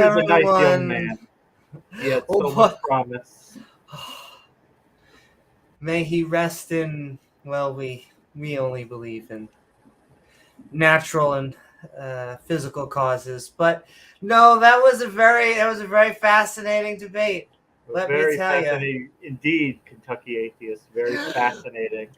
was a nice young everyone. man. He had Oh, so what? much promise. May he rest in, well, we only believe in natural and physical causes. But no, that was a very fascinating debate. Let me Very tell you. fascinating indeed, Kentucky atheist. Very fascinating.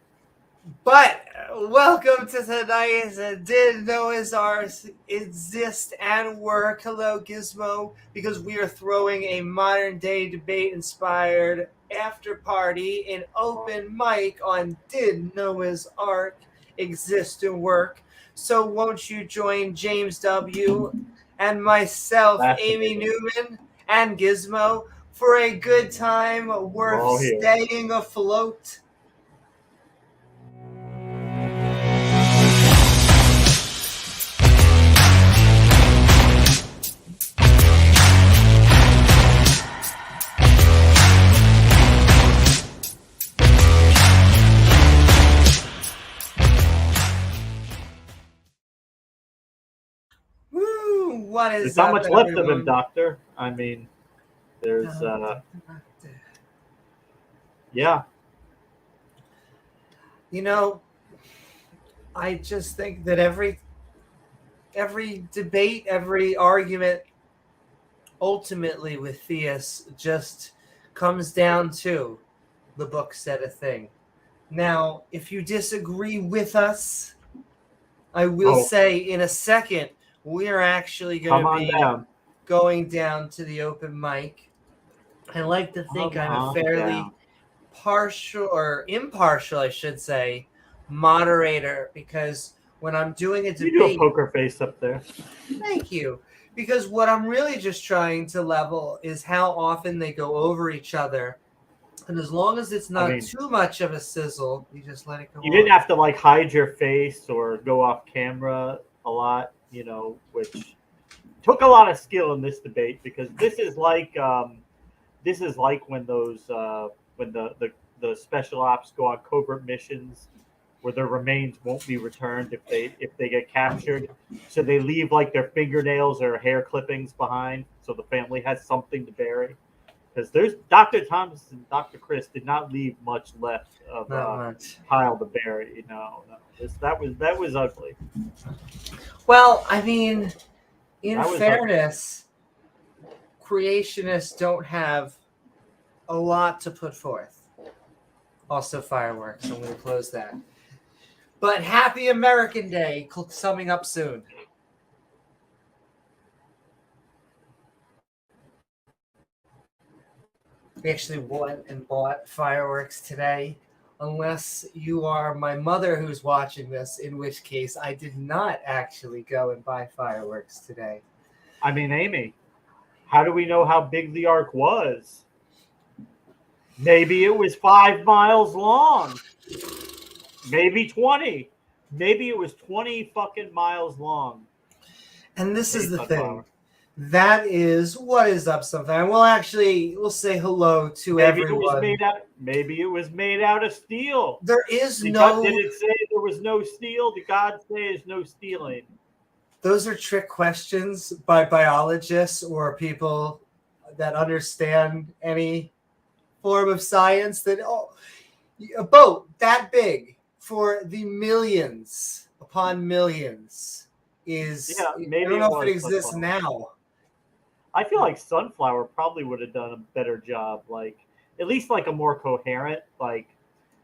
But welcome to tonight's Did Noah's Arks Exist and Work? Hello, Gizmo, because we are throwing a modern day debate inspired after party in open mic on Did Noah's Ark Exist and Work? So won't you join James W. and myself, Amy Newman, and Gizmo for a good time worth staying afloat? What is There's not much left everyone? of him, Doctor. I mean, there's yeah. You know, I just think that every debate, every argument, ultimately with theists, just comes down to the book said a thing. Now, if you disagree with us, I will say in a second, we are actually going to be going down to the open mic. I like to think I'm a fairly partial or impartial, I should say, moderator, because when I'm doing a debate... You do a poker face up there. Thank you. Because what I'm really just trying to level is how often they go over each other. And as long as it's not too much of a sizzle, you just let it go. You didn't have to like hide your face or go off camera a lot, you know, which took a lot of skill in this debate, because this is like when those when the special ops go on covert missions where their remains won't be returned if they get captured. So they leave like their fingernails or hair clippings behind, so the family has something to bury. Because there's Dr. Thomas and Dr. Chris did not leave much left of Kyle to bury. No. That was ugly. Well, I mean, in fairness, creationists don't have a lot to put forth. Also fireworks. I'm going to close that. But Happy American Day coming up soon. We actually went and bought fireworks today, unless you are my mother who's watching this, in which case I did not actually go and buy fireworks today. I mean, Amy, how do we know how big the ark was? Maybe it was 5 miles long. Maybe 20. Maybe it was 20 fucking miles long. And this is the thing. That is what is up something. We'll say hello to everyone. Maybe it was made out of steel. There is Did it say there was no steel? Did God say there's no stealing? Those are trick questions by biologists or people that understand any form of science. That a boat that big for the millions upon millions is. Maybe I don't know if it exists now. I feel like Sunflower probably would have done a better job, like at least like a more coherent, like,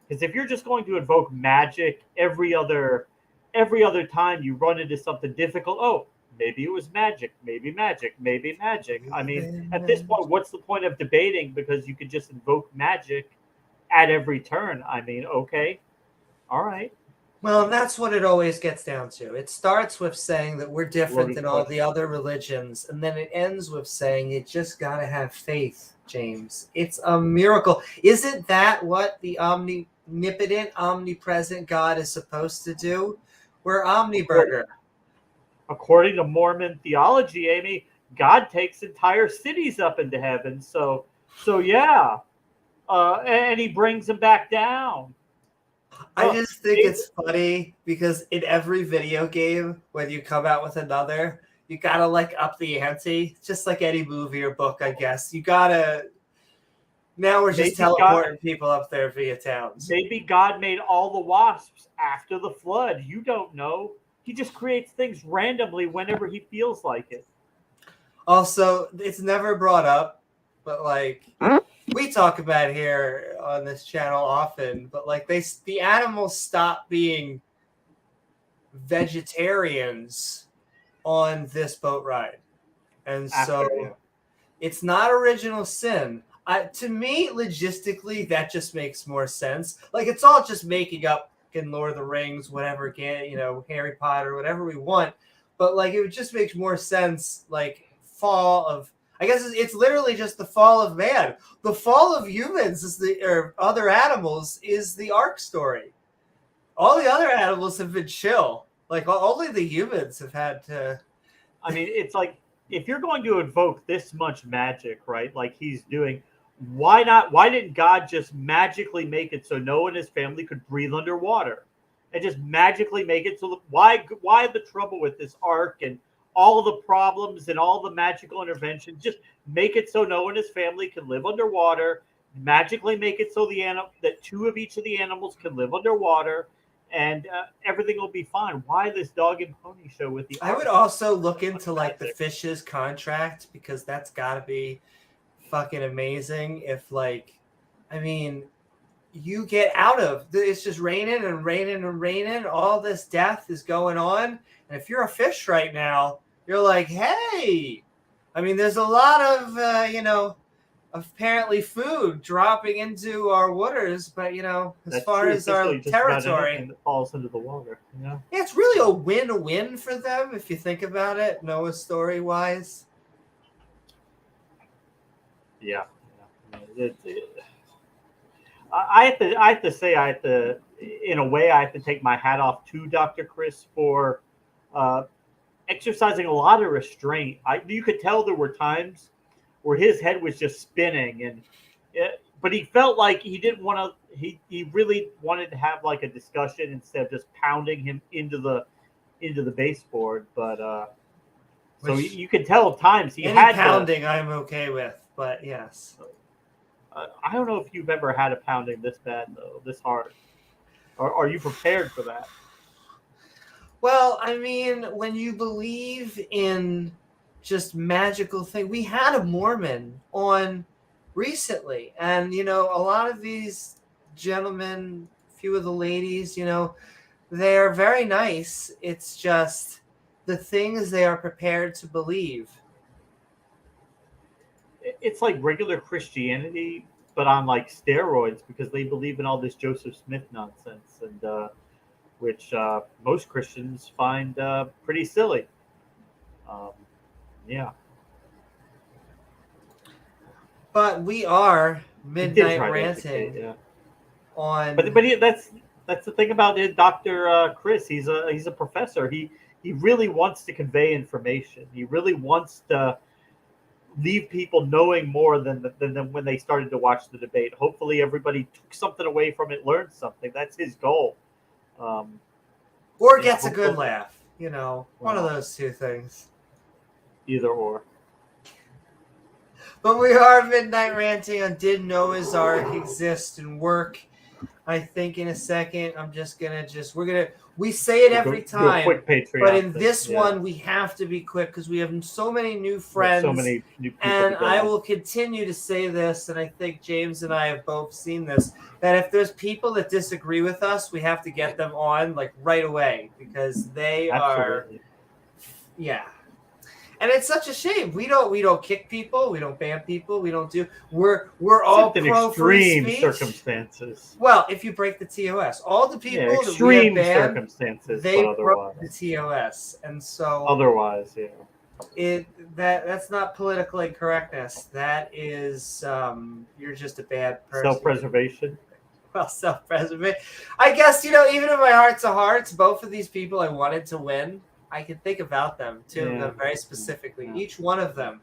because if you're just going to invoke magic every other time you run into something difficult, maybe it was magic, maybe magic, maybe magic. I mean, at this point, what's the point of debating? Because you could just invoke magic at every turn. I mean, okay, all right. Well, and that's what it always gets down to. It starts with saying that we're different than all the other religions, and then it ends with saying you just got to have faith, James. It's a miracle. Isn't that what the omnipotent, omnipresent God is supposed to do? We're omniburger. According to Mormon theology, Amy, God takes entire cities up into heaven. So yeah, and he brings them back down. I just think it's funny because in every video game, when you come out with another, you gotta like up the ante, just like any movie or book, I guess. You gotta. Now we're just teleporting people up there via towns. Maybe God made all the wasps after the flood. You don't know. He just creates things randomly whenever he feels like it. Also, it's never brought up, but like we talk about here on this channel often, but like the animals stop being vegetarians on this boat ride. And so it's not original sin. To me, logistically, that just makes more sense. Like, it's all just making up in Lord of the Rings, whatever, Harry Potter, whatever we want. But, like, it just makes more sense, like, I guess it's literally just the fall of man. The fall of humans or other animals is the arc story. All the other animals have been chill. Like, only the humans have had to... I mean, it's like, if you're going to invoke this much magic, right, like he's doing... Why not? Why didn't God just magically make it so Noah and his family could breathe underwater, and just magically make it so? Why the trouble with this ark and all the problems and all the magical interventions? Just make it so Noah and his family can live underwater. Magically make it so that two of each of the animals can live underwater, and everything will be fine. Why this dog and pony show with the ark? I would also look into like the fish's contract, because that's got to be fucking amazing. If you get out of it's just raining and raining and raining, all this death is going on, and if you're a fish right now, you're like, hey, there's a lot of apparently food dropping into our waters, but as far as our territory, that falls into the water, it's really a win-win for them if you think about it, Noah's story wise. Yeah. I have to say, in a way, I have to take my hat off to Dr. Chris for exercising a lot of restraint. You could tell there were times where his head was just spinning, but he felt like he didn't want to. He really wanted to have like a discussion instead of just pounding him into the baseboard. But so you could tell at times he had pounding. I'm okay with. But yes, I don't know if you've ever had a pounding this bad, though, this hard. Are you prepared for that? Well, when you believe in just magical things, we had a Mormon on recently, and a lot of these gentlemen, few of the ladies, they're very nice. It's just the things they are prepared to believe. It's like regular Christianity, but on like steroids, because they believe in all this Joseph Smith nonsense, and which most Christians find pretty silly. Yeah. But we are Midnight Ranting on. But that's the thing about it, Dr. Chris. He's a professor. He really wants to convey information. He really wants to leave people knowing more than when they started to watch the debate. Hopefully everybody took something away from it, learned something. That's his goal. Or gets a good laugh. One of those two things. Either or. But we are Midnight Ranting on Did Noah's Ark Exist and Work? I think in a second I'm just gonna we say it every time, quick Patreon but in this one we have to be quick because we have so many new friends, so many new people, and I will continue to say this, and I think James and I have both seen this, that if there's people that disagree with us, we have to get them on like right away, because they Absolutely. And it's such a shame. We don't kick people. We don't ban people. We don't do. We're all pro free speech. Extreme circumstances. Well, if you break the TOS, all the people that we have banned, circumstances, they broke the TOS, and so otherwise, that's not political incorrectness. That is you're just a bad person. Self-preservation. Well, self-preservation. I guess even in my hearts of hearts, both of these people I wanted to win. I can think about them, two of them very specifically, each one of them.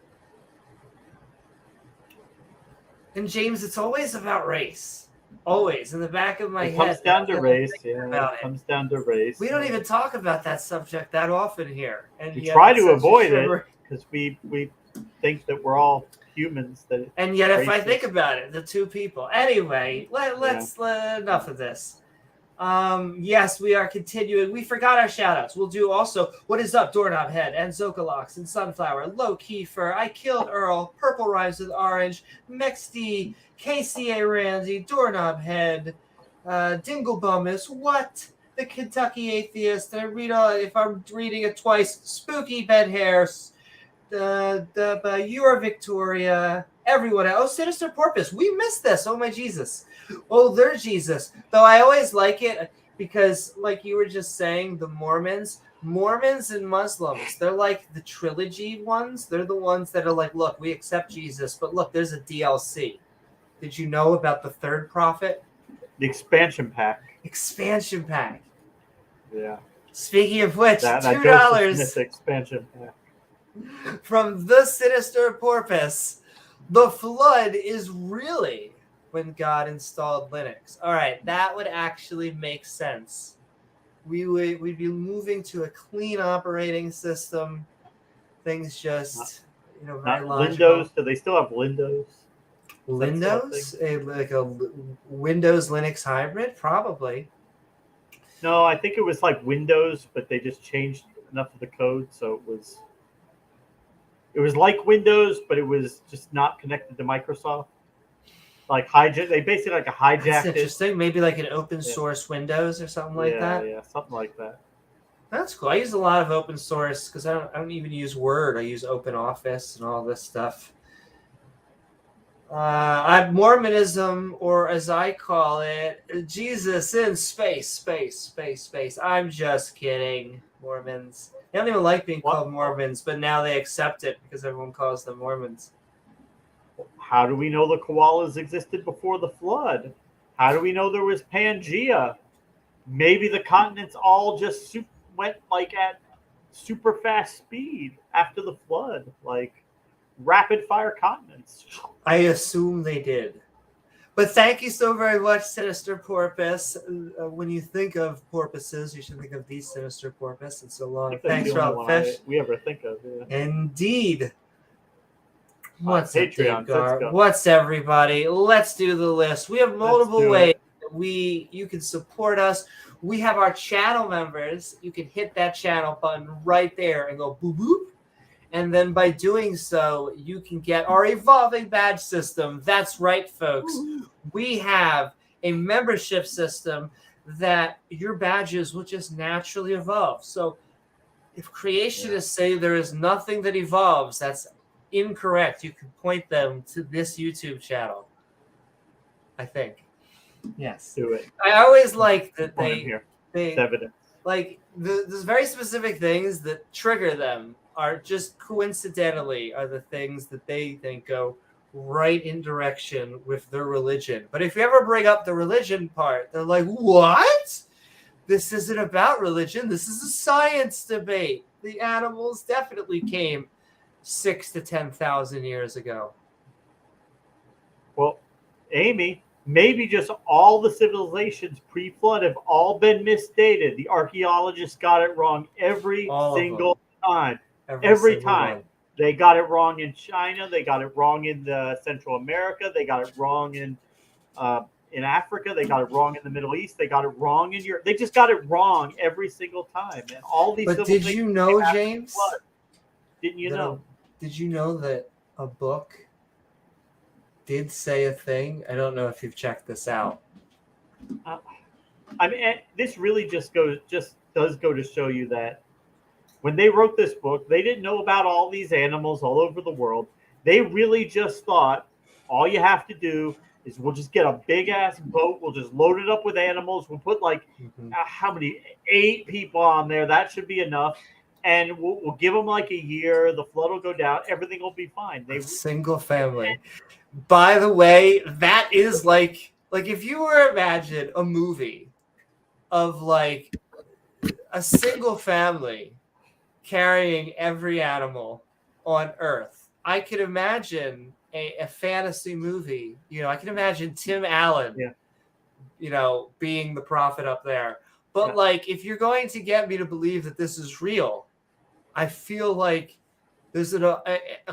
And James, it's always about race. Always in the back of my It head. comes down to race. About It comes down to race. We don't even talk about that subject that often here, and We yet try it's to such a avoid shiver. it because we think that we're all humans. That And yet, if I racist. think about it, the two people. Anyway, let's enough of this. Yes, we are continuing. We forgot our shout outs. We'll do also What Is Up, Doorknob Head, and Zokalox, and Sunflower, Low Kiefer, I Killed Earl, Purple Rhymes with Orange, Mexd, KCA Ramsey, Doorknob Head, Dinglebumus, What? The Kentucky Atheist, and I read if I'm reading it twice, Spooky Bed Hairs, Your Victoria, everyone else. Oh, Sinister Porpoise. We missed this. Oh my Jesus. Oh, they're Jesus. Though I always like it because, like you were just saying, the Mormons and Muslims, they're like the trilogy ones. They're the ones that are like, look, we accept Jesus, but look, there's a DLC. Did you know about the third prophet? The expansion pack. Expansion pack. Yeah. Speaking of which, that $2 expansion pack. From the Sinister Porpoise. The flood is really when God installed Linux. All right, that would actually make sense. We'd be moving to a clean operating system. Things just very not logical. Windows. Do they still have Windows? Windows, like a Windows Linux hybrid, probably. No, I think it was like Windows, but they just changed enough of the code, so it was like Windows, but it was just not connected to Microsoft. Like they basically like a hijacked. That's interesting. Maybe like an open source Windows or something like that. Yeah, something like that. That's cool. I use a lot of open source because I don't even use Word. I use Open Office and all this stuff. Mormonism, or as I call it, Jesus in space. I'm just kidding, Mormons. They don't even like being called Mormons, but now they accept it because everyone calls them Mormons. How do we know the koalas existed before the flood? How do we know there was Pangea? Maybe the continents all just went like at super fast speed after the flood, like rapid fire continents. I assume they did. But thank you so very much, Sinister Porpoise. When you think of porpoises, you should think of the Sinister Porpoise. It's so long. Thanks for all the fish. We ever think of, yeah. Indeed. What's Patreon? Davegar? What's everybody? Let's do the list. We have multiple ways that you can support us. We have our channel members. You can hit that channel button right there and go boop boop. And then by doing so, you can get our evolving badge system. That's right, folks. We have a membership system that your badges will just naturally evolve. So if creationists say there is nothing that evolves, that's incorrect. You can point them to this YouTube channel, I think. Yes. Do it. I always like that they evidence. like there's very specific things that trigger them are just coincidentally are the things that they think go right in direction with their religion. But if you ever bring up the religion part, they're like, what? This isn't about religion. This is a science debate. The animals definitely came 6,000 to 10,000 years ago. Well, Amy, maybe just all the civilizations pre-flood have all been misdated. The archaeologists got it wrong every single time. Every time. They got it wrong in China. They got it wrong in Central America. They got it wrong in Africa. They got it wrong in the Middle East. They got it wrong in Europe. They just got it wrong every single time. And all these. But did you know, James? Didn't you know? Did you know that a book did say a thing? I don't know if you've checked this out. I mean, this really just does go to show you that when they wrote this book, they didn't know about all these animals all over the world. They really just thought all you have to do is we'll just get a big ass boat. We'll just load it up with animals. We'll put like how many 8 people on there. That should be enough. And we'll give them like a year. The flood will go down. Everything will be fine. Single family. By the way, that is like if you were imagine a movie of like a single family carrying every animal on Earth. I could imagine a fantasy movie. I can imagine Tim Allen being the prophet up there. But like, if you're going to get me to believe that this is real, I feel like there's a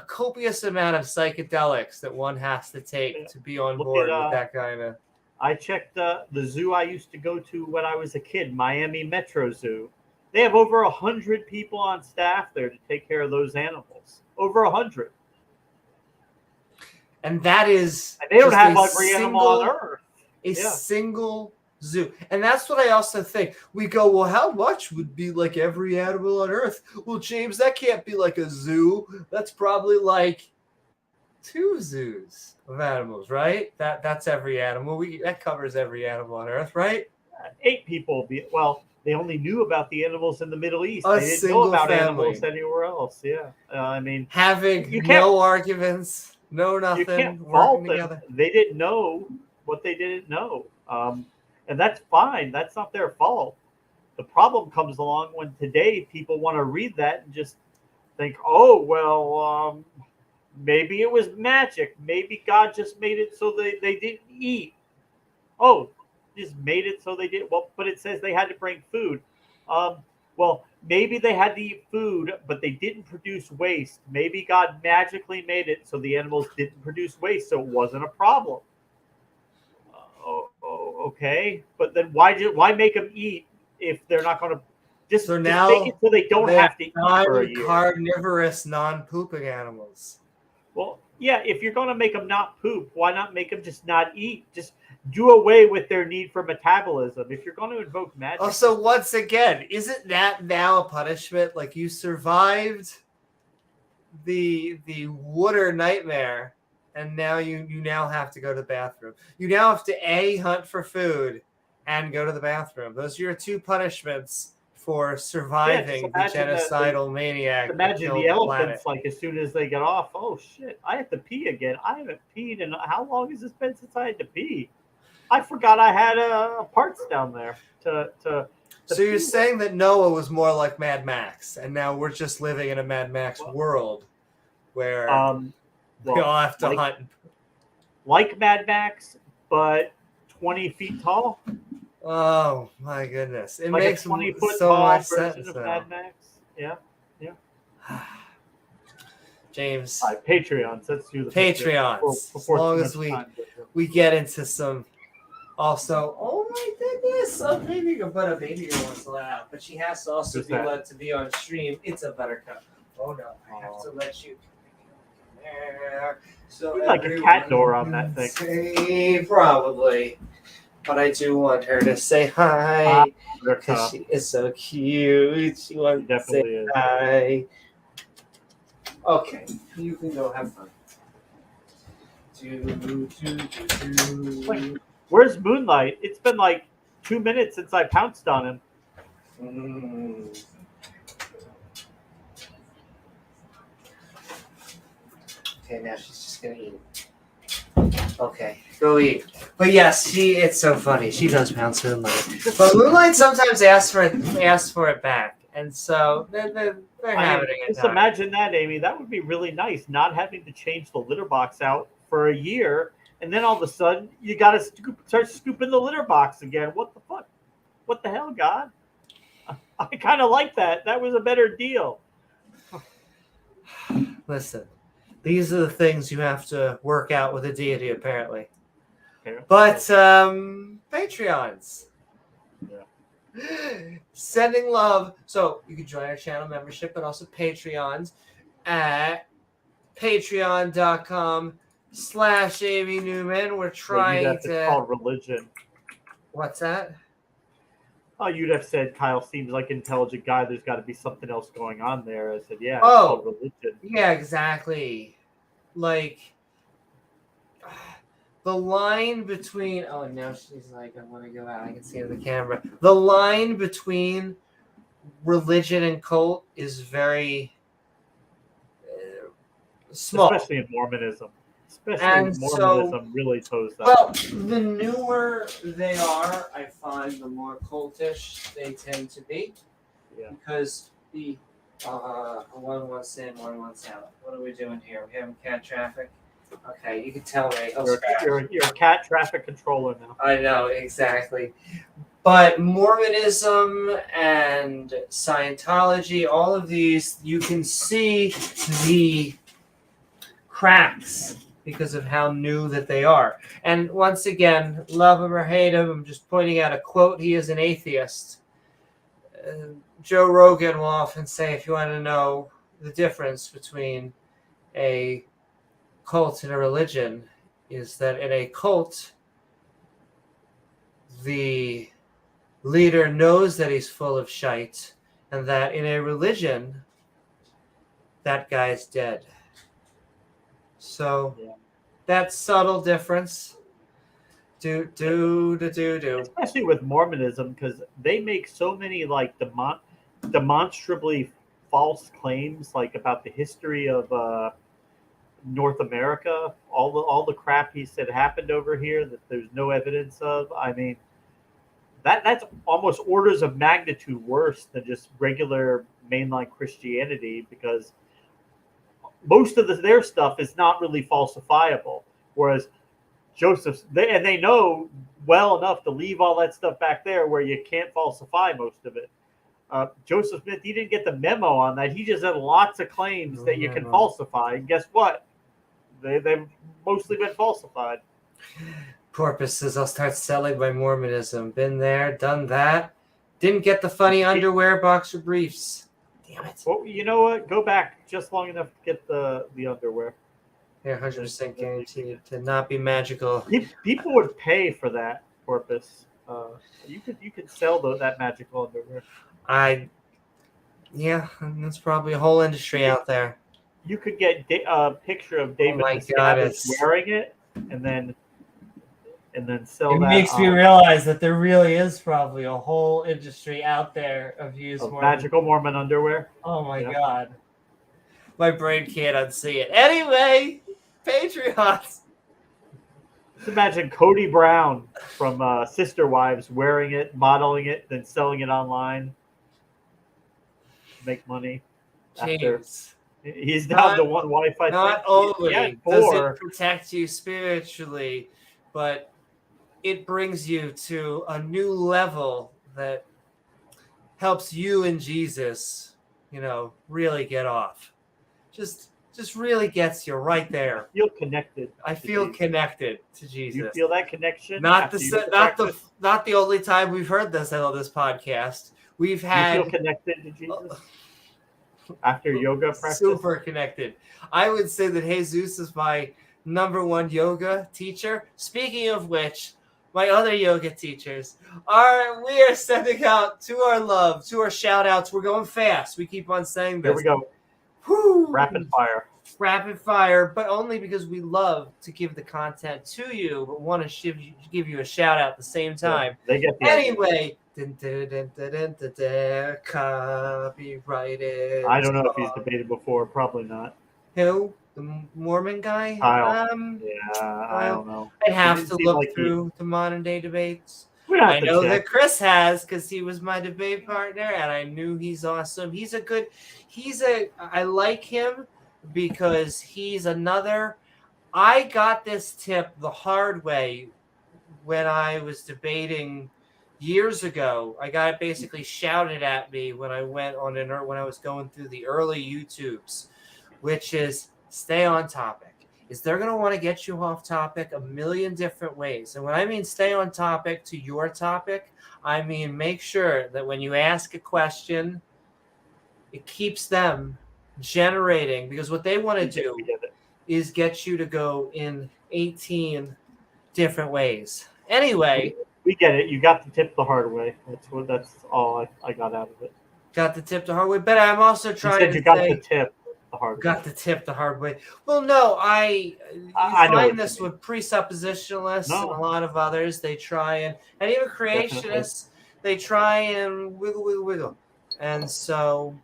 copious amount of psychedelics that one has to take to be on board with that kind of. I checked the zoo I used to go to when I was a kid, Miami Metro Zoo. They have over 100 people on staff there to take care of those animals. Over 100. And that is. And they don't have every animal on Earth. A single zoo. And that's what I also think. We go, well, how much would be like every animal on Earth? Well, James, that can't be like a zoo. That's probably like 2 zoos of animals, right? That's every animal. That covers every animal on Earth, right? 8 people. They only knew about the animals in the Middle East. They didn't know about animals anywhere else. Yeah. I mean, having no arguments, no nothing. You can't fault them. They didn't know what they didn't know. And that's fine. That's not their fault. The problem comes along when today people want to read that and just think, oh, well, maybe it was magic. Maybe God just made it so they didn't eat. Oh, just made it so they did. Well, but it says they had to bring food. Well, maybe they had to eat food, but they didn't produce waste. Maybe God magically made it so the animals didn't produce waste, so it wasn't a problem. Okay, but then why make them eat if they're not going to just make it so they don't have to eat for a year? Carnivorous, non-pooping animals. Well, yeah, if you're going to make them not poop, why not make them just not eat? Just do away with their need for metabolism. If you're going to invoke magic. Oh, so once again, isn't that now a punishment? Like you survived the water nightmare. And now you now have to go to the bathroom. You now have to hunt for food and go to the bathroom. Those are your 2 punishments for surviving the genocidal maniac. Imagine the elephants, like as soon as they get off, oh shit, I have to pee again. I haven't peed in how long has this been since I had to pee? I forgot I had parts down there to So you're saying that Noah was more like Mad Max, and now we're just living in a Mad Max world where we all have to hunt. Like Mad Max, but 20 feet tall. Oh my goodness! It like makes a 20-foot so tall much version sense. Of Mad Max. Yeah. James. Patreons. Let's do the Patreons. As long as we get into some. Also, oh my goodness! Oh, maybe you can put a baby girl once allowed, but she has to also be let to be on stream. It's a buttercup. Oh no! I have to let you. There. So like a cat door on that thing. Probably. But I do want her to say hi because she is so cute. She wants to say hi. Okay, you can go have fun. Where's Moonlight? It's been like 2 minutes since I pounced on him. Okay, now she's just gonna eat. Okay, go eat. But yes, it's so funny. She does pounce Moonlight. But Moonlight sometimes asks for it back. And so they're having it. Just imagine that, Amy. That would be really nice, not having to change the litter box out for a year, and then all of a sudden you got to start scooping the litter box again. What the fuck? What the hell, God? I kind of like that. That was a better deal. Listen, these are the things you have to work out with a deity, apparently. Okay. But Patreons. Yeah. Sending love. So you can join our channel membership, but also Patreons at patreon.com/Amy Newman. We're trying to. It's called religion. What's that? Oh, you'd have said Kyle seems like an intelligent guy. There's got to be something else going on there. I said, yeah. It's called religion. Yeah, exactly. Like the line between. Oh, now she's like, I want to go out. I can see it in the camera. The line between religion and cult is very small, especially in Mormonism. Mormonism really toes that. Well, the newer they are, I find the more cultish they tend to be. Yeah. Because one wants in, one wants out. What are we doing here? We having cat traffic? Okay, you can tell me. You're a cat traffic controller now. I know, exactly. But Mormonism and Scientology, all of these, you can see the cracks because of how new that they are. And once again, love him or hate him, I'm just pointing out a quote. He is an atheist. Joe Rogan will often say, if you want to know the difference between a cult and a religion, is that in a cult, the leader knows that he's full of shite, and that in a religion, that guy's dead. So that subtle difference. Especially with Mormonism, because they make so many like demonstrably false claims, like about the history of North America, all the crap he said happened over here that there's no evidence of. I mean, that's almost orders of magnitude worse than just regular mainline Christianity, because most of their stuff is not really falsifiable, whereas they know well enough to leave all that stuff back there where you can't falsify most of it. Joseph Smith, he didn't get the memo on that. He just had lots of claims that you can falsify. And guess what? They've mostly been falsified. Porpoise says, I'll start selling my Mormonism. Been there, done that. Didn't get the funny underwear, boxer briefs. Damn it. Well, you know what? Go back just long enough to get the underwear. They're 100% guaranteed to not be magical. People would pay for that, Porpoise. You could sell that magical underwear. That's probably a whole industry out there. You could get a picture of David wearing it, and then sell that. It makes me realize that there really is probably a whole industry out there of magical Mormon underwear. Oh my God. My brain can't unsee it. Anyway, Patreons. Just imagine Cody Brown from Sister Wives wearing it, modeling it, then selling it online. Make money. James. He's down to one wife, I think. Not only does it protect you spiritually, but it brings you to a new level that helps you and Jesus, really get off. Just really gets you right there. You feel connected. I feel connected to Jesus. You feel that connection? Not the only time we've heard this on this podcast. We've had. You feel connected to Jesus after yoga practice. Super connected. I would say that Jesus is my number one yoga teacher. Speaking of which, my other yoga teachers we are sending out to our love, to our shout outs. We're going fast. We keep on saying this. Here we go. Woo. Rapid fire, but only because we love to give the content to you, but want to give you a shout out at the same time. Yeah, they get the anyway. Copyrighted. I don't know if he's debated before. Probably not. Who? The Mormon guy? I don't know. I'd have to look through the modern day debates. I know that Chris has, because he was my debate partner, and I knew he's awesome. I like him because he's another. I got this tip the hard way when I was debating years ago. I got it basically shouted at me when I went on when I was going through the early YouTubes, which is stay on topic. Is they're going to want to get you off topic a million different ways. And when I mean stay on topic to your topic, I mean make sure that when you ask a question, it keeps them generating, because what they want to do is get you to go in 18 different ways. Anyway. We get it. You got the tip the hard way. That's all I got out of it. Got the tip the hard way. But I'm also trying to say... You got the tip. Got the tip the hard way. Well, no, I find this with presuppositionalists and a lot of others. They try and even creationists, they try and wiggle. And so,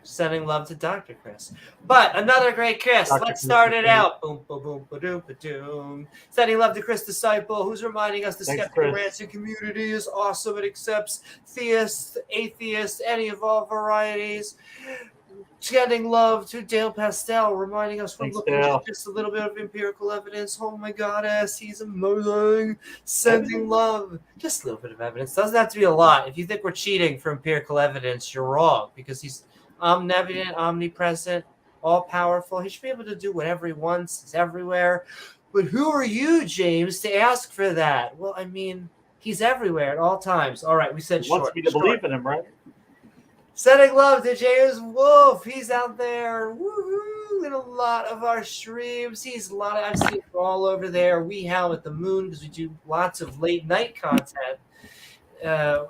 sending love to Dr. Chris. But another great Chris. Let's start it out. Boom, boom, boom, ba-doom, ba-doom. Sending love to Chris Disciple, who's reminding us the skeptical ranting community is awesome. It accepts theists, atheists, any of all varieties. Sending love to Dale Pastel, reminding us we're Thanks, looking Dale. at just a little bit of empirical evidence. Oh my goddess, he's amazing. Sending love. Just a little bit of evidence. Doesn't have to be a lot. If you think we're cheating for empirical evidence, you're wrong, because he's omnipotent, omnipresent, all-powerful. He should be able to do whatever he wants. He's everywhere. But who are you, James, to ask for that? Well, I mean, he's everywhere at all times. All right, we said He short. wants me to believe in him, right? Sending love to James Wolfe. He's out there, woohoo, in a lot of our streams. I've seen him all over there. We howl at the moon because we do lots of late night content,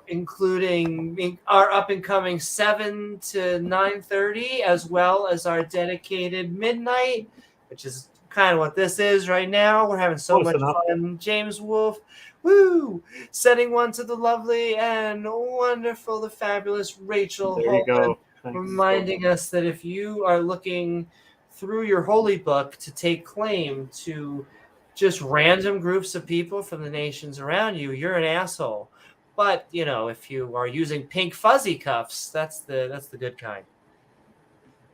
including our up and coming 7 to 9:30, as well as our dedicated midnight, which is kind of what this is right now. We're having so much fun. James Wolfe. Woo! Sending one to the lovely and wonderful, the fabulous Rachel There you Holen, go. reminding us that if you are looking through your holy book to take claim to just random groups of people from the nations around you, you're an asshole. But, you know, if you are using pink fuzzy cuffs, that's the good kind.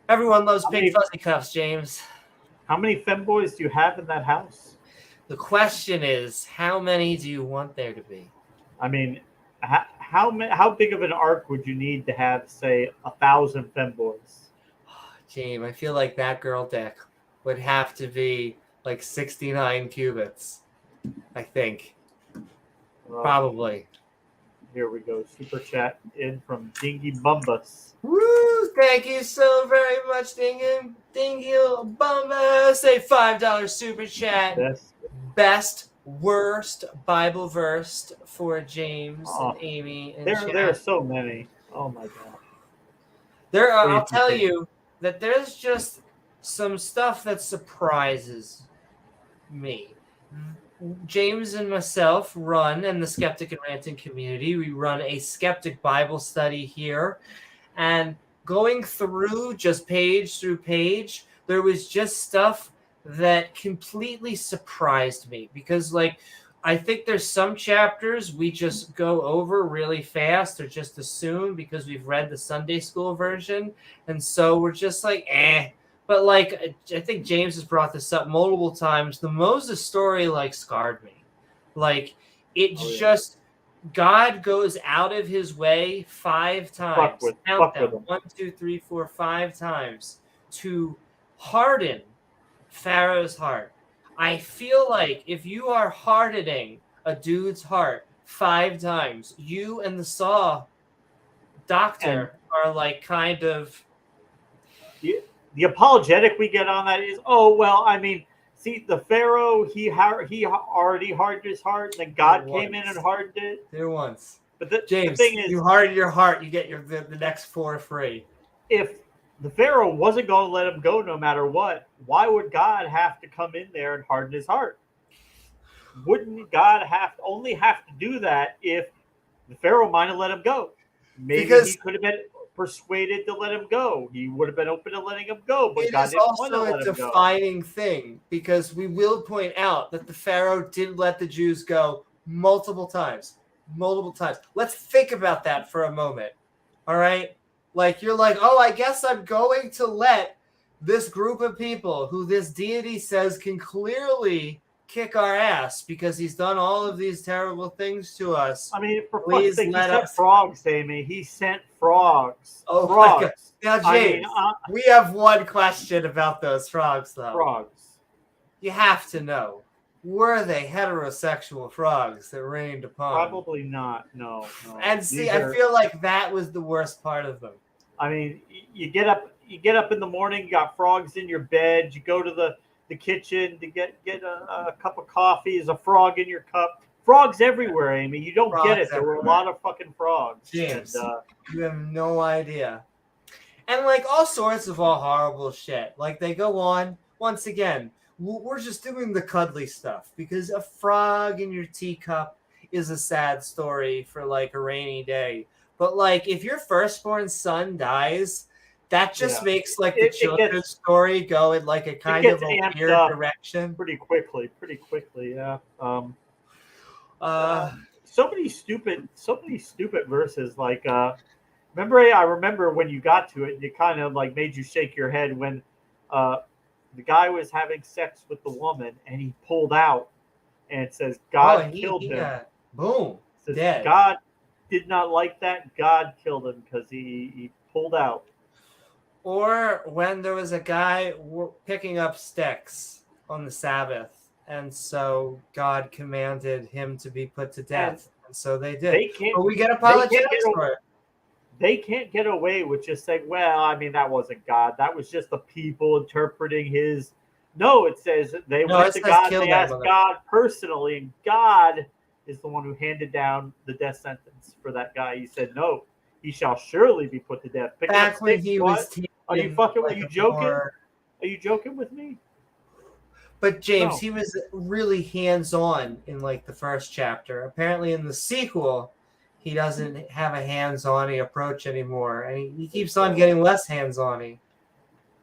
Everyone loves pink fuzzy cuffs, James. How many femboys do you have in that house? The question is, how many do you want there to be? I mean, how big of an arc would you need to have, say, 1,000 femboys? James, I feel like that girl deck would have to be like 69 cubits. I think. Probably. Here we go. Super chat in from Dingy Bumbus. Woo! Thank you so very much, Dingy Bumbus. Say $5 super chat. Best worst Bible verse for James and Amy. And there are so many. Oh my god. I'll tell you that there's just some stuff that surprises me. James and myself run, and the Skeptic and Ranting community, we run a Skeptic Bible study here. And going through just page through page, there was just stuff that completely surprised me. Because, like, I think there's some chapters we just go over really fast or just assume because we've read the Sunday school version. And so we're just like, eh. But, like, I think James has brought this up multiple times. The Moses story, like, scarred me. Like, God goes out of his way 5 times. Count them. 1, 2, 3, 4, 5 times to harden Pharaoh's heart. I feel like if you are hardening a dude's heart 5 times, you and the Saw doctor are, like, kind of... The apologetic we get on that is, oh, well, I mean, see, the Pharaoh, he already hardened his heart, and then God came in and hardened it. There once. But James, the thing is, you harden your heart, you get the next 4 free. If the Pharaoh wasn't going to let him go no matter what, why would God have to come in there and harden his heart? Wouldn't God only have to do that if the Pharaoh might have let him go? Maybe he could have been persuaded to let him go. He would have been open to letting him go, but God didn't want to let him go. It is also a defining thing, because we will point out that the Pharaoh did let the Jews go multiple times. Let's think about that for a moment. All right? Like, you're like, oh, I guess I'm going to let this group of people who this deity says can clearly kick our ass because he's done all of these terrible things to us. I mean, for fuck's sake, he sent frogs, Amy. He sent frogs. Oh, frogs. My God. Now, James, we have one question about those frogs, though. Frogs. You have to know. Were they heterosexual frogs that rained upon? Probably not. No. And see, I feel like that was the worst part of them. I mean, you get up in the morning, you got frogs in your bed, you go to the kitchen to get a cup of coffee, there's a frog in your cup. Frogs everywhere, Amy. You don't get it. There were a lot of fucking frogs. James, you have no idea. And, like, all sorts of all horrible shit. Like, they go on, once again, we're just doing the cuddly stuff because a frog in your teacup is a sad story for, like, a rainy day. But, like, if your firstborn son dies, that just makes, like, the children's story go in, like, a kind of a weird direction. Pretty quickly, yeah. So many stupid verses, like, I remember when you got to it, it kind of like made you shake your head when the guy was having sex with the woman and he pulled out and it says God killed he him. got boom, It says dead. God did not like that. God killed him because he pulled out. Or when there was a guy picking up sticks on the Sabbath, and so God commanded him to be put to death, and so they did. But we get apologetics for it. They can't get away with just saying, well, I mean, that wasn't God. That was just the people interpreting his. No, it says they went to God. They asked God personally, and God is the one who handed down the death sentence for that guy. He said, no, he shall surely be put to death. Back when he was are you fucking? Are you joking? Are you joking with me? But James, he was really hands-on in like the first chapter. Apparently, in the sequel, he doesn't have a hands-on approach anymore, and he keeps on getting less hands-on.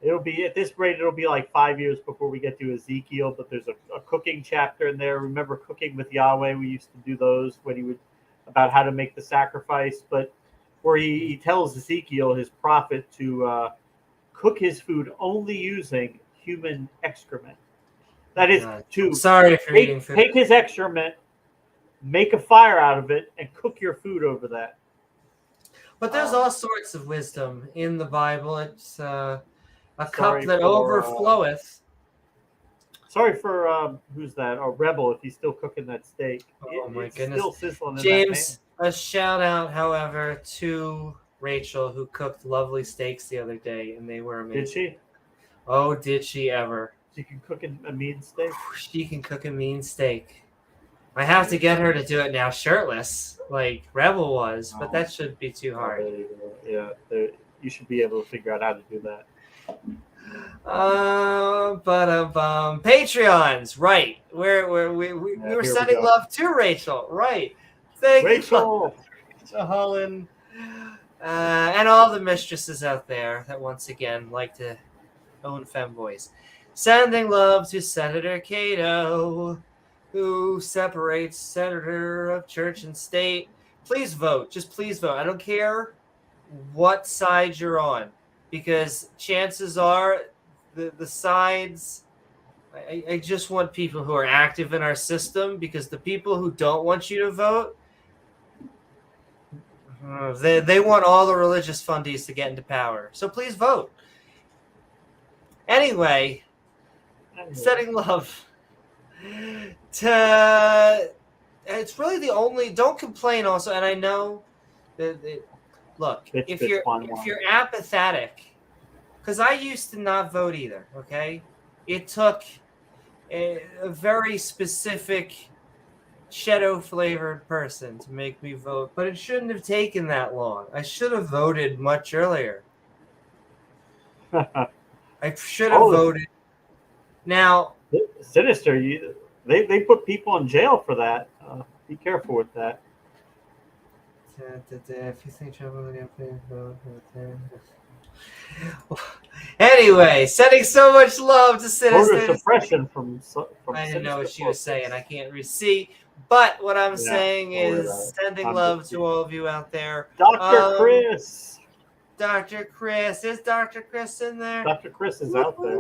It'll be at this rate. It'll be like 5 years before we get to Ezekiel. But there's a cooking chapter in there. Remember cooking with Yahweh? We used to do those when he would about how to make the sacrifice. But where he tells Ezekiel, his prophet, to cook his food only using human excrement. That is to take his excrement, make a fire out of it, and cook your food over that. But there's all sorts of wisdom in the Bible. It's a cup that overfloweth. Sorry for who's that? A rebel if he's still cooking that steak. Oh my goodness, still sizzling in James! A shout out, however, to Rachel who cooked lovely steaks the other day, and they were amazing. Did she? Oh, did she ever? She can cook a mean steak. She can cook a mean steak. I have to get her to do it now shirtless, like Rebel was, but that shouldn't be too hard. Yeah, you should be able to figure out how to do that. Patreons, right? We were sending love to Rachel, right? Thank Rachel, you, Holen, and all the mistresses out there that once again like to own femboys. Sending love to Senator Cato, who separates senator of church and state. Please vote. Just please vote. I don't care what side you're on, because chances are the sides. I just want people who are active in our system, because the people who don't want you to vote, they want all the religious fundies to get into power. So please vote. Anyway, sending love to. It's really the only. Don't complain. Also, and I know that. Look, if you're apathetic, because I used to not vote either. Okay, it took a very specific shadow flavored person to make me vote, but it shouldn't have taken that long. I should have voted much earlier. I should have voted. Now, Sinister, they put people in jail for that. Be careful with that. If you think anyway, sending so much love to Sinister. Voter suppression from I didn't know what she was saying. I can't see. But what I'm saying is sending love to all of you out there. Dr. Chris. Dr. Chris. Is Dr. Chris in there? Dr. Chris is out there.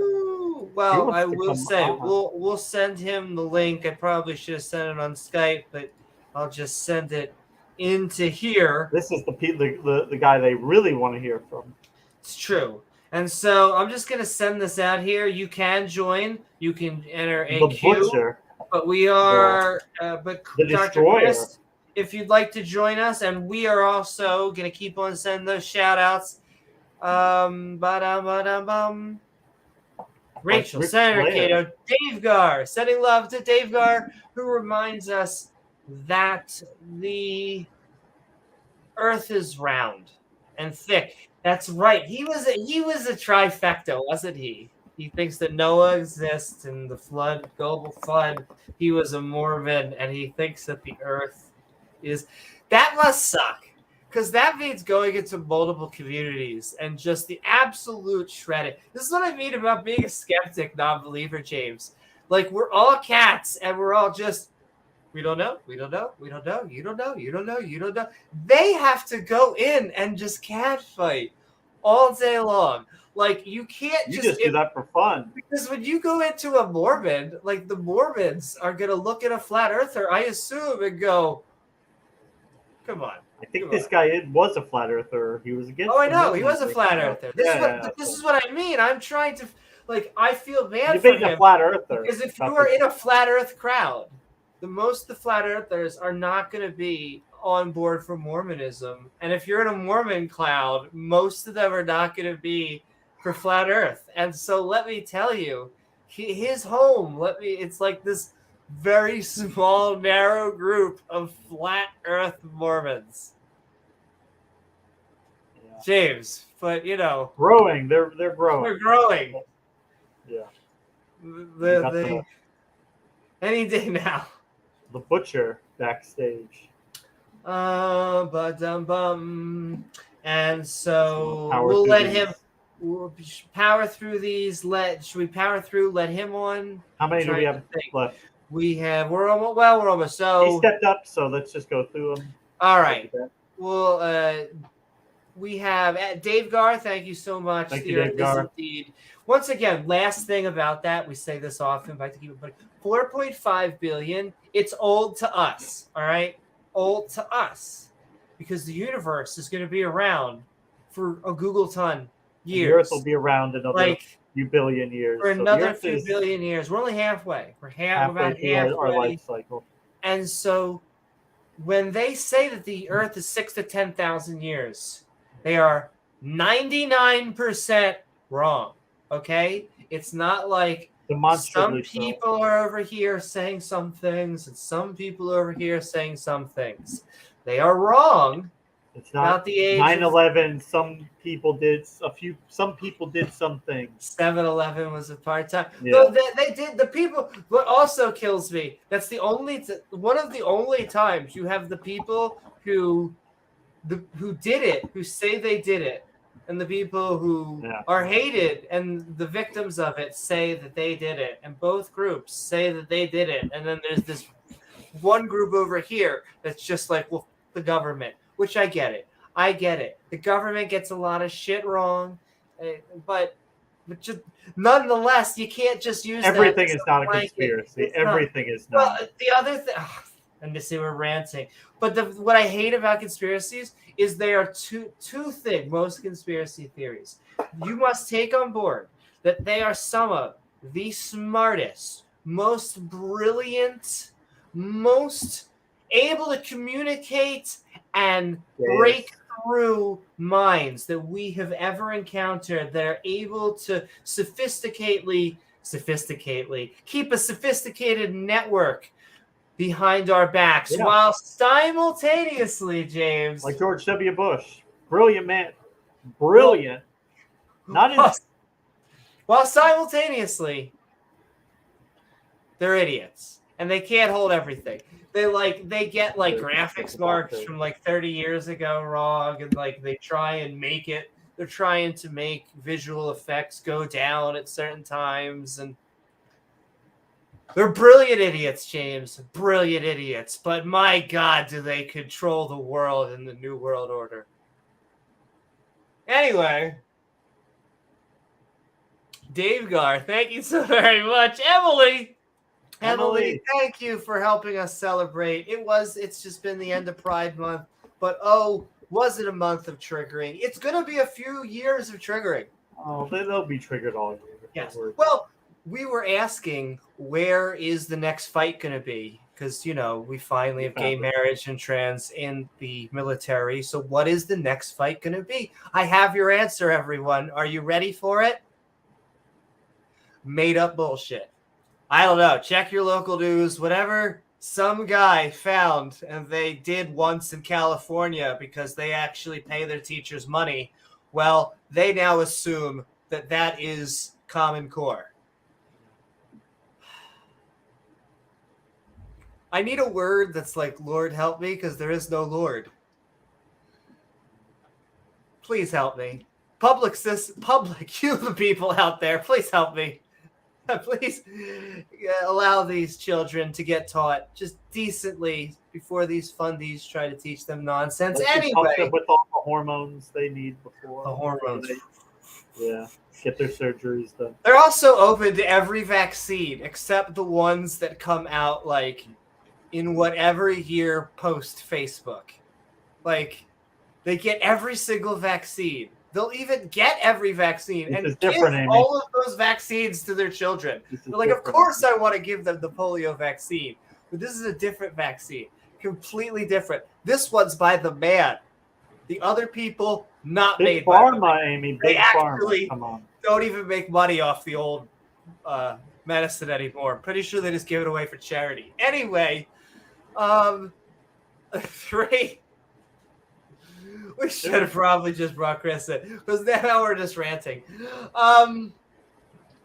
Well, I will say, we'll send him the link. I probably should have sent it on Skype, but I'll just send it into here. This is the guy they really want to hear from. It's true. And so I'm just going to send this out here. You can join. You can enter a queue. Butcher. But we are, but the Dr. Destroyer. Chris, if you'd like to join us, and we are also going to keep on sending those shout-outs. Rachel, Senator Cato, davegar, sending love to davegar, who reminds us that the earth is round and thick. That's right. He was a trifecta, wasn't he? He thinks that Noah exists and the flood, global flood. He was a Mormon, and he thinks that the earth is. That must suck, because that means going into multiple communities and just the absolute shredding. This is what I mean about being a skeptic, non-believer, James. Like, we're all cats, and we're all just We don't know. We don't know. We don't know. You don't know. You don't know. You don't know. They have to go in and just catfight all day long. Like, you can't You just do that for fun. Because when you go into a Mormon, like, the Mormons are going to look at a flat earther, I assume, and go, come on. I think this guy was a flat earther. He was against. Oh, I know. He was a flat earther. This is what I mean. I'm trying to, like, I feel bad for him. A flat earther. Because if you are in a flat earth crowd, most of the flat earthers are not going to be on board for Mormonism. And if you're in a Mormon cloud, most of them are not going to be for flat earth. And so let me tell you, his home, it's like this very small, narrow group of flat earth Mormons. Yeah. James, but growing. They're growing. They're growing. Yeah. Any day now. The butcher backstage. And so we'll let him power through these. Should we power through? Let him on. How many do we have left? We're almost. So he stepped up. So let's just go through them. All right. Well, we have davegar. Thank you so much. Thank you, davegar. Indeed. Once again, last thing about that, we say this often, but I have to keep it. 4.5 billion. It's old to us. All right, old to us, because the universe is going to be around for a Google ton years. The Earth will be around another few billion years. For another few billion years. We're only halfway. We're about halfway our life cycle. And so, when they say that the Earth is 6,000 to 10,000 years, they are 99% wrong. Okay? It's not like some people are over here saying some things and some people over here saying some things. They are wrong. It's not about the age 9/11. Some people did some things. 7-Eleven was a part-time. Yeah. No, they did. The people. What also kills me. That's one of the only times you have the people who did it, who say they did it, and the people who are hated and the victims of it say that they did it, and both groups say that they did it, and then there's this one group over here that's just like, well, the government, which I get it. The government gets a lot of shit wrong, but just nonetheless, you can't just use everything is not a conspiracy. Everything is not. Well, the other thing, and to say we're ranting, but what I hate about conspiracies is they are too thick. Most conspiracy theories, you must take on board that they are some of the smartest, most brilliant, most able to communicate and break through minds that we have ever encountered, that are able to sophisticatedly keep a sophisticated network behind our backs, while simultaneously, James, like George W. Bush, brilliant man, brilliant, while simultaneously they're idiots and they can't hold everything. They get like graphics marks from like 30 years ago wrong, and like they try and make it. They're trying to make visual effects go down at certain times, and they're brilliant idiots, James. Brilliant idiots. But my God, do they control the world in the New World Order. Anyway, davegar, thank you so very much. Emily, thank you for helping us celebrate. It's just been the end of Pride Month, but was it a month of triggering? It's going to be a few years of triggering. Oh, they'll be triggered all year. Yes. Well, we were asking, where is the next fight going to be? Because, we finally have gay marriage and trans in the military. So what is the next fight going to be? I have your answer, everyone. Are you ready for it? Made up bullshit. I don't know. Check your local news. Whatever some guy found, and they did once in California because they actually pay their teachers money. Well, they now assume that is Common Core. I need a word that's like, Lord help me, because there is no Lord. Please help me. Public, you the people out there, please help me. Please allow these children to get taught just decently before these fundies try to teach them nonsense. Let's just help Anyway, them with all the hormones they need before. the hormones. Yeah, get their surgeries done. They're also open to every vaccine except the ones that come out like in whatever year post Facebook. Like they get every single vaccine. They'll even get every vaccine and give all of those vaccines to their children. They're like, of course I want to give them the polio vaccine. But this is a different vaccine. Completely different. This one's by the man. The other people, not Big made by pharma, the man. Amy. They Big actually pharma. Come on. don't even make money off the old medicine anymore. I'm pretty sure they just give it away for charity. Anyway, 3... We should have probably just brought Chris in because now we're just ranting. The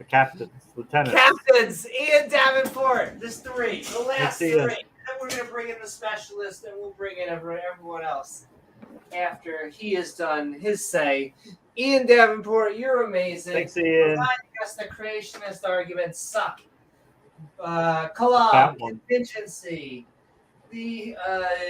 captains, lieutenants. Captains, Ian Davenport. There's 3. The last 3. Ian. Then we're going to bring in the specialist and we'll bring in everyone else after he has done his say. Ian Davenport, you're amazing. Thanks, Ian. Reminding us the creationist arguments suck. Collab, contingency. The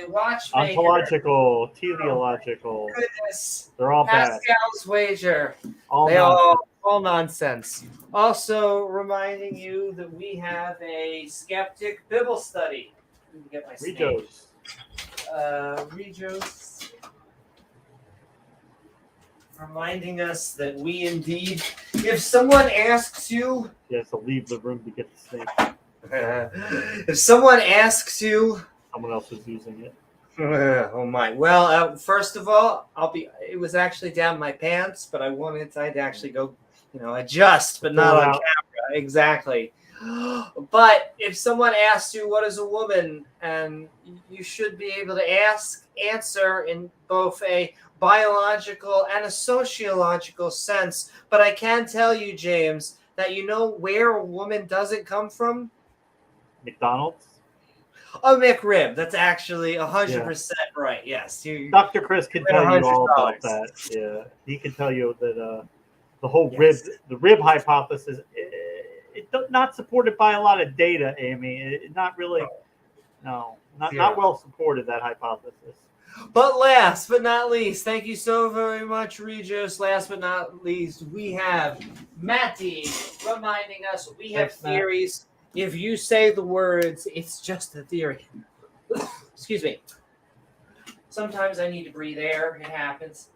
watchmaker. Ontological, teleological. Goodness. They're all Pascal's bad. wager. All They nonsense. all nonsense. Also reminding you that we have a skeptic Bible study. Let me get my Regos. Regos. Reminding us that we indeed, if someone asks you, He has to leave the room to get the snake. if someone asks you, Someone else is using it. oh my. Well, first of all, it was actually down my pants, but I wanted to actually go, adjust, but not on camera. Exactly. But if someone asks you what is a woman, and you should be able to answer in both a biological and a sociological sense. But I can tell you, James, that you know where a woman doesn't come from? McDonald's? A McRib. That's actually 100% right. Yes. Dr. Chris can tell you all about that. Yeah. He can tell you that the whole rib hypothesis, it's not supported by a lot of data, Amy. Not really. Not well supported, that hypothesis. But last but not least, thank you so very much, Regis. Last but not least, we have Matty reminding us we have theories. If you say the words, it's just a theory. Excuse me. Sometimes I need to breathe air. It happens.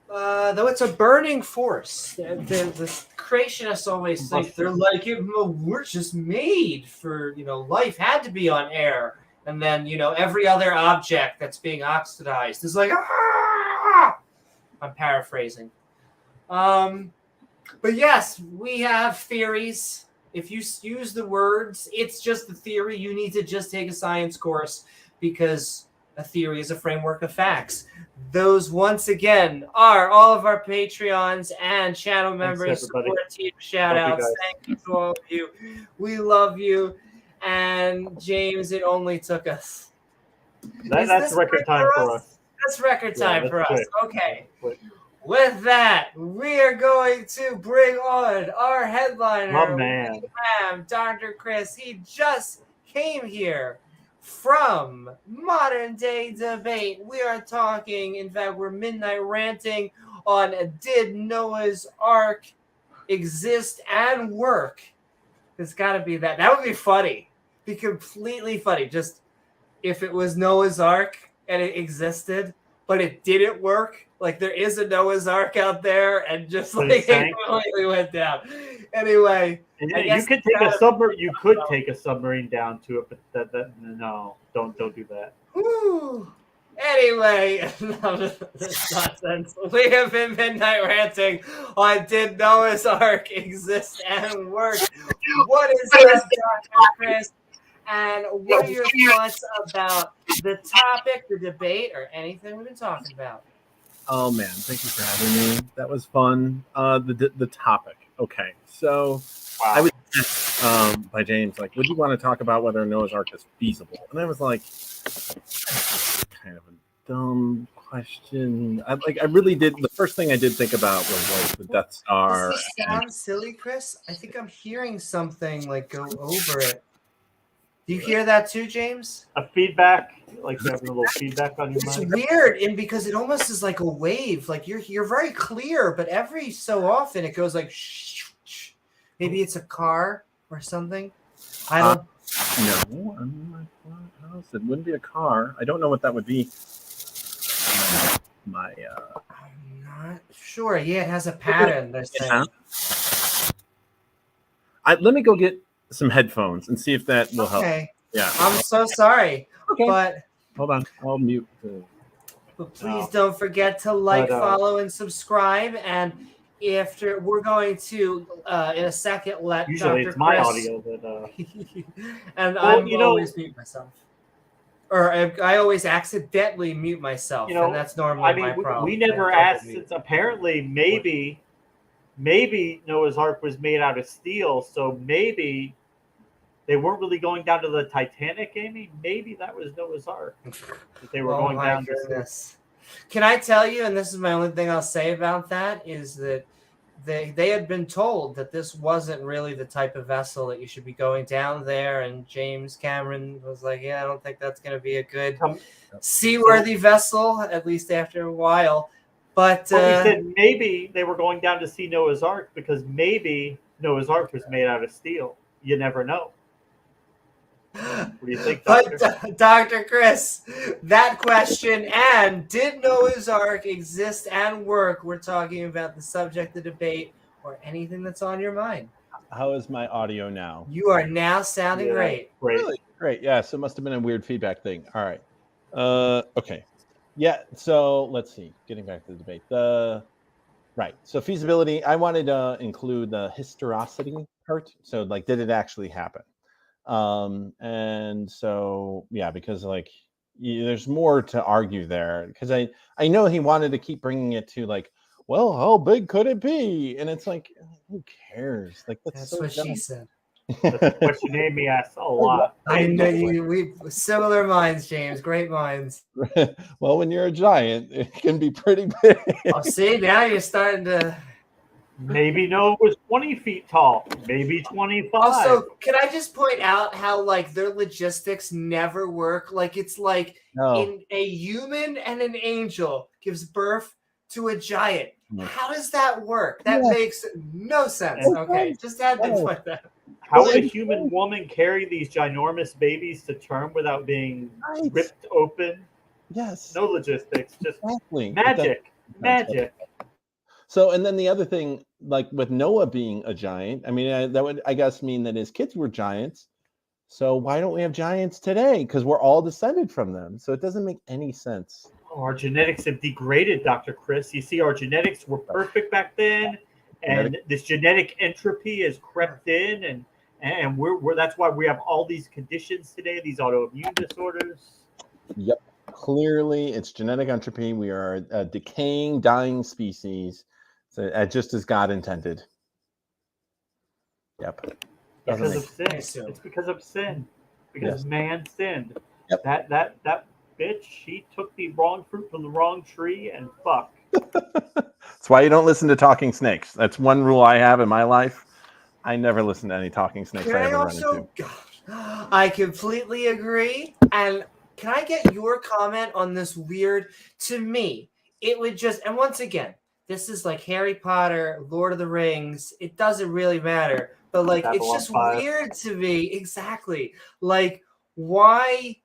Though it's a burning force. The creationists always think they're like, we're just made for, life had to be on air. And then, every other object that's being oxidized is like, ah! I'm paraphrasing. But yes, we have theories. If you use the words, it's just a theory. You need to just take a science course because a theory is a framework of facts. Those, once again, are all of our Patreons and channel members. Support team shout-outs. Thank you to all of you. We love you. And, James, it only took us. That's record time for us. That's record time for us. Okay. Quick. With that, we are going to bring on our headliner. My man. We have Dr. Chris. He just came here from Modern Day Debate. We are talking, in fact, we're midnight ranting on did Noah's Ark exist and work? It's got to be that. That would be funny. Be completely funny. Just if it was Noah's Ark and it existed, but it didn't work. Like there is a Noah's Ark out there, and just like it completely went down. Anyway, you could take a submarine. You could take a submarine down to it, but no, don't do that. Woo. Anyway, this nonsense. We have been midnight ranting on did Noah's Ark exist and work? What is that, Dr. Chris? And what are your thoughts about the topic, the debate, or anything we've been talking about? Oh man, thank you for having me. That was fun. The topic. Okay, so I was asked by James, like, would you want to talk about whether Noah's Ark is feasible? And I was like, kind of dumb question. I really did. The first thing I did think about was like the Death Star. Does this sound silly, Chris? I think I'm hearing something like go over it. Do you hear that too, James? A feedback, like you have a little feedback on your It's mic. weird, and because it almost is like a wave. Like you're very clear, but every so often it goes like shh, shh. Maybe it's a car or something. I don't. No, I mean, like, what else? It wouldn't be a car. I don't know what that would be. My I'm not sure. Yeah, it has a pattern. They're saying. Let me go get some headphones and see if that will help. Okay. Yeah. I'm so sorry, Okay. but Hold on. I'll mute. please don't forget to like, follow, and subscribe. And after we're going to in a second let Usually Dr. it's my Chris, audio that. and Well, I'm always mute myself, or I always accidentally mute myself, and that's normally my problem. We never asked. Since apparently maybe Noah's Ark was made out of steel, so maybe they weren't really going down to the Titanic, Amy. Maybe that was Noah's Ark. They were going down to this. Can I tell you, and this is my only thing I'll say about that, is that they had been told that this wasn't really the type of vessel that you should be going down there, and James Cameron was like, yeah, I don't think that's going to be a good seaworthy vessel, at least after a while. But we said maybe they were going down to see Noah's Ark because maybe Noah's Ark was made out of steel. You never know. What do you think, Doctor? But Dr. Chris, that question and did Noah's Ark exist and work? We're talking about the subject of debate or anything that's on your mind. How is my audio now? You are now sounding great. Really? Great. Yeah, so it must have been a weird feedback thing. All right. Okay. Yeah, so let's see. Getting back to the debate. Right. So feasibility, I wanted to include the historicity part. So like, did it actually happen? And so, yeah, because like there's more to argue there because I know he wanted to keep bringing it to like, well, how big could it be? And it's like, who cares? Like that's so what dumb. she said. That's a question Amy asks a lot. I know we similar minds, James. Great minds. Well, when you're a giant, it can be pretty big. Oh, see, now you're starting to. Maybe Noah was 20 feet tall. Maybe 25. Also, can I just point out how like their logistics never work? Like it's like in a human and an angel gives birth to a giant. How does that work? That makes no sense. Okay, just had to point that. How would a human woman carry these ginormous babies to term without being ripped open? Yes. No logistics, just exactly. magic. Magic. So, and then the other thing, like with Noah being a giant, I mean, that would, I guess, mean that his kids were giants. So why don't we have giants today? Because we're all descended from them. So it doesn't make any sense. Oh, our genetics have degraded, Dr. Chris. You see, our genetics were perfect back then, and this genetic entropy has crept in, and we're that's why we have all these conditions today, these autoimmune disorders. Yep. Clearly, it's genetic entropy. We are a decaying, dying species. So, just as God intended. Yep. Because of sin. It's because of sin. Because man sinned. Yep. That bitch, she took the wrong fruit from the wrong tree and fuck. That's why you don't listen to talking snakes. That's one rule I have in my life. I never listen to any talking snakes I ever run into. I completely agree. And can I get your comment on this weird? To me, it would just, and once again, this is like Harry Potter, Lord of the Rings. It doesn't really matter. But like, it's just weird to me. Exactly. Like, why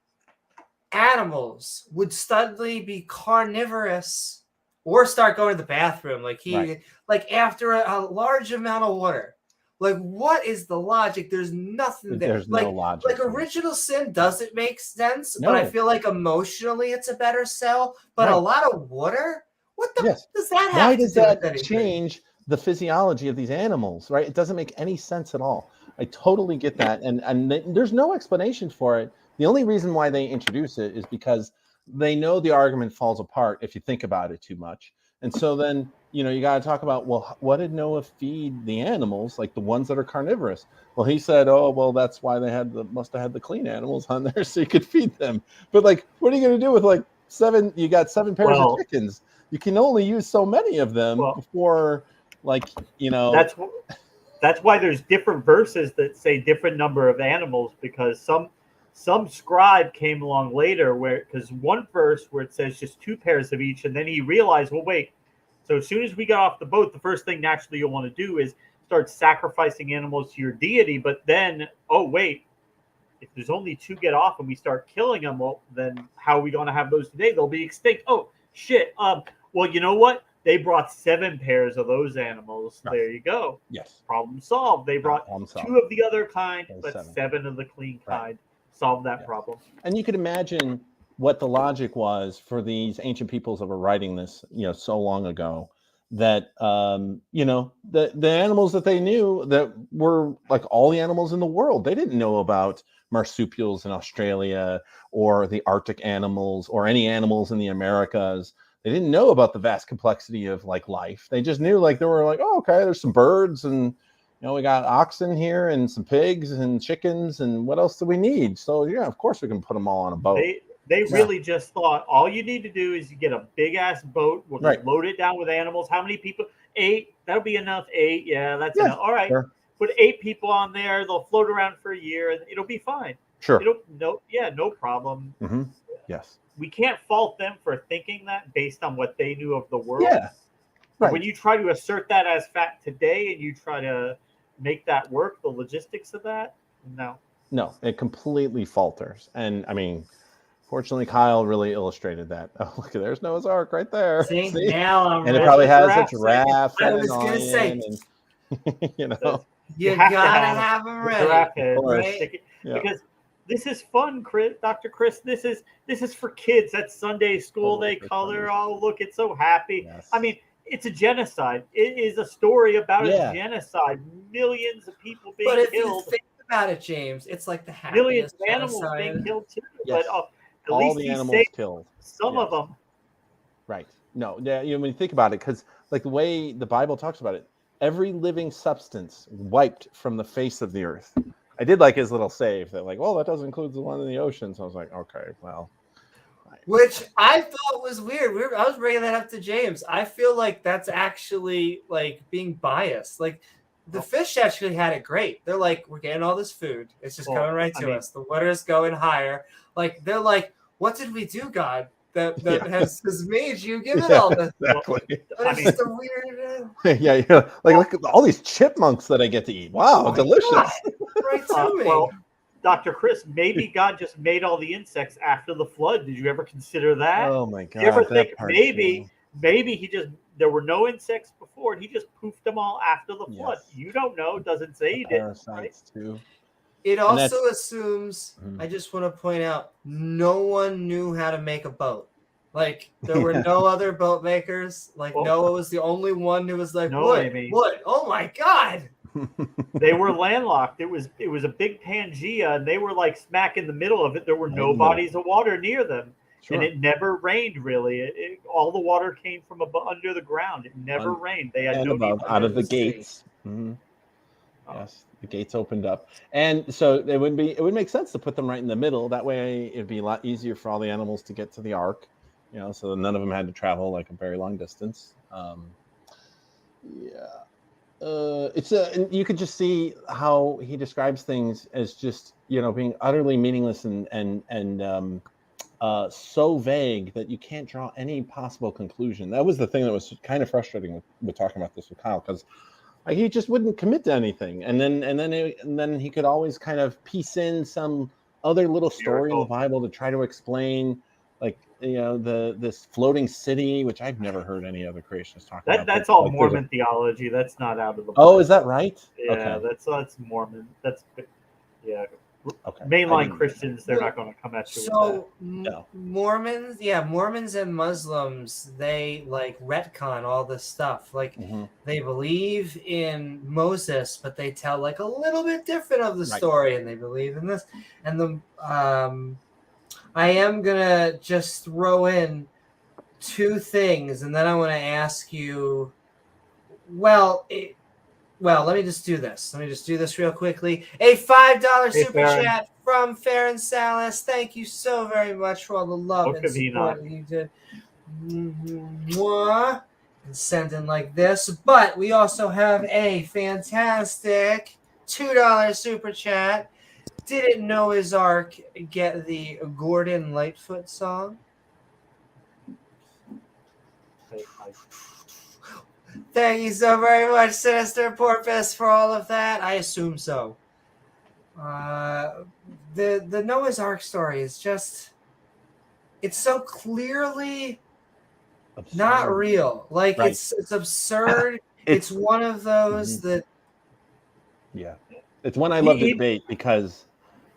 animals would suddenly be carnivorous or start going to the bathroom. Like after a large amount of water. Like, what is the logic? There's nothing there. There's no logic. Like original sin doesn't make sense, but I feel like emotionally it's a better sell. But a lot of water? What the does that have Why to does do that with anything? change the physiology of these animals, right? It doesn't make any sense at all. I totally get that. And there's no explanation for it. The only reason why they introduce it is because they know the argument falls apart if you think about it too much. And so then, you got to talk about, well, what did Noah feed the animals, like the ones that are carnivorous? Well, he said, oh, well, that's why they must have had the clean animals on there so you could feed them. But like, what are you going to do with like You got 7 pairs of Well- chickens. You can only use so many of them Well- before, like, you know. That's why there's different verses that say different number of animals, because some scribe came along later because one verse where it says just 2 pairs of each, and then he realized, well, wait. So as soon as we got off the boat, the first thing naturally you'll want to do is start sacrificing animals to your deity. But then, oh wait, if there's only 2 get off and we start killing them, well, then how are we going to have those today? They'll be extinct. Oh shit. Well, you know what? They brought 7 pairs of those animals. Right. There you go. Yes. Problem solved. They brought 2 of the other kind, but 7 of the clean kind. Solved that problem. And you could imagine what the logic was for these ancient peoples that were writing this, so long ago, that the animals that they knew that were like all the animals in the world. They didn't know about marsupials in Australia or the Arctic animals or any animals in the Americas. They didn't know about the vast complexity of like life. They just knew like they were like, oh, okay, there's some birds and we got oxen here and some pigs and chickens and what else do we need? So yeah, of course we can put them all on a boat. They really just thought all you need to do is you get a big ass boat. We'll just load it down with animals. How many people? 8. That'll be enough. 8. Yeah, that's enough. All right. Sure. Put 8 people on there. They'll float around for a year and it'll be fine. Sure. No problem. Mm-hmm. Yes. We can't fault them for thinking that based on what they knew of the world. Yeah. Right. When you try to assert that as fact today and you try to make that work, the logistics of that, no, it completely falters. And I mean, fortunately, Kyle really illustrated that. Oh, look, there's Noah's Ark right there. See? Now I'm and it probably has a giraffe. I was going to say, and, you gotta have them ready. Right? Because this is fun, Dr. Chris. This is for kids. That's Sunday school. They color. Oh, look, it's so happy. Yes. I mean, it's a genocide. It is a story about a genocide. Millions of people being killed. But if you think about it, James, it's like the happiest millions of animals being killed too. Yes. But at all least the he animals saved killed. Some of them. Right. No. Yeah. When you think about it, because like the way the Bible talks about it, every living substance wiped from the face of the earth. I did like his little save that like, that doesn't include the one in the ocean. So I was like, okay, well. Which I thought was weird. I was bringing that up to James. I feel like that's actually like being biased. Like the fish actually had it great. They're like, we're getting all this food. It's just coming right to us. The water's going higher. Like they're like, what did we do, God? That has made you give it all this. Exactly. It's just a weird. Yeah. Like look at all these chipmunks that I get to eat. Wow, delicious. Right to me. Well, Dr. Chris, maybe God just made all the insects after the flood. Did you ever consider that? Oh my God! Did you ever think maybe he just there were no insects before and he just poofed them all after the flood? Yes. You don't know. It doesn't say he did. Right? Too. It also assumes. I just want to point out, no one knew how to make a boat. Like there were no other boat makers. Like Noah was the only one who was like, "What? Oh my God!" They were landlocked. It was a big Pangea, and they were like smack in the middle of it. There were no bodies of water near them, and it never rained really. All the water came from under the ground. It never rained. They had out of the gates. Mm-hmm. Yes, the gates opened up, and so it would make sense to put them right in the middle. That way, it'd be a lot easier for all the animals to get to the ark. So none of them had to travel like a very long distance. And you could just see how he describes things as just being utterly meaningless and so vague that you can't draw any possible conclusion. That was the thing that was kind of frustrating with talking about this with Kyle, because he just wouldn't commit to anything, and then he could always kind of piece in some other little story in the Bible to try to explain, like this floating city, which I've never heard any other creationists talk about. That's all Mormon theology. That's not out of the Bible. Oh, is that right? Yeah, okay. That's Mormon. That's okay. Mainline Christians, they're not going to come at you with that. No. Mormons and Muslims, they like retcon all this stuff. Like they believe in Moses, but they tell like a little bit different of the story, and they believe in this. And I am gonna just throw in 2 things, and then I want to ask you. Well, let me just do this. Let me just do this real quickly. A $5 super chat from Farron Salas. Thank you so very much for all the love and support that you did. Mwah. And send in like this. But we also have a fantastic $2 super chat. Didn't Noah's Ark get the Gordon Lightfoot song? Thank you so very much, Sinister Porpoise, for all of that. I assume so. The Noah's Ark story is just, it's so clearly absurd. Not real. Like, right. It's absurd. It's one of those that... Yeah. It's one I love to debate because...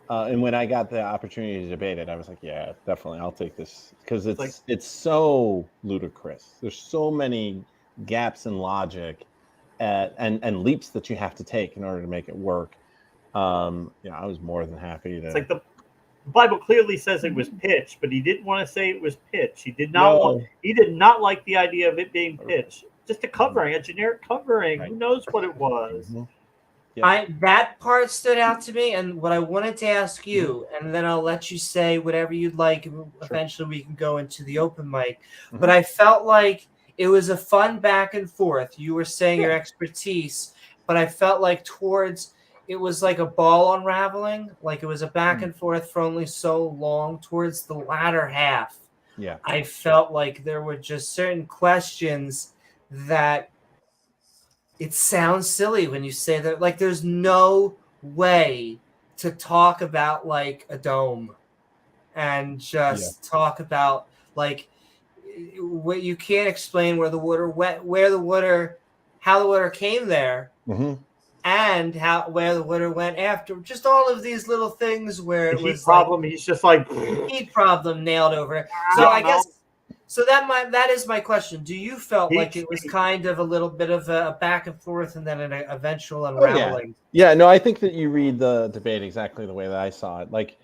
and when I got the opportunity to debate it, I was like, yeah, definitely, I'll take this. Because it's so ludicrous. There's so many gaps in logic and leaps that you have to take in order to make it work. I was more than happy to... It's like the Bible clearly says it was pitch, but he didn't want to say it was pitch. He did not he did not like the idea of it being pitch. Just a covering, a generic covering. Right. Who knows what it was? That part stood out to me, and what I wanted to ask you, and then I'll let you say whatever you'd like. Sure. Eventually, we can go into the open mic. But I felt like it was a fun back and forth. You were saying your expertise, but I felt like it was like a ball unraveling. Like it was a back and forth for only so long. Towards the latter half, I felt like there were just certain questions that it sounds silly when you say that. Like there's no way to talk about like a dome and just talk about like what you can't explain how the water came there. And where the water went after, just all of these little things where it was problem. He's just like heat problem nailed over it. So I guess that is my question. Do you felt like it was kind of a little bit of a back and forth and then an eventual unraveling? No, I think that you read the debate exactly the way that I saw it. Like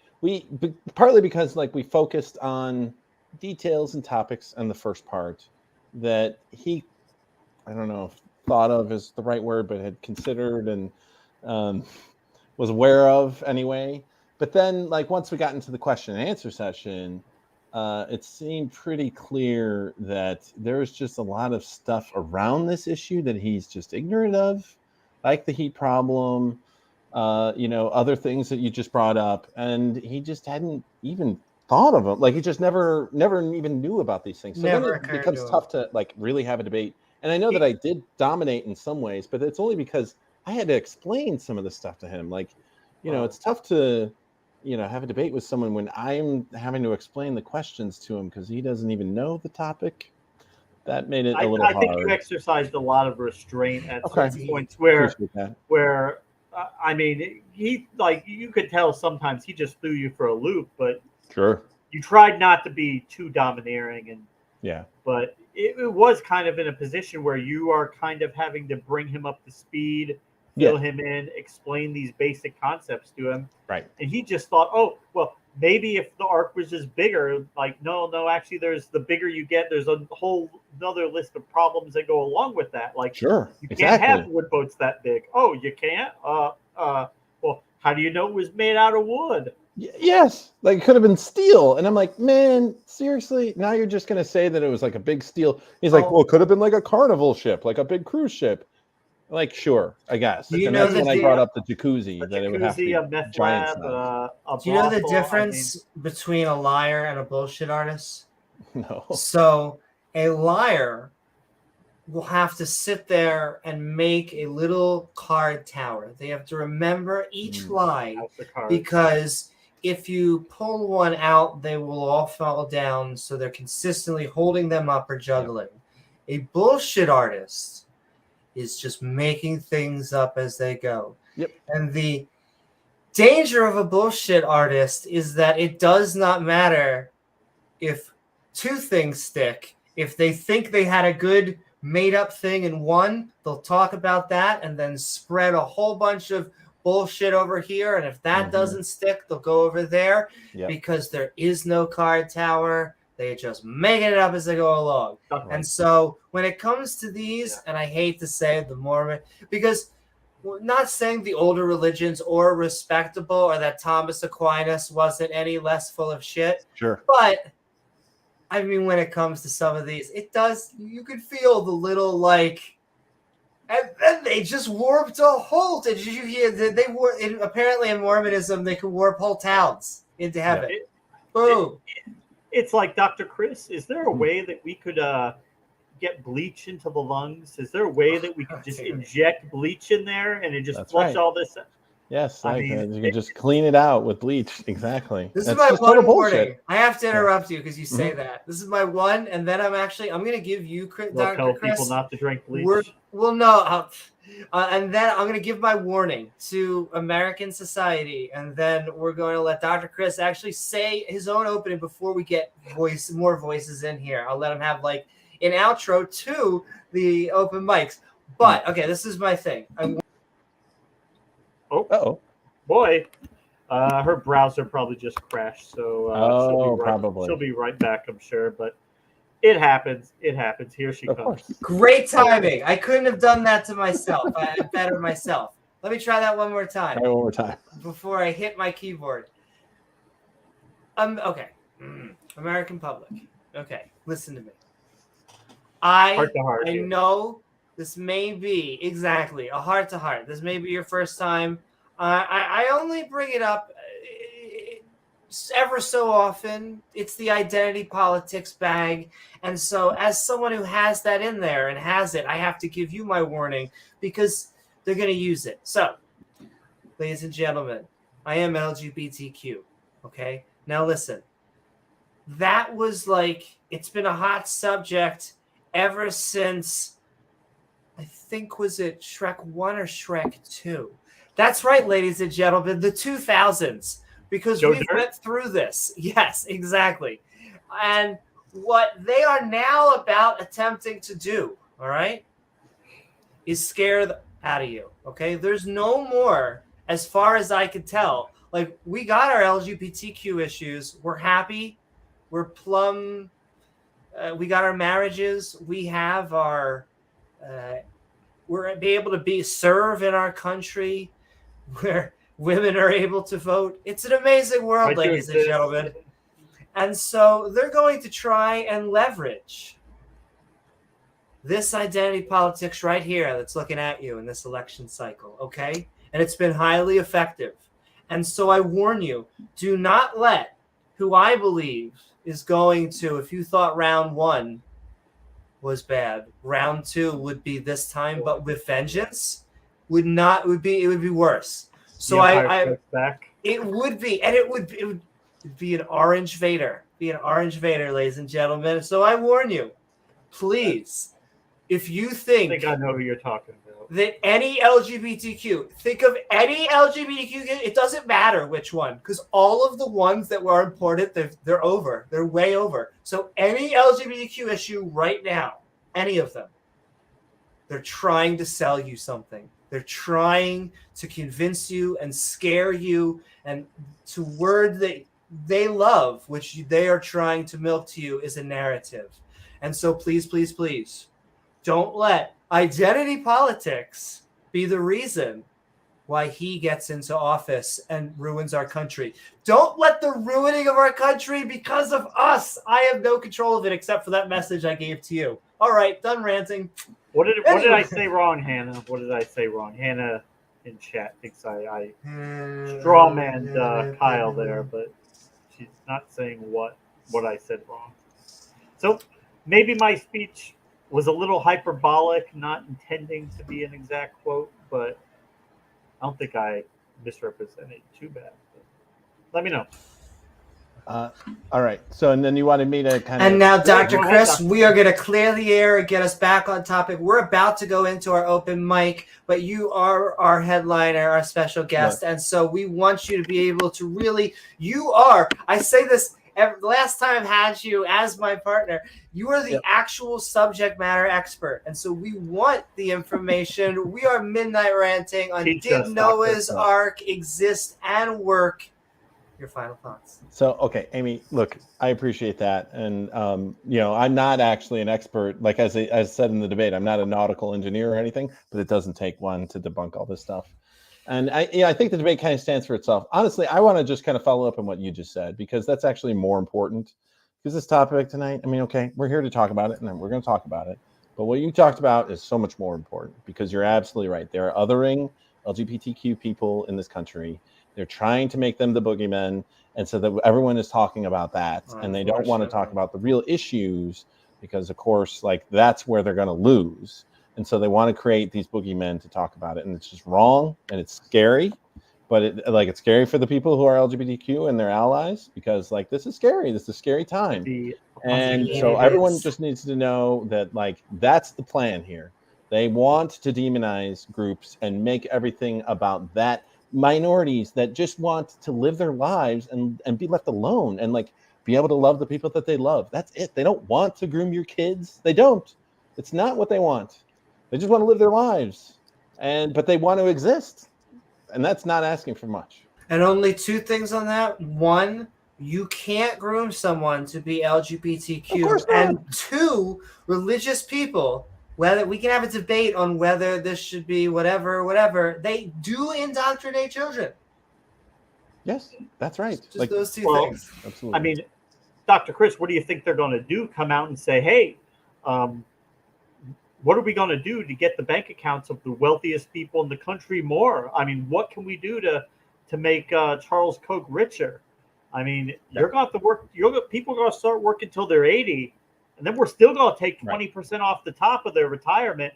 partly because like we focused on details and topics in the first part that I don't know if thought of is the right word, but had considered and was aware of anyway. But then, like once we got into the question and answer session, it seemed pretty clear that there was just a lot of stuff around this issue that he's just ignorant of, like the heat problem, other things that you just brought up, and he just hadn't even thought of them. Like he just never even knew about these things. So then it becomes tough to like really have a debate. And I know that I did dominate in some ways, but it's only because I had to explain some of the stuff to him. Like, it's tough to, have a debate with someone when I'm having to explain the questions to him because he doesn't even know the topic. That made it a little hard. I think you exercised a lot of restraint at certain points where I mean, you could tell sometimes he just threw you for a loop, but sure, you tried not to be too domineering and but it was kind of in a position where you are kind of having to bring him up to speed, fill him in, explain these basic concepts to him. Right. And he just thought, oh, well, maybe if the arc was just bigger, like, no, actually, the bigger you get, there's a whole another list of problems that go along with that. Like, sure, you can't have wood boats that big. Oh, you can't? Well, how do you know it was made out of wood? Yes, like it could have been steel. And I'm like, man, seriously? Now you're just going to say that it was like a big steel. He's like, well, it could have been like a carnival ship, like a big cruise ship. Like, sure, I guess. And that's when I brought up the jacuzzi, that it would have to be giant size. Do you know the difference between a liar and a bullshit artist? No. So a liar will have to sit there and make a little card tower. They have to remember each line because if you pull one out, they will all fall down. So they're consistently holding them up or juggling. A bullshit artist is just making things up as they go. Yep. And the danger of a bullshit artist is that it does not matter if two things stick. If they think they had a good made-up thing in one, they'll talk about that and then spread a whole bunch of bullshit over here. And if that doesn't stick, they'll go over there because there is no card tower. They just making it up as they go along. And so when it comes to these, and I hate to say it, the Mormon, because we're not saying the older religions are respectable or that Thomas Aquinas wasn't any less full of shit. Sure. But I mean, when it comes to some of these, it does. You could feel the little like, and then they just warped a whole. Did you hear that they were apparently in Mormonism they could warp whole towns into heaven? Yeah. Boom. It's like, Dr. Chris, is there a way that we could get bleach into the lungs? Is there a way that we could just inject bleach in there and it just flush all this? Yes, I you mean, can just clean it out with bleach. Exactly. This That's is my just one total warning. bullshit. I have to interrupt you because you say that. This is my one, and then I'm going to give you, We'll Dr. tell Chris. people not to drink bleach. And then I'm going to give my warning to American society, and then we're going to let Dr. Chris actually say his own opening before we get more voices in here. I'll let him have like an outro to the open mics. But okay, this is my thing. Boy, her browser probably just crashed, so she'll be right back, I'm sure. But it happens. Here she comes. Course. Great timing. I couldn't have done that to myself. I bettered myself. Let me try that one more time. Try one more time before I hit my keyboard. Okay. American public. Okay, listen to me. Heart to heart. I know this may be exactly a heart to heart. This may be your first time. I only bring it up ever so often. It's the identity politics bag. And so as someone who has that in there and has it, I have to give you my warning because they're going to use it. So, ladies and gentlemen, I am LGBTQ. Okay? Now listen. That was like, it's been a hot subject ever since, I think, was it Shrek 1 or Shrek 2? That's right, ladies and gentlemen, the 2000s, because we went through this. Yes, exactly. And what they are now about attempting to do, all right, is scare the out of you, okay? There's no more, as far as I could tell. Like, we got our LGBTQ issues. We're happy. We're plumb. We got our marriages. We have our. We're able to serve in our country, where women are able to vote. It's an amazing world, ladies and gentlemen. And so they're going to try and leverage this identity politics right here that's looking at you in this election cycle, okay? And it's been highly effective. And so I warn you, do not let who I believe is going to, if you thought round one was bad, round two would be this time, but with vengeance, it would be worse. So it would be, and it would be an orange Vader, ladies and gentlemen. So I warn you, please, if you think I know who you're talking about, that any LGBTQ, think of any LGBTQ, it doesn't matter which one, because all of the ones that were important, they're over. They're way over. So any LGBTQ issue right now, any of them, they're trying to sell you something. They're trying to convince you and scare you and to word that they love, which they are trying to milk to you, is a narrative. And so please, please, please, don't let identity politics be the reason why he gets into office and ruins our country. Don't let the ruining of our country because of us. I have no control of it except for that message I gave to you. All right, done ranting. What did I say wrong, Hannah? What did I say wrong? Hannah in chat thinks I strawmanned Kyle there, but she's not saying what I said wrong. So maybe my speech was a little hyperbolic, not intending to be an exact quote, but I don't think I misrepresented too bad. But let me know. All right. So, and then you wanted me to kind of. And now, Dr. Chris, we are going to clear the air and get us back on topic. We're about to go into our open mic, but you are our headliner, our special guest. Yes. And so we want you to be able to really, I say this last time I had you as my partner, you are the actual subject matter expert. And so we want the information. We are Midnight Ranting on Did Noah's Ark exist and work your final thoughts. So, okay, Amy, look, I appreciate that. And, I'm not actually an expert. Like as I said in the debate, I'm not a nautical engineer or anything, but it doesn't take one to debunk all this stuff. And I think the debate kind of stands for itself. Honestly, I want to just kind of follow up on what you just said, because that's actually more important. Because this topic tonight, I mean, okay, we're here to talk about it, and we're going to talk about it. But what you talked about is so much more important, because you're absolutely right. There are othering LGBTQ people in this country. They're trying to make them the boogeymen. And so that everyone is talking about that. And they don't want to talk about the real issues, because, of course, like that's where they're going to lose. And so they want to create these boogeymen to talk about it. And it's just wrong. And it's scary. But it's scary for the people who are LGBTQ and their allies, because like this is scary. This is a scary time. And so everyone just needs to know that like that's the plan here. They want to demonize groups and make everything about that. Minorities that just want to live their lives and be left alone and like be able to love the people that they love. That's it. They don't want to groom your kids. They don't. It's not what they want. They just want to live their lives. But they want to exist. And that's not asking for much. And only two things on that. One, you can't groom someone to be LGBTQ. Of course not. And two, religious people, whether we can have a debate on whether this should be whatever, they do indoctrinate children. Yes, that's right. Just like those two things. Absolutely. I mean, Dr. Chris, what do you think they're going to do? Come out and say, hey, what are we going to do to get the bank accounts of the wealthiest people in the country more? I mean, what can we do to make Charles Koch richer? I mean, you're going to have to work. People are going to start working until they're 80. And then we're still going to take 20% off the top of their retirement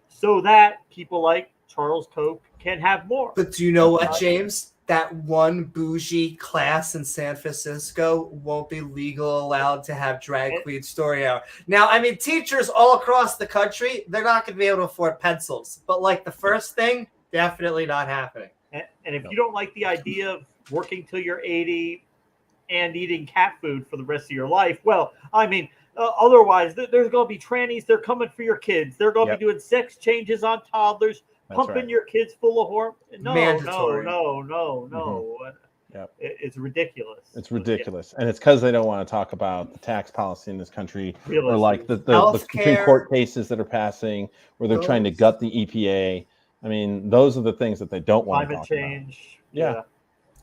so that people like Charles Koch can have more. But do you know what, James? That one bougie class in San Francisco won't be allowed to have drag queen story hour. Now, I mean, teachers all across the country, they're not going to be able to afford pencils. But like the first thing, definitely not happening. And if you don't like the idea of working till you're 80 and eating cat food for the rest of your life, well, I mean, otherwise, there's going to be trannies. They're coming for your kids. They're going to be doing sex changes on toddlers, pumping your kids full of hormones. No. Mm-hmm. It's ridiculous. It's ridiculous. And it's because they don't want to talk about the tax policy in this country or like the Supreme Court cases that are passing where they're trying to gut the EPA. I mean, those are the things that they don't want to talk about. Climate change. Yeah.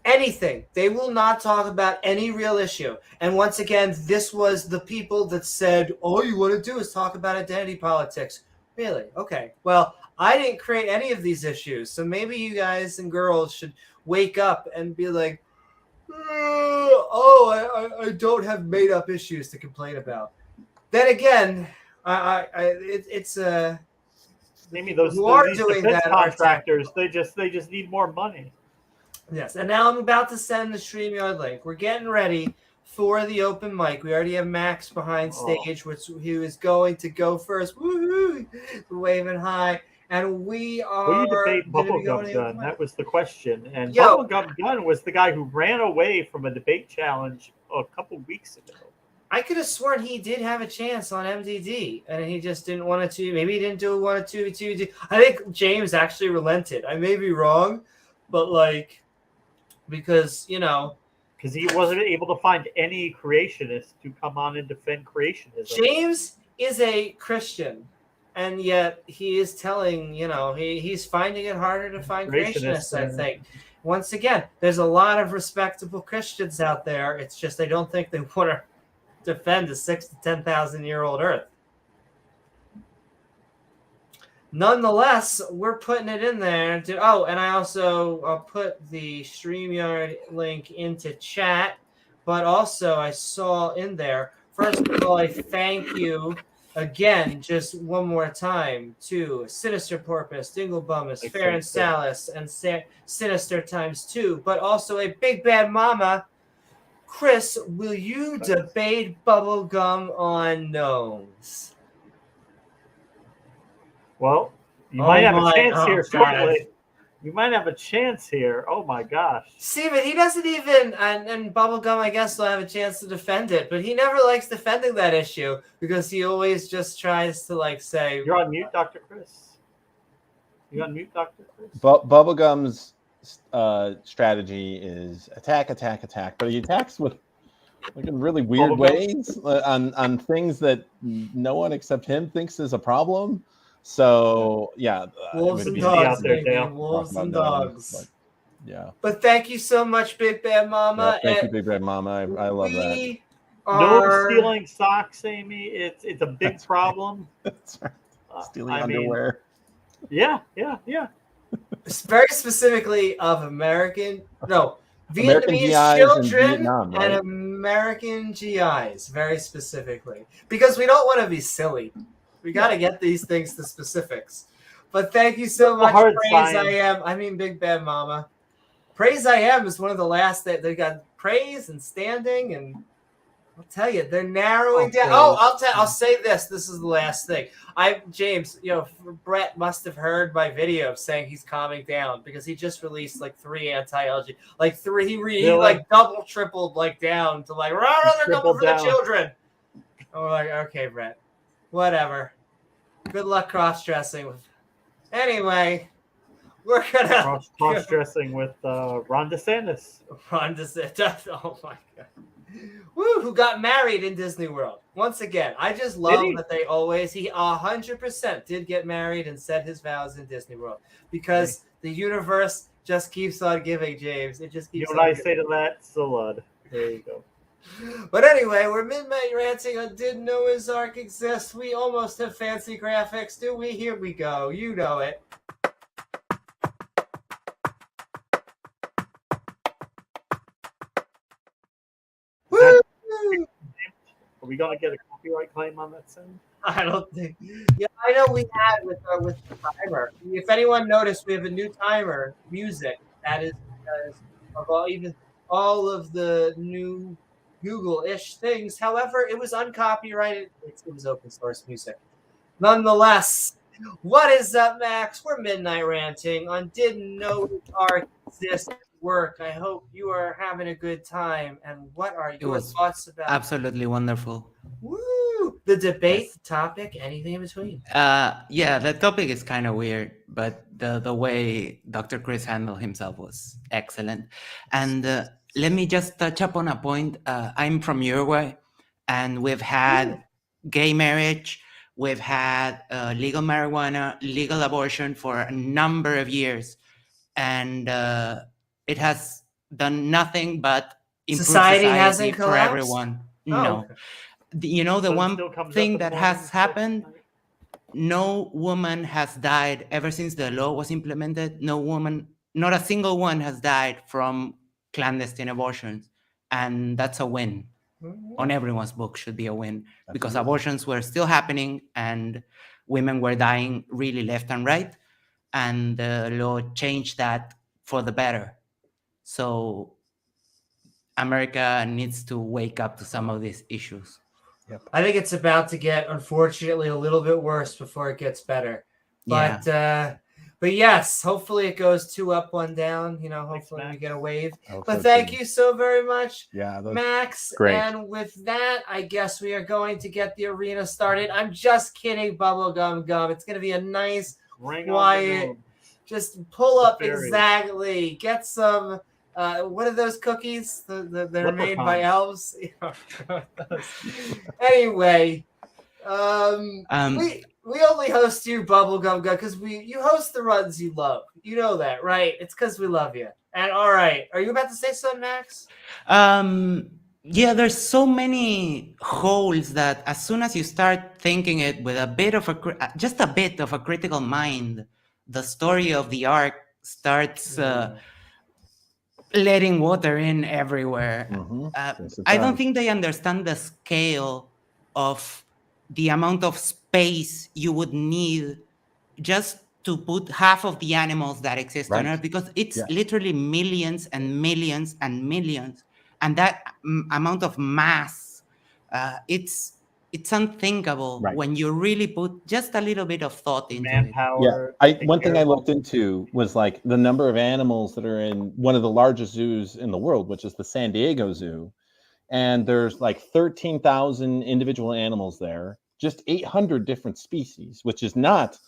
Anything. They will not talk about any real issue. And once again, this was the people that said, all you want to do is talk about identity politics. Really? Okay. Well, I didn't create any of these issues. So maybe you guys and girls should wake up and be like, I don't have made up issues to complain about. Then again, it's maybe those doing that contractors, they just need more money. Yes, and now I'm about to send the StreamYard link. We're getting ready for the open mic. We already have Max behind stage, which he is going to go first. Woohoo! Waving high. And we are... Will you debate Bubblegum Gun? That was the question. And Bubblegum Gun was the guy who ran away from a debate challenge a couple weeks ago. I could have sworn he did have a chance on MDD, and he just didn't want to. Maybe he didn't do one or two. I think James actually relented. I may be wrong, but like... Because he wasn't able to find any creationists to come on and defend creationism. James is a Christian, and yet he is telling, he's finding it harder to find creationists, I think. Once again, there's a lot of respectable Christians out there. It's just they don't think they want to defend a 6,000 to 10,000 year old Earth. Nonetheless, we're putting it in there. And I also put the StreamYard link into chat. But also, I saw in there, first of all, I thank you again, just one more time, to Sinister Porpoise, Dinglebumus, Fair and Salis, and Sinister ×2. But also a Big Bad Mama. Chris, will you debate Bubblegum on Gnomes? Well, you might have a chance here shortly. You might have a chance here. Oh my gosh. See, but he doesn't even, and Bubblegum, I guess, will have a chance to defend it, but he never likes defending that issue because he always just tries to say. You're on mute, Dr. Chris. You're on mute, Dr. Chris. Bubblegum's strategy is attack, but he attacks with like in really weird Bubblegum? ways on things that no one except him thinks is a problem. So yeah, it Wolves would and be Be out dogs, there, baby. Dale. Wolves about and knowing, dogs. but, yeah. But thank you so much, Big Bad Mama. Thank you, And Big Red Mama. I love that. we No are stealing socks, Amy. It's a big That's right. problem. That's right. Stealing I mean, underwear. yeah. very specifically of American American Vietnamese GIs in children Vietnam, right? and American GIs, very specifically, because we don't want to be silly. We got to get these things to specifics. But thank you so The much, hard Praise science. I Am. I mean, Big Bad Mama. Praise I Am is one of the last that they got praise and standing, and I'll tell you, they're narrowing down. Oh, I'll say this. This is the last thing. James, Brett must have heard my video saying he's calming down because he just released like 3 anti-LG, like 3. He like double, tripled like down to like, they're coming for the children. I'm like, okay, Brett, whatever. Good luck cross-dressing. Anyway, we're gonna cross-dressing with Ron DeSantis. Ron DeSantis. Oh my god. Woo, who got married in Disney World. Once again, I just love that he 100% did get married and said his vows in Disney World because the universe just keeps on giving, James. It just keeps on giving. Say to that, Salud. There you go. But anyway, we're Midnight Ranting on Did Noah's Ark Exist. We almost have fancy graphics, do we? Here we go. You know it. Woo! Are we gonna get a copyright claim on that soon? I don't think. Yeah, I know we had with the timer. If anyone noticed, we have a new timer music. That is because of all of the new Google-ish things. However, it was uncopyrighted. It was open source music. Nonetheless, what is up, Max? We're Midnight Ranting on Didn't Know Ark Exist Work. I hope you are having a good time. And what are your thoughts about? Absolutely wonderful. Woo! The debate, the topic, anything in between. Yeah, the topic is kind of weird, but the way Dr. Chris handled himself was excellent. And let me just touch up on a point. I'm from Uruguay, and we've had gay marriage, we've had legal marijuana, legal abortion for a number of years, and it has done nothing but improve society for collapsed? Everyone. Oh, no. okay. The one thing that has happened, no woman has died ever since the law was implemented. No woman, not a single one has died from clandestine abortions. And that's a win. On everyone's book should be a win. Because abortions were still happening and women were dying really left and right. And the law changed that for the better. So America needs to wake up to some of these issues. Yep. I think it's about to get, unfortunately, a little bit worse before it gets better. But but yes, hopefully it goes 2 up, 1 down. Hopefully we get a wave. But thank you so very much, Max. Great. And with that, I guess we are going to get the arena started. I'm just kidding, Bubblegum Gum. It's going to be a nice, quiet, just pull up exactly. Get some... what are those cookies? They're made by elves. Anyway, we only host you, Bubblegum Gun, because you host the runs you love. You know that, right? It's because we love you. And all right, are you about to say something, Max? Yeah, there's so many holes that as soon as you start thinking it with just a bit of a critical mind, the story of the arc starts letting water in everywhere. I don't think they understand the scale of the amount of space you would need just to put half of the animals that exist on Earth, because it's literally millions and millions and millions. And that amount of mass, it's unthinkable when you really put just a little bit of thought into manpower. One thing I looked into was like the number of animals that are in one of the largest zoos in the world, which is the San Diego Zoo. And there's like 13,000 individual animals there, just 800 different species, which is not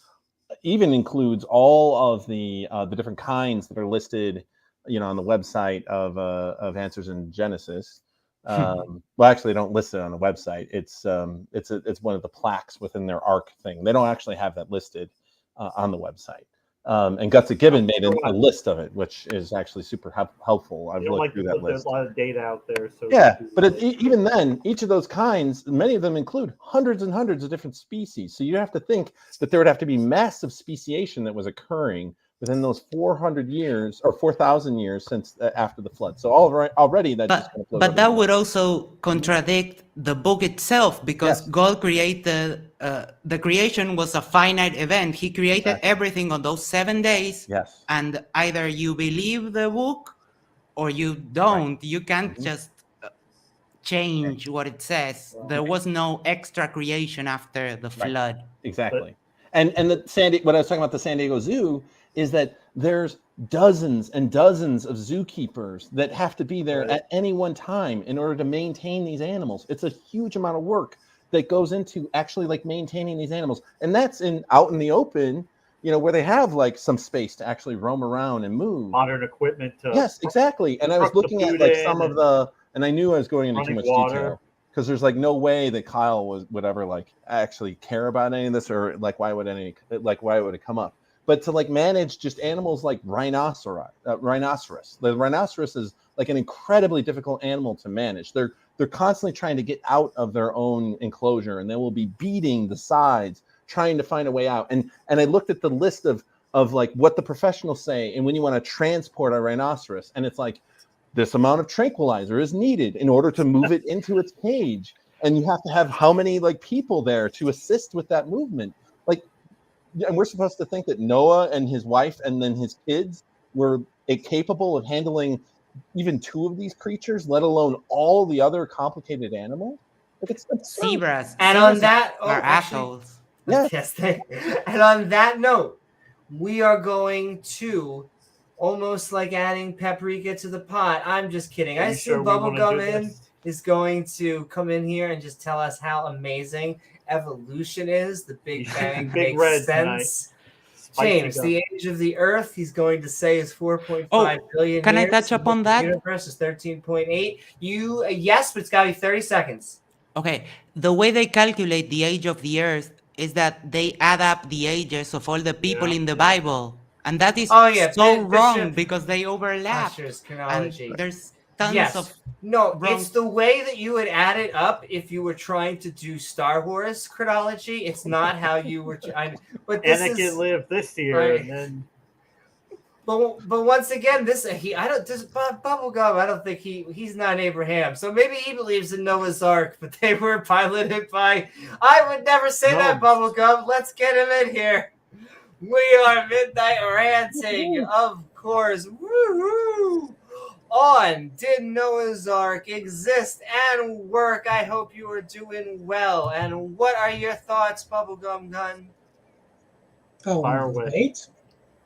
even includes all of the different kinds that are listed, on the website of Answers in Genesis. Well, actually, they don't list it on the website. It's one of the plaques within their ARC thing. They don't actually have that listed on the website. And Guts of Gibbon made a list of it, which is actually super helpful. I've looked through that list. There's a lot of data out there. So yeah, but even then, each of those kinds, many of them include hundreds and hundreds of different species. So you have to think that there would have to be massive speciation that was occurring within those 400 years or 4,000 years since after the flood. So already that just kind of but that would also contradict the book itself, because God created the creation was a finite event. He created everything on those 7 days. Yes. And either you believe the book or you don't. Right. You can't just change what it says. There was no extra creation after the flood. Right. Exactly. And what I was talking about the San Diego Zoo is that there's dozens and dozens of zookeepers that have to be there at any one time in order to maintain these animals. It's a huge amount of work that goes into actually like maintaining these animals. And that's out in the open, where they have like some space to actually roam around and move. Modern equipment. Yes, exactly. And I was looking at like some of and I knew I was going into too much detail, because there's like no way that Kyle would ever like actually care about any of this, or like why would it come up? But to like manage just animals like rhinoceros. The rhinoceros is like an incredibly difficult animal to manage. They're constantly trying to get out of their own enclosure, and they will be beating the sides, trying to find a way out. And I looked at the list of like what the professionals say, and when you want to transport a rhinoceros, and it's like this amount of tranquilizer is needed in order to move it into its cage, and you have to have how many like people there to assist with that movement. And we're supposed to think that Noah and his wife and then his kids were capable of handling even 2 of these creatures, let alone all the other complicated animals. Like it's zebras. And on that, are assholes. Yes. And on that note, we are going to almost like adding paprika to the pot. I'm just kidding. I assume Bubblegum is going to come in here and just tell us how amazing evolution is. The Big Bang makes sense. James, the age of the Earth, he's going to say is 4.5 billion can years. I touch upon that? The universe is 13.8. Yes, but it's got to be 30 seconds. Okay. The way they calculate the age of the Earth is that they add up the ages of all the people in the Bible. And that is wrong because they overlap. And there's tons of wrong. It's the way that you would add it up if you were trying to do Star Wars chronology. It's not how you were trying. But Anakin lived this year, and then. But once again, Bubblegum. I don't think he's not Abraham. So maybe he believes in Noah's Ark, but they were piloted by. I would never say that, Bubblegum. Let's get him in here. We are Midnight Ranting, of course. Woohoo! On Did Noah's Ark exist and work? I hope you are doing well. And what are your thoughts, Bubblegum Gun? Debate?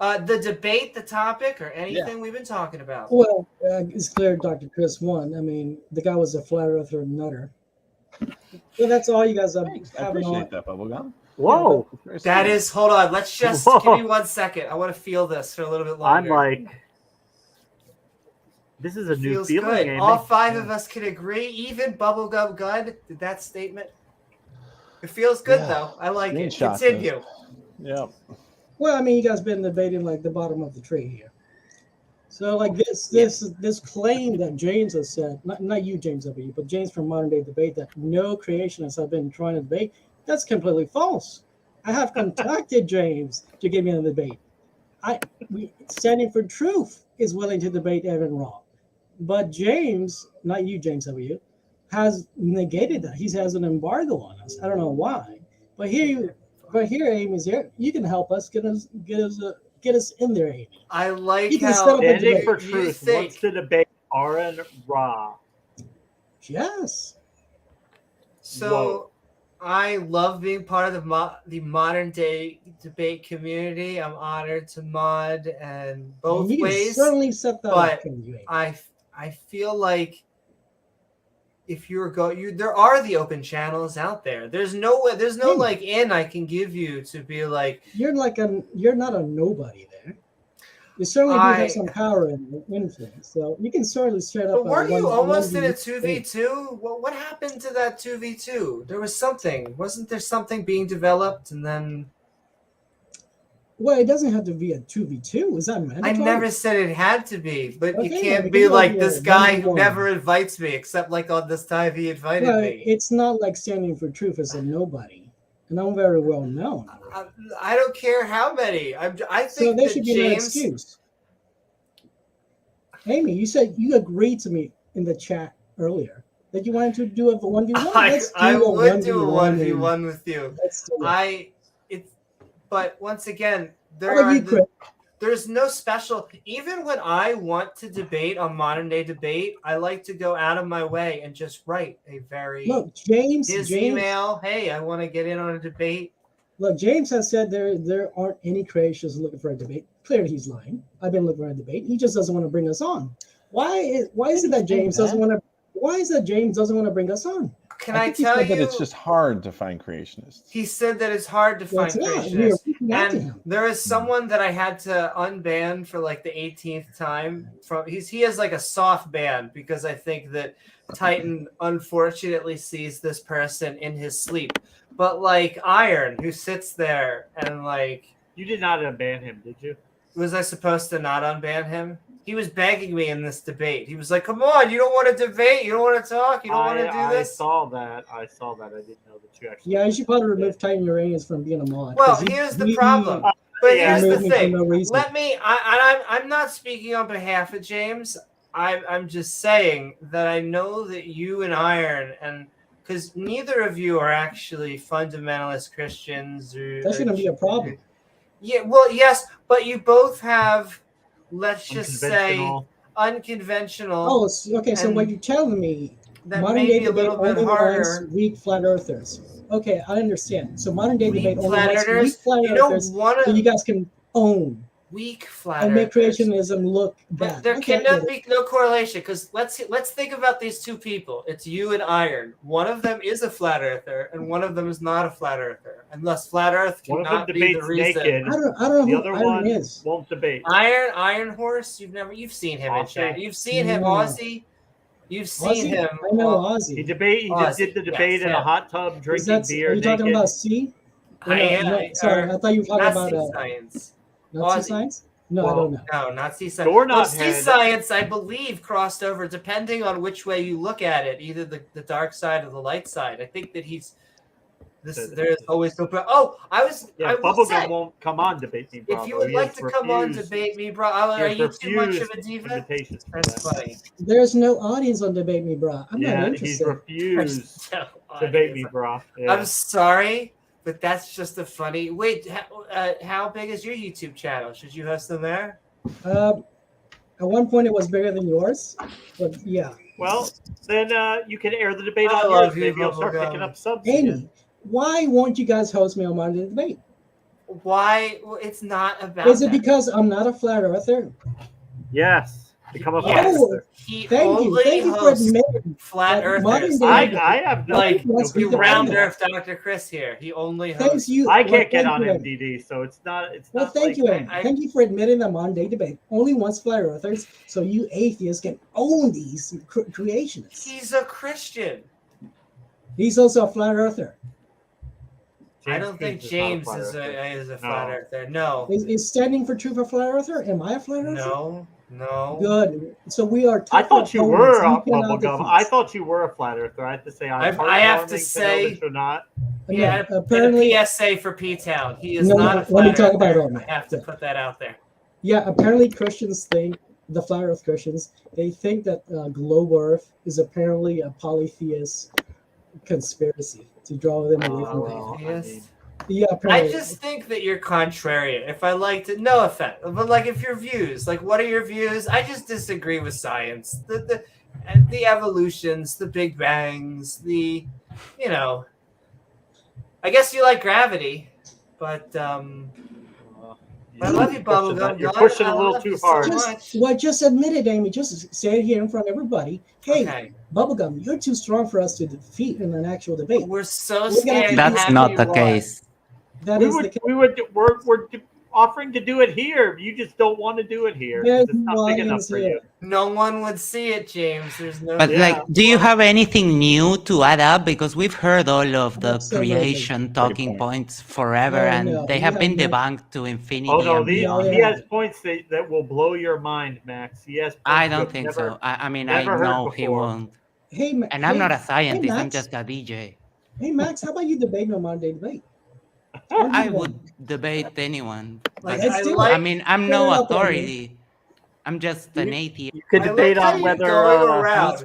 The debate, the topic, or anything we've been talking about. Well, it's clear Dr. Chris won. I mean, the guy was a flat earther nutter. So that's all you guys have. I appreciate that, Bubblegum. Whoa. That is, hold on. Let's just give me 1 second. I want to feel this for a little bit longer. I'm like, this is a new feeling. Good. All 5 of us can agree. Even Bubblegum Gun did that statement. It feels good, though. I like it. Continue. Yeah. Well, I mean, you guys been debating like the bottom of the tree here. So, like this claim that James has said, not you, James W., but James from Modern Day Debate, that no creationists have been trying to debate, that's completely false. I have contacted James to get me in the debate. Standing for Truth is willing to debate Evan Raw. But James, not you, James W., has negated that. He has an embargo on us. I don't know why. But here, Amy's here. You can help us get us in there, Amy. I like how Standing for Truth wants to debate Aaron Ra. Yes. So. Whoa. I love being part of the modern day debate community. I'm honored to mod and both ways. Certainly set that but up. I feel like if there are the open channels out there. There's no way. There's no like in I can give you to be like you're not a nobody there. You certainly do have some power and influence, so you can certainly straight up. But weren't you almost in a 2v2? What happened to that 2v2? There was something. Wasn't there something being developed and then? Well, it doesn't have to be a 2v2. Is that mandatory? I never said it had to be, but you can't be like this guy who never invites me, except like on this time he invited me. It's not like standing for truth as a nobody, and I'm very well known. I don't care how many. I think so there should be no James... excuse. Amy, you said you agreed to me in the chat earlier that you wanted to do a 1v1. I would do a 1v1 with you. But once again, there's no special. Even when I want to debate on Modern Day Debate, I like to go out of my way and just write a very James email. Hey, I want to get in on a debate. Look, James has said there aren't any creationists looking for a debate. Clearly, he's lying. I've been looking for a debate. He just doesn't want to bring us on. Why is it that James doesn't want to? Why is that James doesn't want to bring us on? Can I tell you that it's just hard to find creationists? He said that it's hard to find creationists. And there is someone that I had to unban for like the 18th time. He has like a soft ban because I think that Titan unfortunately sees this person in his sleep. But like Iron, who sits there and like... You did not unban him, did you? Was I supposed to not unban him? He was begging me in this debate. He was like, come on, you don't want to debate? You don't want to talk? You don't want to do this? I saw that. I didn't know that you actually... Yeah, you should probably remove Titan Uranus from being a mod. Well, here's the problem. But here's the thing. Let me... I'm not speaking on behalf of James. I'm just saying that I know that you and Iron, and because neither of you are actually fundamentalist Christians. That shouldn't be a problem. Yeah, well, yes, but you both have... Let's just say unconventional. Oh, okay. So what you're telling me, that modern day debate only wants weak flat earthers. Okay, I understand. So modern day debate only wants weak flat earthers, so you guys can own weak flat and make creationism look bad. There cannot be no correlation because let's think about these two people. It's you and Iron. One of them is a flat earther, and one of them is not a flat earther. Unless flat Earth cannot be the reason. Naked. I don't know who Iron is. Won't debate. Iron Horse. You've seen him in chat. You've seen him, Aussie. You've seen him. I know Aussie. He just did the debate in a hot tub drinking beer. Are you talking about C? Sorry, I thought you were talking about science. Nazi science? No, I don't know. No, Nazi science. Nazi science, I believe, crossed over depending on which way you look at it, either the dark side or the light side. I think that he's. There's always no. Bubblegum won't come on debate me, bro. If you would like to come on debate me, bro, are you too much of a diva? That's funny. There's no audience on debate me, bro. I'm not interested. He's refused to debate me, bro. Yeah. I'm sorry. But that's just a funny. Wait, how big is your YouTube channel? Should you host them there? At one point, it was bigger than yours, but yeah. Well, then you can air the debate on yours. Maybe you'll start picking up subs. Amy, why won't you guys host me on Monday Debate? Why? Well, it's not about. Is it because I'm not a flat earther? Yes. Become a flat earther. Thank you for admitting flat earthers. I have no you round earth Dr. Chris here. He only hosts. I can't get on MDD, so it's not. Well, thank you, Amy. Thank you for admitting that Modern Day Debate only wants flat earthers, so you atheists can own these creationists. He's a Christian. He's also a flat earther. I don't think James is a flat earther. No. Is standing for truth a flat earther? Am I a flat earther? No. Good. So we are. I thought you were a bubblegum. I thought you were a flat earther. I have to say, I have to say, or not. Yeah. Apparently, a PSA for P-Town. He is not a flat earther. Let me talk about it. I have to put that out there. Yeah. Apparently, Christians think the flat Earth Christians think that globe Earth is apparently a polytheist conspiracy to draw them away from yes. Yeah, I just think that you're contrarian. If I like to, no offense, but like if your views, like what are your views? I just disagree with science. The evolutions, the Big Bangs, I guess you like gravity, but I love you, Bubblegum. You're pushing a little too hard. Just admit it, Amy. Just say it here in front of everybody. Hey, okay. Bubblegum, you're too strong for us to defeat in an actual debate. We're so scared. That's not the case. We're offering to do it here. You just don't want to do it here. It's not big enough for you. No one would see it, James. There's no. But do you have anything new to add up? Because we've heard all of the creation talking points forever, and they have been debunked to infinity. Oh no, he has points that will blow your mind, Max. He has. I don't think so. I mean, I know he won't. Hey, and I'm not a scientist. I'm just a DJ. Hey, Max, how about you debate no Monday debate? I would debate anyone. I mean, I'm no authority. I'm just an atheist. You could debate on whether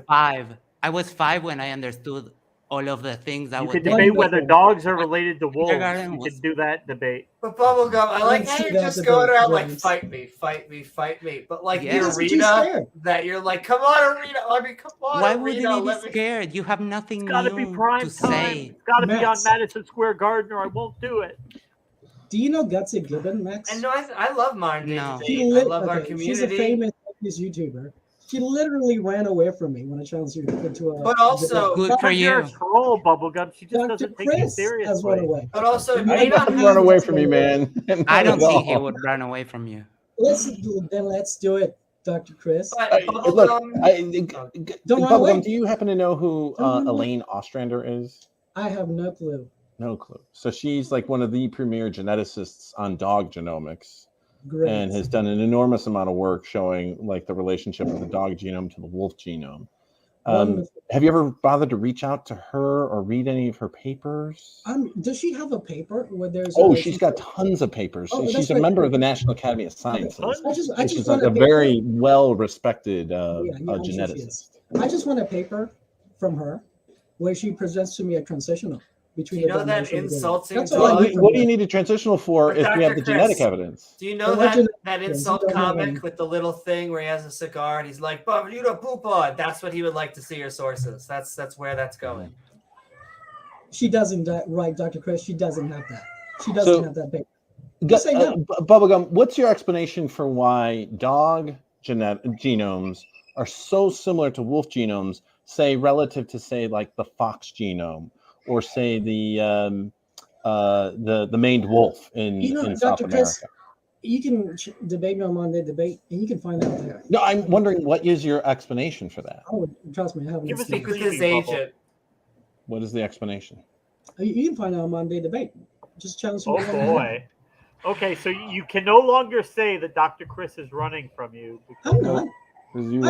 I was 5 when I understood all of the things that you could debate whether dogs are related to wolves. You could do that debate. But Bubblegum, I like how you're just going around like fight me. But like the arena that you're like, come on, arena. I mean, come on. Why would you be scared? You have nothing new to say. It's got to be on Madison Square Garden, or I won't do it. Do you know Gutsy Gibbon, Max? I know. I love Modern Day. I love our community. She's a famous YouTuber. She literally ran away from me when I challenged her into a. But also, good for you. You're a troll, Bubblegum. She just doesn't take you seriously. But also, I don't run away from you, man. I don't think he would run away from you. Let's do it, Dr. Chris. Look, Bubblegum, do you happen to know who Elaine Ostrander is? I have no clue. No clue. So she's like one of the premier geneticists on dog genomics. Great. And has done an enormous amount of work showing like the relationship of the dog genome to the wolf genome. Have you ever bothered to reach out to her or read any of her papers? Does she have a paper where there's? She's got tons of papers. She's a member of the National Academy of Sciences. She's a very well-respected geneticist. I just want a paper from her where she presents to me a transitional. You know that insulting dog? What do you need a transitional for if we have the genetic evidence? Do you know that insult comic with the little thing where he has a cigar and he's like, "Bob, you don't poop on." That's what he would like to see your sources. That's where that's going. She doesn't, right, Dr. Chris? She doesn't have that. She doesn't have that paper. Bubblegum, what's your explanation for why dog genomes are so similar to wolf genomes, say, relative to, say, like the fox genome? Or say the maned wolf in South America. Chris, you can debate me on Monday debate, and you can find out there. No, I'm wondering what is your explanation for that? Oh, trust me, I haven't. Give us with his agent. What is the explanation? You can find out on Monday debate. Just challenge me. Oh boy. Okay, so you can no longer say that Dr. Chris is running from you. I'm not. You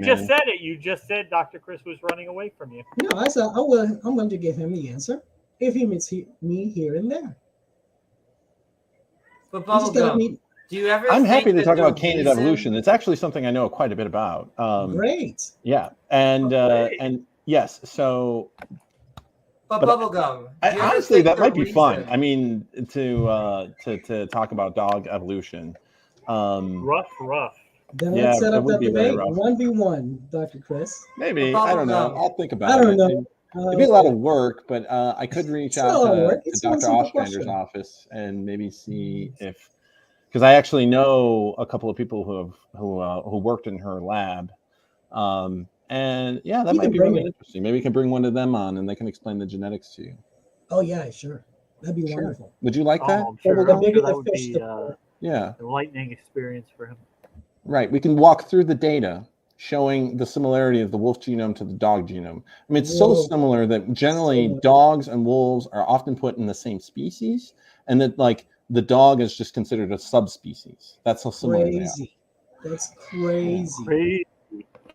just said it. You just said Dr. Chris was running away from you. No, I said I'm going to give him the answer if he meets me here and there. But Bubblegum, do you ever? I'm happy to talk about canid evolution. It's actually something I know quite a bit about. Great. Yeah, and yes, so. But Bubblegum, honestly, that might be fun. I mean, to talk about dog evolution. Rough. Then let's set up that debate 1v1, Dr. Chris. Maybe. I don't know. I'll think about it. I don't know. It'd be a lot of work, but I could reach out to Dr. Ostrander's office and maybe see if, because I actually know a couple of people who worked in her lab, and yeah, that might be really interesting. Maybe we can bring one of them on and they can explain the genetics to you. Oh yeah, sure. That'd be wonderful. Would you like that? I'm sure that would be an enlightening experience for him. Right. We can walk through the data showing the similarity of the wolf genome to the dog genome. I mean, it's so similar that generally dogs and wolves are often put in the same species, and that like the dog is just considered a subspecies. That's how similar they are. That's crazy.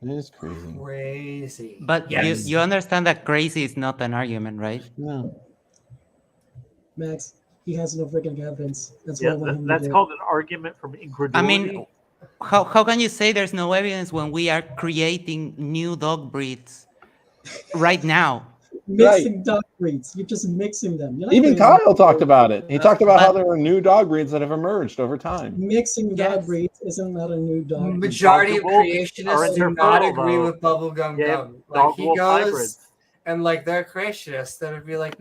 It is crazy. Crazy. But you understand that crazy is not an argument, right? No. Max, he has no freaking evidence. That's called an argument from incredulity. I mean, how can you say there's no evidence when we are creating new dog breeds right now? Mixing dog breeds. You're just mixing them. Even Kyle talked about it. He talked about how there are new dog breeds that have emerged over time. Mixing dog breeds isn't not a new dog breed. Majority of creationists do not agree with Bubblegum Gum. Like he goes and like they're creationists that would be like,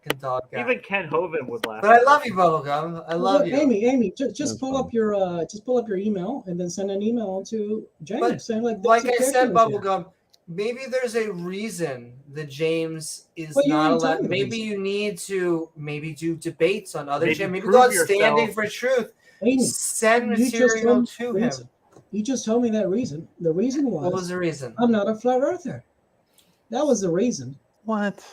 fucking dog guy. Even Ken Hovind would laugh. But I love you, Bubblegum. I love you. Amy, just pull up your email and then send an email to James But saying like I said, Bubblegum, maybe there's a reason that James is not allowed. Maybe you need to do debates on other channels. Maybe go on Standing for Truth. Amy, send material to him. You just told me that reason. The reason was, what was the reason? I'm not a flat earther. That was the reason. What?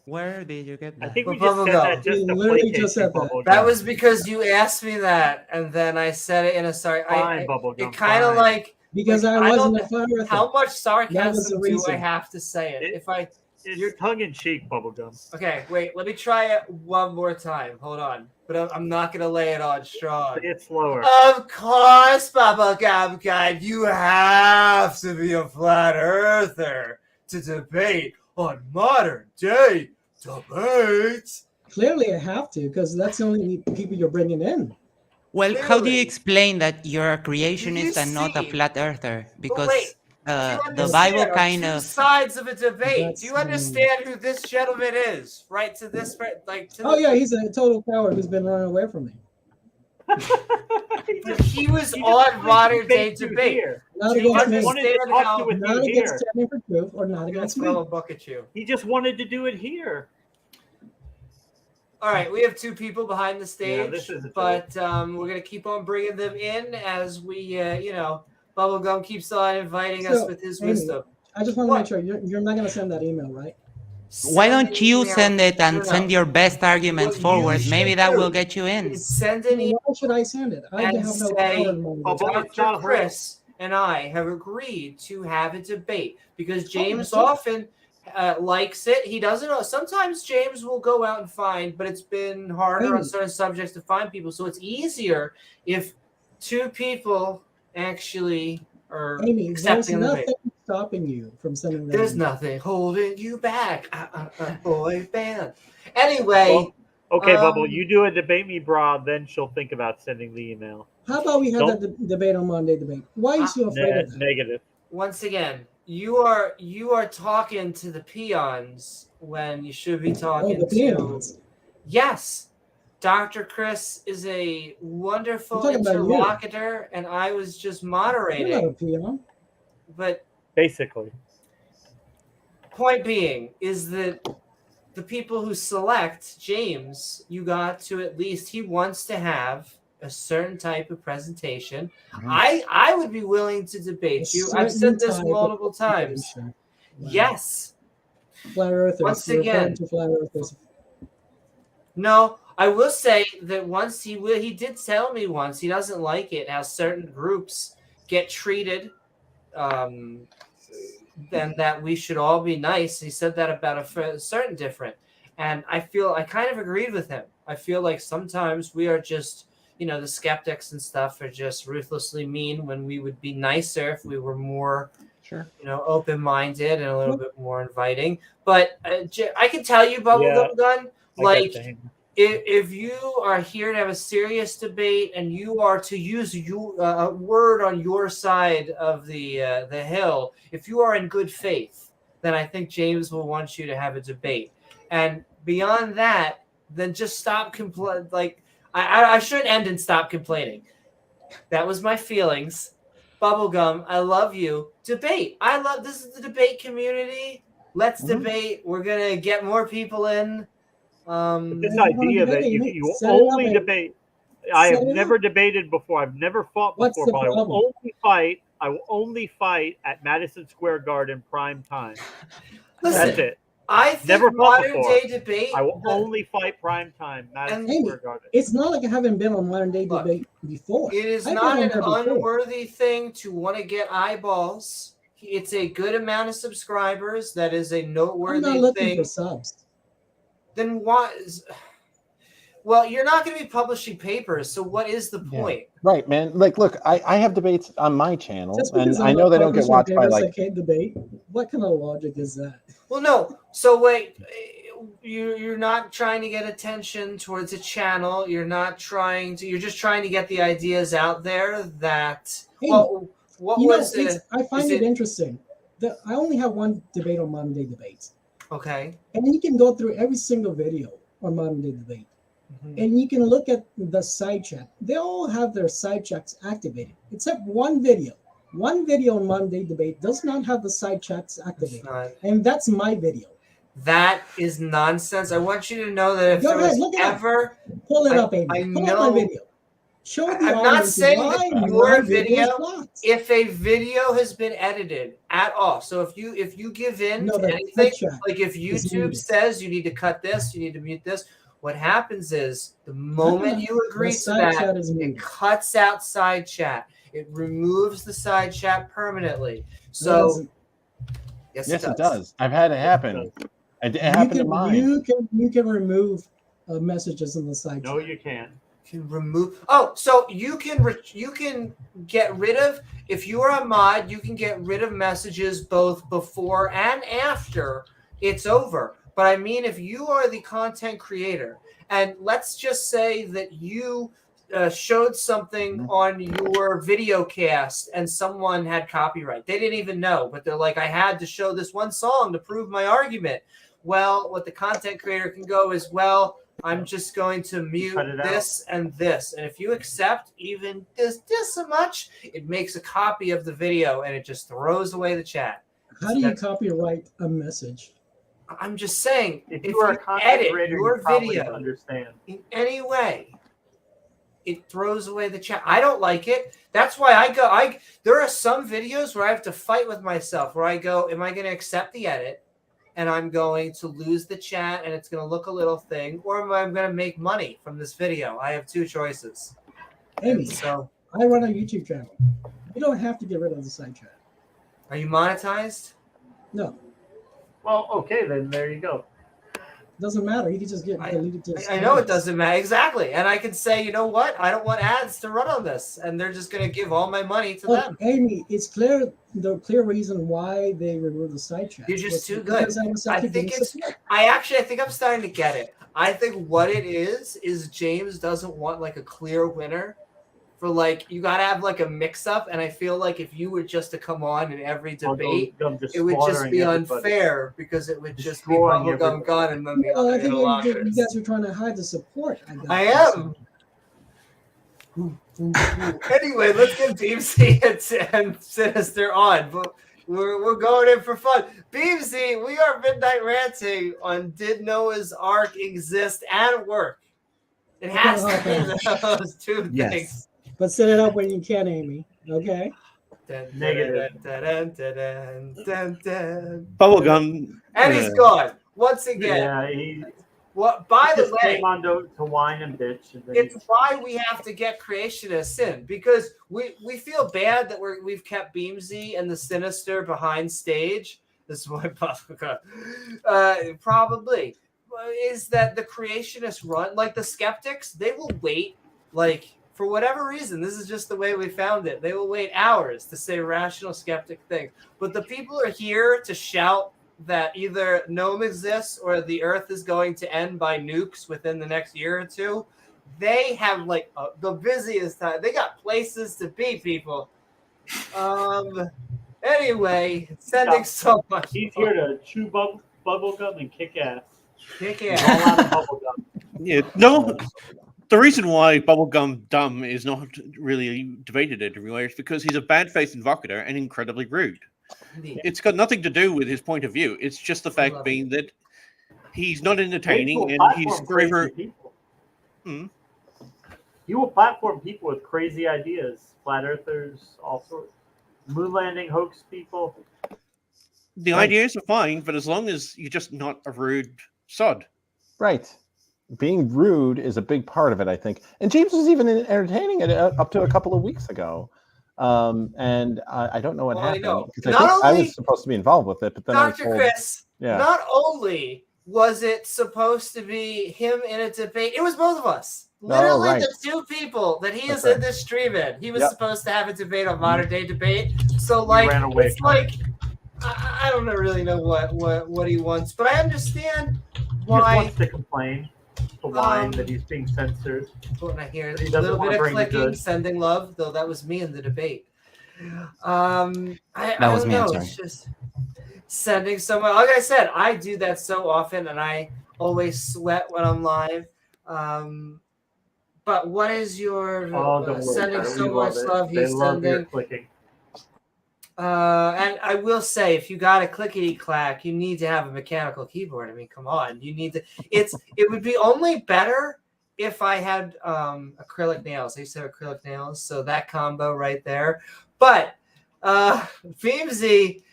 Where did you get that? I think we just said that just to literally just said Bubblegum. That was because you asked me that, and then I said it in a Bubblegum. It kind of like because I wasn't a flat earther. How much sarcasm do I have to say it? You're tongue in cheek, Bubblegum. Okay, wait. Let me try it one more time. Hold on, but I'm not gonna lay it on strong. Say it slower. Of course, Bubblegum God, you have to be a flat earther to debate on modern day debates. Clearly, I have to because that's the only people you're bringing in. Well, how do you explain that you're a creationist and not a see? flat earther? Because the understand, Bible are kind two of sides of a debate. That's, Do you understand who this gentleman is? Right to this, like. To Oh yeah, he's a total coward who's been running away from me. But he was on modern day debate. Not Do you against me. wanted to talk to you Not here. against Standing for Truth or not against me. throw a book at you. He just wanted to do it here. All right, we have two people behind the stage, Yeah, this is a but we're gonna keep on bringing them in as we, Bubblegum keeps on inviting us with his Amy, wisdom. I just want to make sure you're not going to send that email, right? why don't you email. send it and No. send your best arguments What forward? you Maybe should that do will get you in. is send an email Why should I send it? I and have no say, power in my Oh, but it's Dr. not her. Chris and I have agreed to have a debate because James that's it. often likes it. He doesn't know. Sometimes James will go out and find, but it's been harder on certain subjects to find people. So it's easier if two people actually are Amy, there's accepting the nothing debate. stopping you from sending that. There's email. nothing holding you back, boy band. Anyway, Well, okay, Um, Bubble, you do a debate me, bra, then she'll think about sending the email. How about we have Don't- that debate on Monday debate? Why are you so afraid of that? Negative. once again, you are talking to the peons when you should be talking the to. peons. Yes, Dr. Chris is a wonderful I'm talking about you. interlocutor, and I was just You're not a moderating. peon. But Basically. point being is that the people who select James, you got to at least he wants to have a certain type of presentation. I would be willing to debate you. I've said this multiple times. Wow. Yes. Flat earthers. Once You're referring again. to flat earthers. No, I will say that once he did tell me once he doesn't like it how certain groups get treated, then that we should all be nice. He said that about a certain different, and I kind of agreed with him. I feel like sometimes we are just, the skeptics and stuff are just ruthlessly mean when we would be nicer if we were more, open-minded and a little bit more inviting. But I can tell you, Bubblegum Gun, like, if you are here to have a serious debate and you are to use a word on your side of the hill, if you are in good faith, then I think James will want you to have a debate. And beyond that, then just stop complaining. Like, I should end and stop complaining. That was my feelings. Bubblegum, I love you. Debate. This is the debate community. Let's debate. We're going to get more people in. This idea that you only debate. I have never debated before. I've never fought before, but I will only fight at Madison Square Garden prime time. Listen, that's it. I think Never fought modern before. day debate. I will only fight prime time, Madison Square Garden. It's not like I haven't been on modern day debate before. It is I've not been an on there before. unworthy thing to want to get eyeballs. It's a good amount of subscribers. That is a I'm noteworthy not looking thing. for subs. Then why? Well, you're not going to be publishing papers, so what is the point? Right, man. Like, look, I have debates on my channel, Just and because I I'm know not they don't get publishing watched by papers, I like. can't debate. What kind of logic is that? Well, no. So wait, you're not trying to get attention towards a channel. You're not trying to. You're just trying to get the ideas out there. That Hey, what was it? I find it interesting that I only have one debate on modern day debates, Okay. and you can go through every single video on Modern Day Debate. And you can look at the side chat. They all have their side chats activated, except one video. One video on Modern Day Debate does not have the side chats activated. And that's my video. That is nonsense. I want you to know that if Go there ahead, was look it ever... Pull it up, Amy. I Pull know... up my video. Show the I'm not audience saying why that my your video is video, blocked. if a video has been edited at all, so if you give in to anything, like if YouTube says you need to cut this, you need to mute this, what happens is the moment you agree to that, it cuts out side chat. It removes the side chat permanently. So yes, it does. I've had it happen. It happened to mine. You can remove messages in the side chat. No, you can't. Can remove. Oh, so you can get rid of, if you are a mod, you can get rid of messages both before and after it's over. But I mean, if you are the content creator, and let's just say that you showed something on your video cast and someone had copyright. They didn't even know, but they're like, I had to show this one song to prove my argument. Well, what the content creator can go is, well, I'm just going to mute this and this. And if you accept even this so much, it makes a copy of the video and it just throws away the chat. How do you copyright a message? I'm just saying, if you are a content creator, your video understand in any way, it throws away the chat. I don't like it. That's why there are some videos where I have to fight with myself, where I go, am I going to accept the edit? And I'm going to lose the chat and it's going to look a little thing, or am I going to make money from this video? I have two choices. Amy, so I run a YouTube channel. You don't have to get rid of the side chat. Are you monetized? No. Well, okay, then there you go. Doesn't matter. You can just get deleted. I know it doesn't matter. Exactly. And I can say, you know what? I don't want ads to run on this. And they're just going to give all my money to them. Amy, it's clear the clear reason why they removed the side chat. You're just too good. I think I'm starting to get it. I think what it is James doesn't want like a clear winner. For like, you got to have like a mix up. And I feel like if you were just to come on in every debate, it would just be unfair because it would just be bubblegum gun and then the other I think you guys are trying to hide the support. I am. Anyway, let's get Beamsy and Sinister on. But we're going in for fun. Beamsy, we are Midnight Ranting on Did Noah's Ark Exist and Work? It has to be those two things. But set it up when you can, Amy. Okay. Negative. Bubblegum. And he's gone once again. Yeah, What? By the way, came on to whine and bitch. And it's why we have to get creationists in, because we feel bad that we've kept Beamsy and the Sinister behind stage. This is why probably is that the creationists run like the skeptics. They will wait like. For whatever reason, this is just the way we found it. They will wait hours to say rational skeptic things. But the people are here to shout that either Gnome exists or the Earth is going to end by nukes within the next year or two. They have like the busiest time. They got places to be, people. Anyway, sending so much. He's here to chew bubblegum and kick ass. Kick ass. All out of bubblegum. Yeah, no. The reason why Bubblegum Dumb is not really debated everywhere is because he's a bad-faced invocator and incredibly rude. Indeed. It's got nothing to do with his point of view. It's just the fact being that he's not entertaining and he's forever... He will platform people with crazy ideas. Flat earthers, all sorts. Moon landing hoax people. The ideas are fine, but as long as you're just not a rude sod. Right. Being rude is a big part of it, I think. And James was even entertaining it up to a couple of weeks ago. And I don't know what happened. I was supposed to be involved with it, but then Dr. Chris, not only was it supposed to be him in a debate, it was both of us. Literally the two people that he is in this stream in. He was supposed to have a debate on Modern Day Debate. So like, it's like, I don't really know what he wants, but I understand why. He just wants to complain. To whine that he's being censored. I hear a little bit of clicking, sending love, though that was me in the debate. I don't know. It's just sending someone. Like I said, I do that so often, and I always sweat when I'm live. But what is your Don't sending worry, so we much love it. love? They He's love your sending. clicking. And I will say, if you got a clickety clack, you need to have a mechanical keyboard. I mean, come on, you need to. It would be only better if I had acrylic nails. I used to have acrylic nails, so that combo right there. But Beamsy,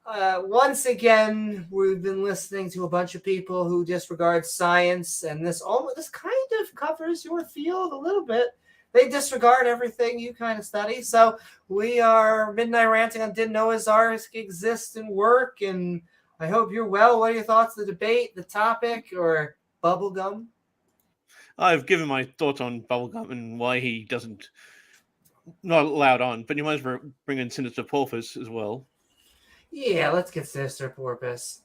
once again, we've been listening to a bunch of people who disregard science, and this kind of covers your field a little bit. They disregard everything you kind of study. So we are Midnight Ranting on Did Noah's Ark exist and work, and I hope you're well. What are your thoughts on the debate, the topic, or bubblegum? I've given my thoughts on Bubblegum and why he not allowed on, but you might as well bring in Sinister Porpoise as well. Yeah, let's get Sinister Porpoise.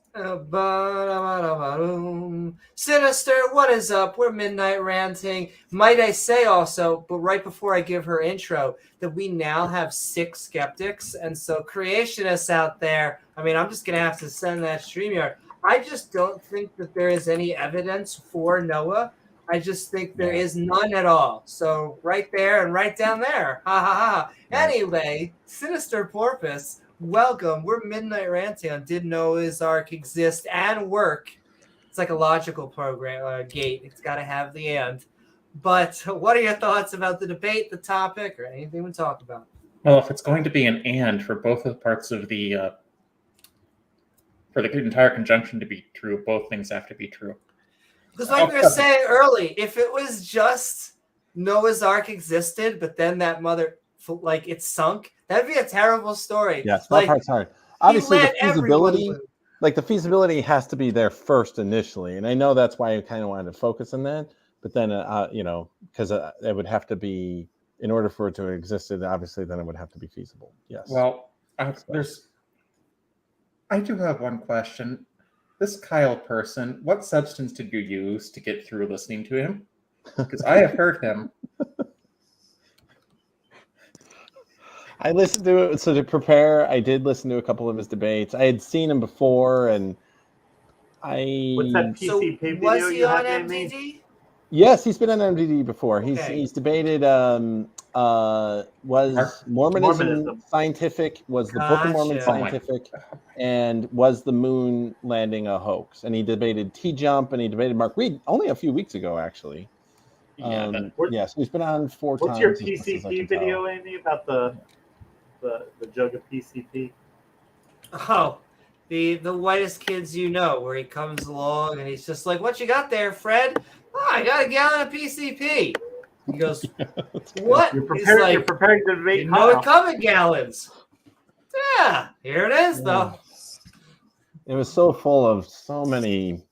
Sinister, what is up? We're Midnight Ranting. Might I say also, but right before I give her intro, that we now have 6 skeptics, and so creationists out there, I mean, I'm just going to have to send that StreamYard. I just don't think that there is any evidence for Noah. I just think there is none at all. So right there and right down there. Ha ha ha. Anyway, Sinister Porpoise, welcome. We're Midnight Ranting on Did Noah's Ark exist and work? It's like a logical program gate. It's got to have the and. But what are your thoughts about the debate, the topic, or anything we talk about? Well, if it's going to be an and for both of the parts of the for the entire conjunction to be true, both things have to be true. Because like we were saying early, if it was just Noah's Ark existed, but then that mother, like, it sunk, that'd be a terrible story. Yes, like, that part's hard. Obviously, the feasibility has to be there first initially, and I know that's why I kind of wanted to focus on that. But then, because it would have to be, in order for it to exist, obviously, then it would have to be feasible. Yes. Well, I do have one question. This Kyle person, what substance did you use to get through listening to him? Because I have heard him. I listened to it, so to prepare, I did listen to a couple of his debates. I had seen him before, and What's that PCP video was he you on had, MDD? Yes, he's been on MDD before. Okay. He's debated was Mormonism scientific, was the Book of Mormon scientific, and was the moon landing a hoax? And he debated T-Jump, and he debated Mark Reid only a few weeks ago, actually. So he's been on 4 times. What's your PCP video, Amy, about the jug of PCP? Oh, the whitest kids you know, where he comes along and he's just like, "What you got there, Fred?" "Oh, I got a gallon of PCP." He goes, "What?" You're preparing to debate. You know it come in gallons. Yeah, here it is, though. It was so full of so many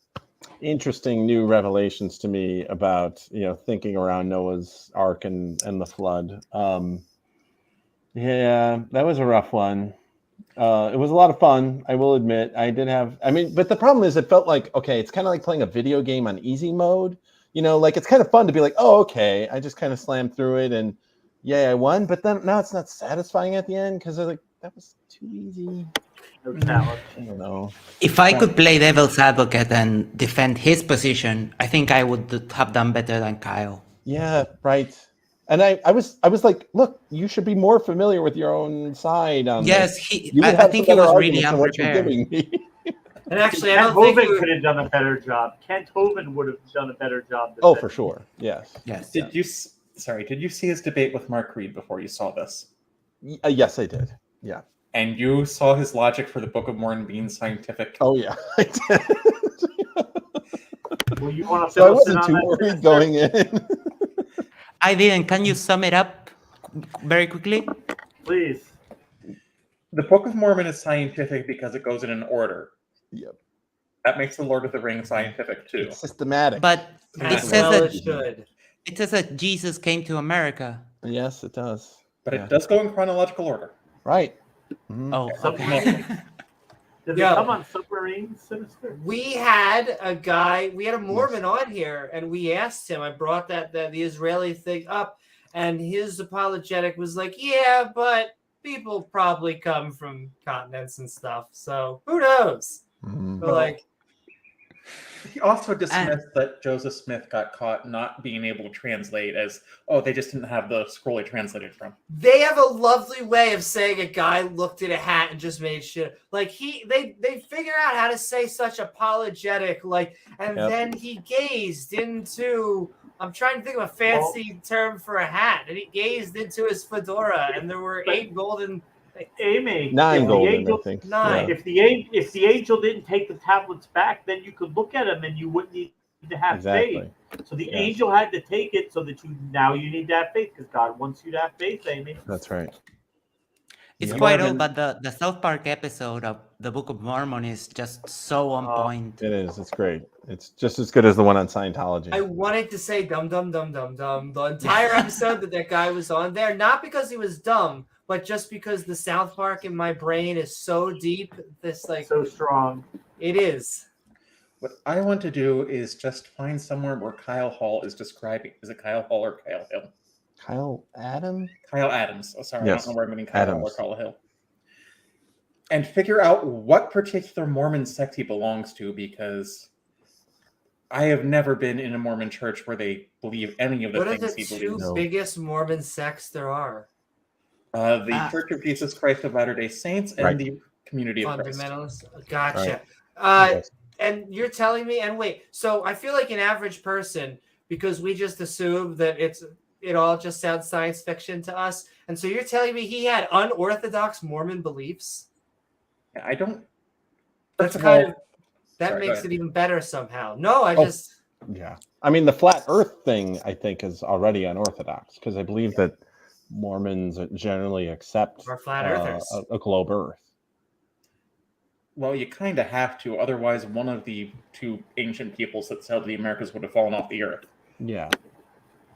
interesting new revelations to me about thinking around Noah's Ark and the flood. That was a rough one. It was a lot of fun, I will admit. But the problem is, it felt like, okay, it's kind of like playing a video game on easy mode. Like, it's kind of fun to be like, oh, okay, I just kind of slammed through it and I won. But then now it's not satisfying at the end because like, that was too easy. No challenge. I don't know. If I could play devil's advocate and defend his position, I think I would have done better than Kyle. Yeah, right. And I was like, look, you should be more familiar with your own side. Yes, I think he was really unprepared. And actually, Kent Hoven could have done a better job. Kent Hoven would have done a better job. Oh, for sure. Yes. Did you see his debate with Mark Reid before you saw this? Yes, I did. Yeah. And you saw his logic for the Book of Mormon being scientific? Oh, yeah, I did. Well, you want to so I wasn't too worried going in. I didn't. Can you sum it up very quickly? Please. The Book of Mormon is scientific because it goes in an order. Yep. That makes the Lord of the Rings scientific too. It's systematic. But it says it says that Jesus came to America. Yes, it does. But it does go in chronological order. Right. Mm-hmm. Oh, okay. Did they come on submarines, Sinister? We had a Mormon on here, and we asked him. I brought the Israeli thing up, and his apologetic was like, "Yeah, but people probably come from continents and stuff, so who knows?" Mm-hmm. But like, He also dismissed that Joseph Smith got caught not being able to translate as, oh, they just didn't have the scroll he translated from. They have a lovely way of saying a guy looked at a hat and just made shit. Like they figure out how to say such apologetic, like, and then he gazed into. I'm trying to think of a fancy term for a hat, and he gazed into his fedora, and there were 8 golden. Amy, 9 golden, I think. 9. If the angel didn't take the tablets back, then you could look at them and you wouldn't need to have faith. So the angel had to take it so that you need to have faith because God wants you to have faith, Amy. That's right. It's quite old, but the South Park episode of the Book of Mormon is just so on point. It is. It's great. It's just as good as the one on Scientology. I wanted to say dum dum dum dum dum the entire episode that guy was on there, not because he was dumb, but just because the South Park in my brain is so deep, so strong. It is. What I want to do is just find somewhere where Kyle Hall is describing. Is it Kyle Hall or Kyle Hill? Kyle Adams? Kyle Adams. Oh, sorry, Yes. I don't know where I'm getting Kyle Hall or Kyle Hill. And figure out what particular Mormon sect he belongs to, because I have never been in a Mormon church where they believe any of the things he believes. What are the 2 biggest Mormon sects there are? The Church of Jesus Christ of Latter-day Saints and the Community of Christ. Fundamentalists. Gotcha. Right. And you're telling me, and wait, so I feel like an average person, because we just assume that it all just sounds science fiction to us. And so you're telling me he had unorthodox Mormon beliefs? I don't. That's kind of, that makes it even better somehow. No, Yeah. I mean, the flat earth thing, I think, is already unorthodox because I believe that Mormons generally accept flat earthers. A globe earth. Well, you kind of have to. Otherwise, one of the 2 ancient peoples that sailed to the Americas would have fallen off the earth. Yeah.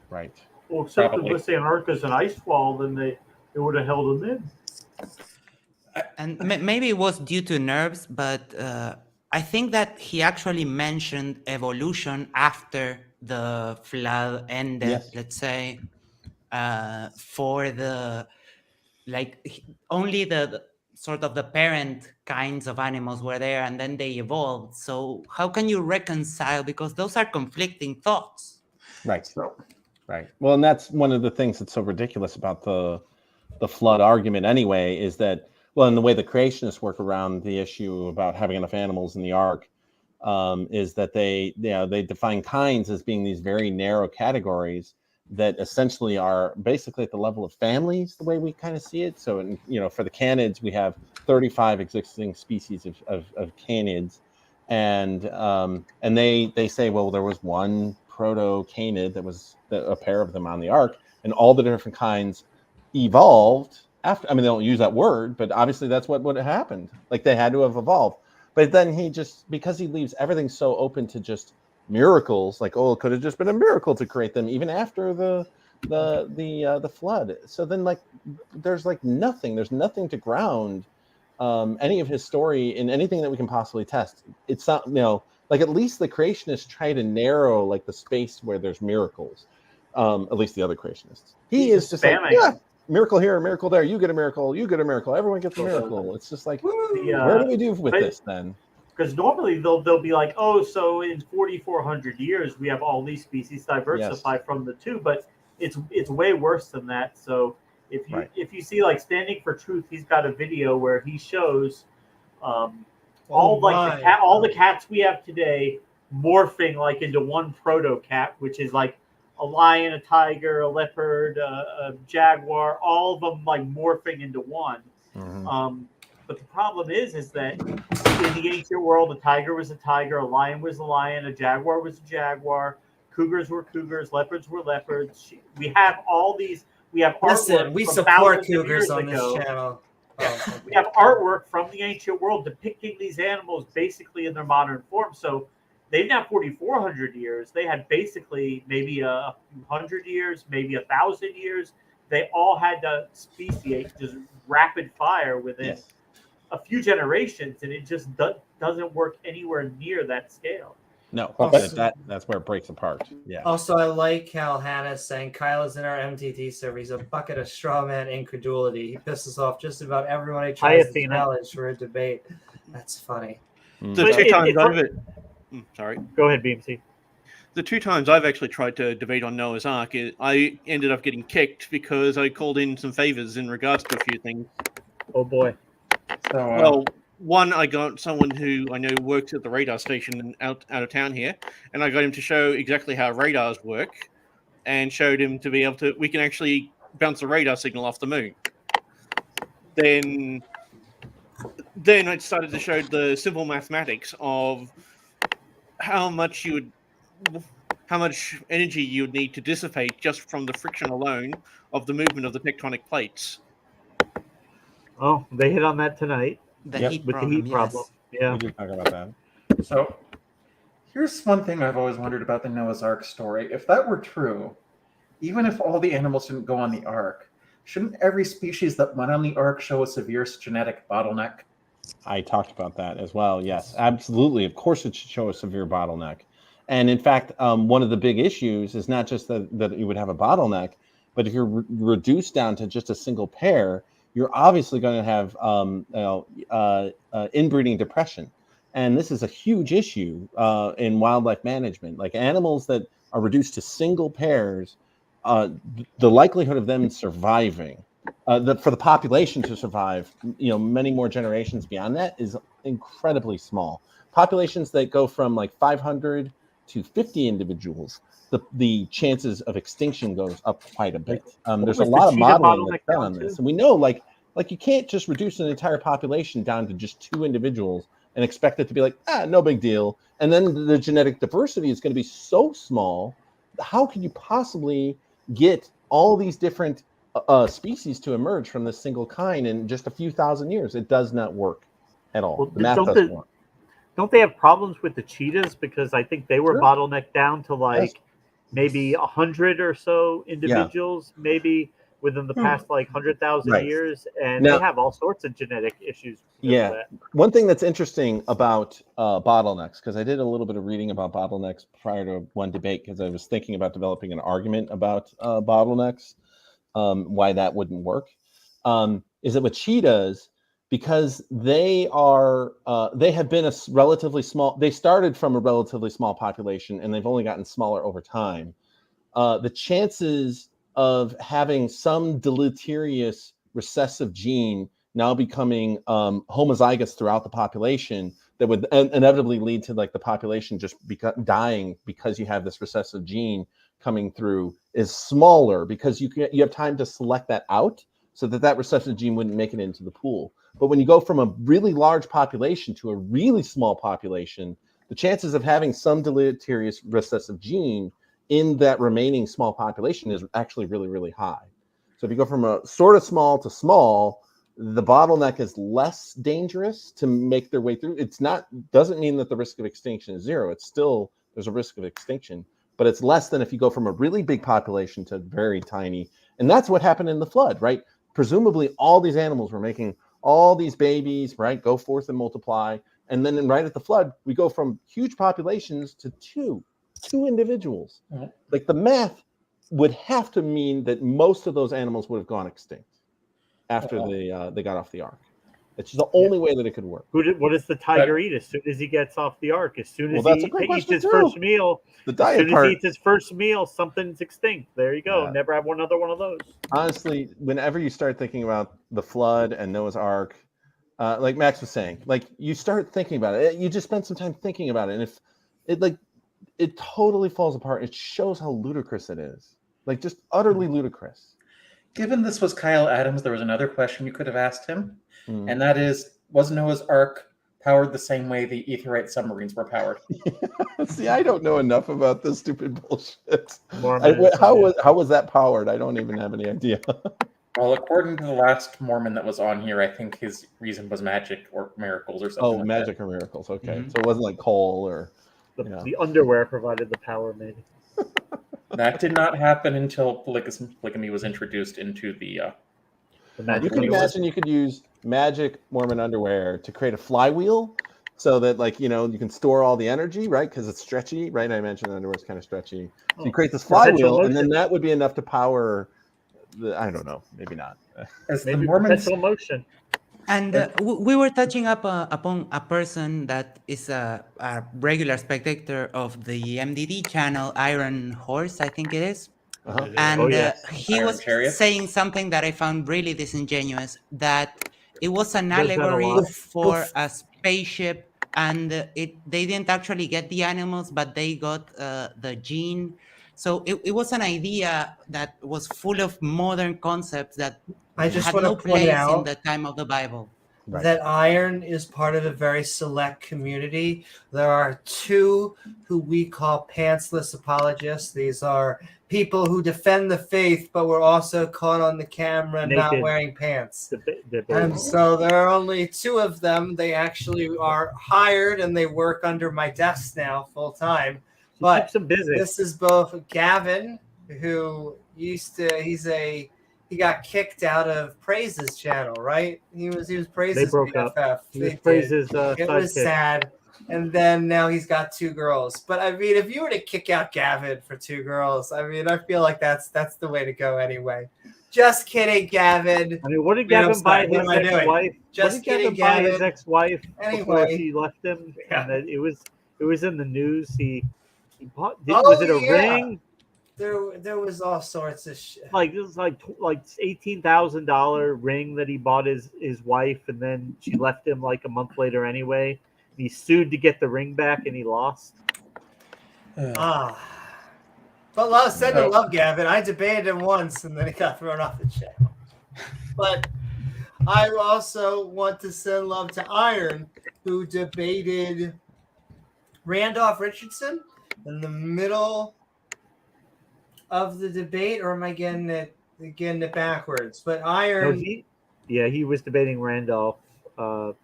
Right. Well, except if Antarctica's an ice wall, then they would have held them in. And maybe it was due to nerves, but I think that he actually mentioned evolution after the flood ended, let's say, for the, only the sort of the parent kinds of animals were there and then they evolved. So how can you reconcile? Because those are conflicting thoughts. Right. Right. Well, and that's one of the things that's so ridiculous about the flood argument anyway, is that, well, and the way the creationists work around the issue about having enough animals in the ark is that they define kinds as being these very narrow categories that essentially are basically at the level of families, the way we kind of see it. So, for the canids, we have 35 existing species of canids, and they say, well, there was one proto-canid that was a pair of them on the ark, and all the different kinds evolved after. I mean, they don't use that word, but obviously that's what would have happened. Like, they had to have evolved. But then because he leaves everything so open to just miracles, like, it could have just been a miracle to create them even after the flood. So then, there's nothing to ground any of his story in anything that we can possibly test. It's not, at least the creationists try to narrow the space where there's miracles. At least the other creationists. He is just spamming. Miracle here, miracle there. You get a miracle. You get a miracle. Everyone gets a miracle. It's just where do we do with this then? Because normally they'll be like, so in 4,400 years we have all these species diversified from the 2, but it's way worse than that. So if you see Standing for Truth, he's got a video where he shows all the cats we have today morphing into one proto cat, which is a lion, a tiger, a leopard, a jaguar, all of them morphing into one. Mm-hmm. But the problem is that in the ancient world, a tiger was a tiger, a lion was a lion, a jaguar was a jaguar, cougars were cougars, leopards were leopards. We have all these. We have artwork. We support cougars on this channel. We have artwork from the ancient world depicting these animals basically in their modern form. So they've now 4,400 years. They had basically maybe a few hundred years, maybe 1,000 years. They all had to speciate just rapid fire within a few generations, and it just doesn't work anywhere near that scale. No, that's where it breaks apart. Yeah. Also, I like how Hannah's saying Kyle is in our MTT server. He's a bucket of straw man incredulity. He pisses off just about everyone he tries to challenge for a debate. That's funny. The 2 times over. Sorry. Go ahead, Beamsy. The 2 times I've actually tried to debate on Noah's Ark, I ended up getting kicked because I called in some favors in regards to a few things. Oh boy. So, Well, one, I got someone who I know works at the radar station out of town here, and I got him to show exactly how radars work, and showed him to be able to. We can actually bounce a radar signal off the moon. Then I started to show the simple mathematics of how much energy you would need to dissipate just from the friction alone of the movement of the tectonic plates. Oh, they hit on that tonight. The heat with problem, the heat yes. problem. Yeah. We did talk about that. So, here's one thing I've always wondered about the Noah's Ark story. If that were true, even if all the animals didn't go on the Ark, shouldn't every species that went on the Ark show a severe genetic bottleneck? I talked about that as well. Yes, absolutely. Of course, it should show a severe bottleneck. And in fact, one of the big issues is not just that you would have a bottleneck, but if you're reduced down to just a single pair, you're obviously going to have inbreeding depression. And this is a huge issue in wildlife management. Like animals that are reduced to single pairs, the likelihood of them surviving, for the population to survive, many more generations beyond that is incredibly small. Populations that go from like 500 to 50 individuals, the chances of extinction goes up quite a bit. There's a lot of modeling that's done on this, and we know like you can't just reduce an entire population down to just 2 individuals and expect it to be like no big deal. And then the genetic diversity is going to be so small. How could you possibly get all these different species to emerge from this single kind in just a few thousand years? It does not work at all. Well, the math doesn't work. Don't they have problems with the cheetahs? Because I think they were Sure. bottlenecked down to like Yes. maybe 100 or so individuals, maybe within the past like 100,000 Right. years, and Now- they have all sorts of genetic issues. because of Yeah. that. One thing that's interesting about bottlenecks, because I did a little bit of reading about bottlenecks prior to one debate, because I was thinking about developing an argument about bottlenecks, why that wouldn't work, is that with cheetahs, because they have been a relatively small, they started from a relatively small population and they've only gotten smaller over time. The chances of having some deleterious recessive gene now becoming homozygous throughout the population that would inevitably lead to like the population just dying because you have this recessive gene coming through is smaller, because you have time to select that out so that recessive gene wouldn't make it into the pool. But when you go from a really large population to a really small population, the chances of having some deleterious recessive gene in that remaining small population is actually really, really high. So if you go from a sort of small to small, the bottleneck is less dangerous to make their way through. Doesn't mean that the risk of extinction is zero. It's still, there's a risk of extinction, but it's less than if you go from a really big population to very tiny. And that's what happened in the flood, right? Presumably all these animals were making all these babies, right? Go forth and multiply. And then right at the flood, we go from huge populations to two individuals. Mm-hmm. Like the math would have to mean that most of those animals would have gone extinct after they got off the ark. It's the only way that it could work. What does the tiger eat as soon as he gets off the ark? As soon as that's a he great eats question his too. first meal, The as diet soon as part, he eats his first meal, something's extinct. There you go. Yeah. Never have another one of those. honestly, whenever you start thinking about the flood and Noah's Ark, like Max was saying, like you start thinking about it, you just spend some time thinking about it, and if it totally falls apart, it shows how ludicrous it is, like just utterly ludicrous. Given this was Kyle Adams, there was another question you could have asked him, and that is, was Noah's Ark powered the same way the Aetherite submarines were powered? See, I don't know enough about this stupid bullshit. Mormonism, How was that powered? I don't even have any idea. Well, according to the last Mormon that was on here, I think his reason was magic or miracles or something. Oh, like magic or miracles. Okay, Mhm. so it wasn't like coal or. The underwear provided the power, maybe. that. That did not happen until polygamy was introduced into the The You magic could wheel. imagine you could use magic Mormon underwear to create a flywheel, so that you can store all the energy, right? Because it's stretchy, right? I mentioned underwear is kind of stretchy. So you create this Perpetual flywheel, and then motion. that would be enough to power. I don't know, maybe not. as Maybe the Mormons perpetual motion. And we were touching upon a person that is a regular spectator of the MDD channel, Iron Horse, I think it is. And he Iron was Chariot. saying something that I found really disingenuous, that it was an allegory for a spaceship, and they didn't actually get the animals, but they got the gene. So it was an idea that was full of modern concepts that I just had want no to point place out in the time of the Bible. Right. that Iron is part of a very select community. There are two who we call pantsless apologists. These are people who defend the faith, but were also caught on the camera not Naked. wearing pants. The And so there are only two of them. They actually are hired and they work under my desk now full time. But keeps them busy. this is both Gavin, who he got kicked out of Praise's channel, right? He was Praise's They broke BFF. up. He was They did. Praise's It was sidekick. sad. And then now he's got two girls. But I mean, if you were to kick out Gavin for two girls, I mean, I feel like that's the way to go anyway. Just kidding, Gavin. I mean, what did Gavin buy his ex-wife? Just kidding, buy his Gavin. ex-wife before Anyway. she left him? Yeah. And it was in the news. He bought. Oh, Was it a yeah. ring? There was all sorts of shit. Like it was like $18,000 ring that he bought his wife, and then she left him like a month later anyway. He sued to get the ring back, and he lost. But send him love, Gavin. I debated him once, and then he got thrown off the channel. But I also want to send love to Iron, who debated Randolph Richardson in the middle of the debate, or am I getting it backwards? But Iron, he was debating Randolph.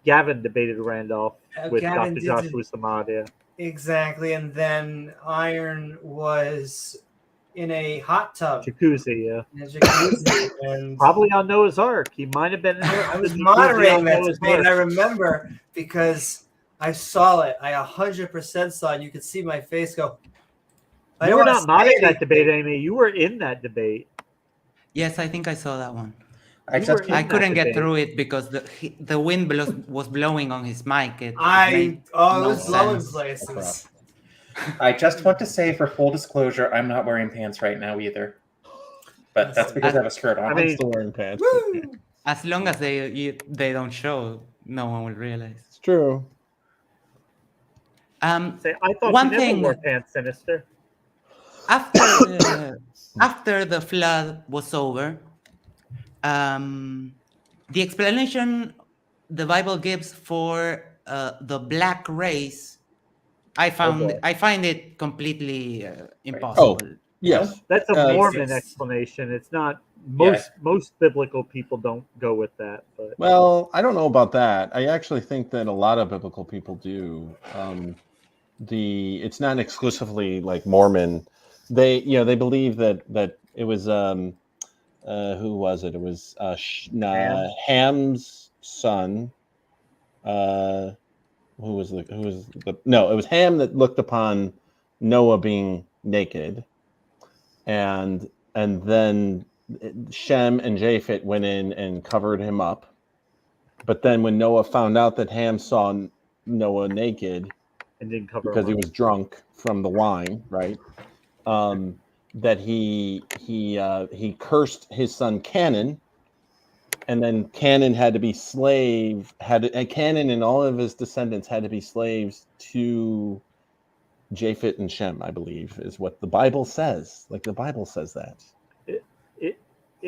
Gavin debated Randolph with Gavin Dr. Joshua Samad. Yeah, exactly. And then Iron was in a hot tub, jacuzzi. Yeah, in a jacuzzi, and probably on Noah's Ark. He might have been. I was moderating that debate. I remember because I saw it. I 100% saw it. You could see my face go. You were not moderating that debate, Amy. You were in that debate. Yes, I think I saw that one. I couldn't get through it because the wind was blowing on his mic. It was blowing places. I just want to say, for full disclosure, I'm not wearing pants right now either. But that's because I have a skirt on. I'm still wearing pants. As long as they don't show, no one will realize. It's true. I thought one you never wore pants, Sinister. After the flood was over, the explanation the Bible gives for the black race, I find it completely impossible. Oh, yes, that's a Mormon explanation. It's not most biblical people don't go with that. But well, I don't know about that. I actually think that a lot of biblical people do. It's not exclusively like Mormon. They believe that it was who was it? It was Ham's son. It was Ham that looked upon Noah being naked, and then Shem and Japheth went in and covered him up. But then when Noah found out that Ham saw Noah naked, and didn't cover because he was drunk from the wine, right? That he cursed his son Canaan, and then Canaan had to be Canaan and all of his descendants had to be slaves to Japheth and Shem, I believe, is what the Bible says. Like the Bible says that.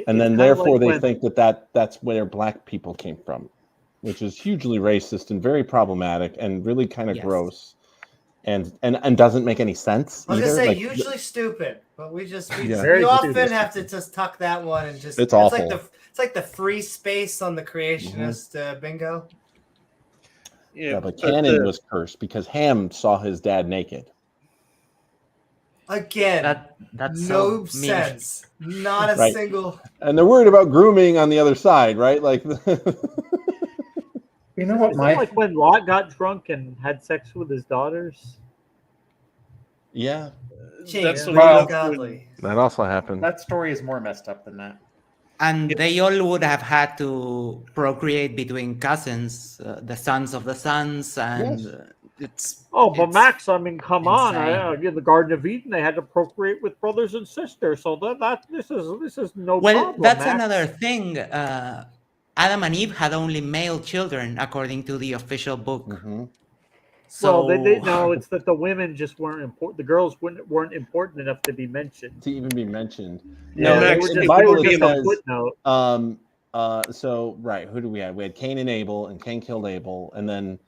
And then therefore they think that's where black people came from, which is hugely racist and very problematic and really kind of gross. And doesn't make any sense. I was either. gonna say like, usually stupid, but we Very often stupid. have to just tuck that one and just it's awful. It's like the free space on the creationist bingo. Yeah, but Canaan was cursed because Ham saw his dad naked. Again, that's no so sense. Not a single. And they're worried about grooming on the other side, right? Like, you know what? Like when Lot got drunk and had sex with his daughters. Yeah, That's well, godly. That also happened. That story is more messed up than that. And they all would have had to procreate between cousins, the sons of the sons, and Yes. But Max, I mean, come on! insane. In the Garden of Eden, they had to procreate with brothers and sisters, so this is no Well, problem. that's Max. another thing. Adam and Eve had only male children, according to the official book. Mm-hmm. So Well, they no, it's that the women just weren't important. The girls weren't important enough to be mentioned. To even be mentioned. Yeah, No, they Max, were the just, Bible they were just just a says, footnote. so right, who do we have? We had Cain and Abel, and Cain killed Abel, and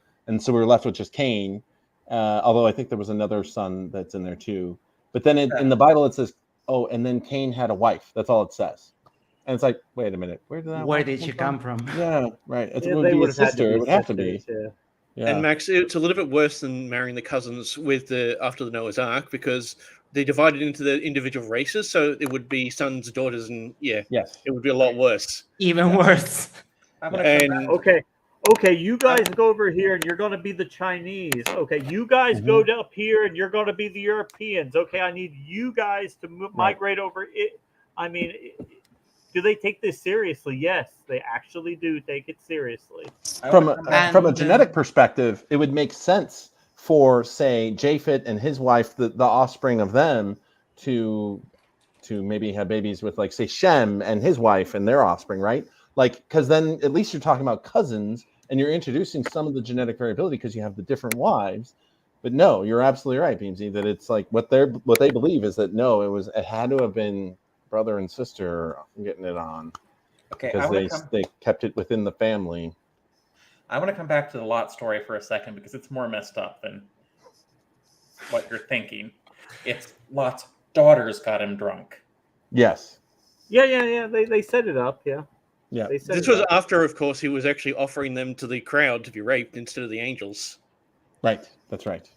so we were left with just Cain. Although I think there was another son that's in there too. But then in the Bible it says, oh, and then Cain had a wife. That's all it says. And it's like, wait a minute, where did she come from? Yeah, right. It Yeah, would they be a would have had to sister. be It would have to sisters, be. yeah. Yeah. And Max, it's a little bit worse than marrying the cousins with after the Noah's Ark, because they divided into the individual races, so it would be sons, daughters, and yes, it would be a lot worse. Even worse. Okay, you guys go over here and you're going to be the Chinese. Okay, you guys go up here and you're going to be the Europeans. Okay, I need you guys to migrate over. I mean, do they take this seriously? Yes, they actually do take it seriously. From a genetic perspective, it would make sense for, say, Japheth and his wife, the offspring of them, to maybe have babies with, like, say, Shem and his wife and their offspring, right? Like, because then at least you're talking about cousins and you're introducing some of the genetic variability because you have the different wives. But no, you're absolutely right, Beamsy, that it's like what they believe is that no, it had to have been brother and sister getting it on. Okay, because they kept it within the family. I want to come back to the Lot story for a second because it's more messed up than what you're thinking. It's Lot's daughters got him drunk. Yes. Yeah. They set it up. Yeah. Yeah. This was after, of course, he was actually offering them to the crowd to be raped instead of the angels. Right. That's right.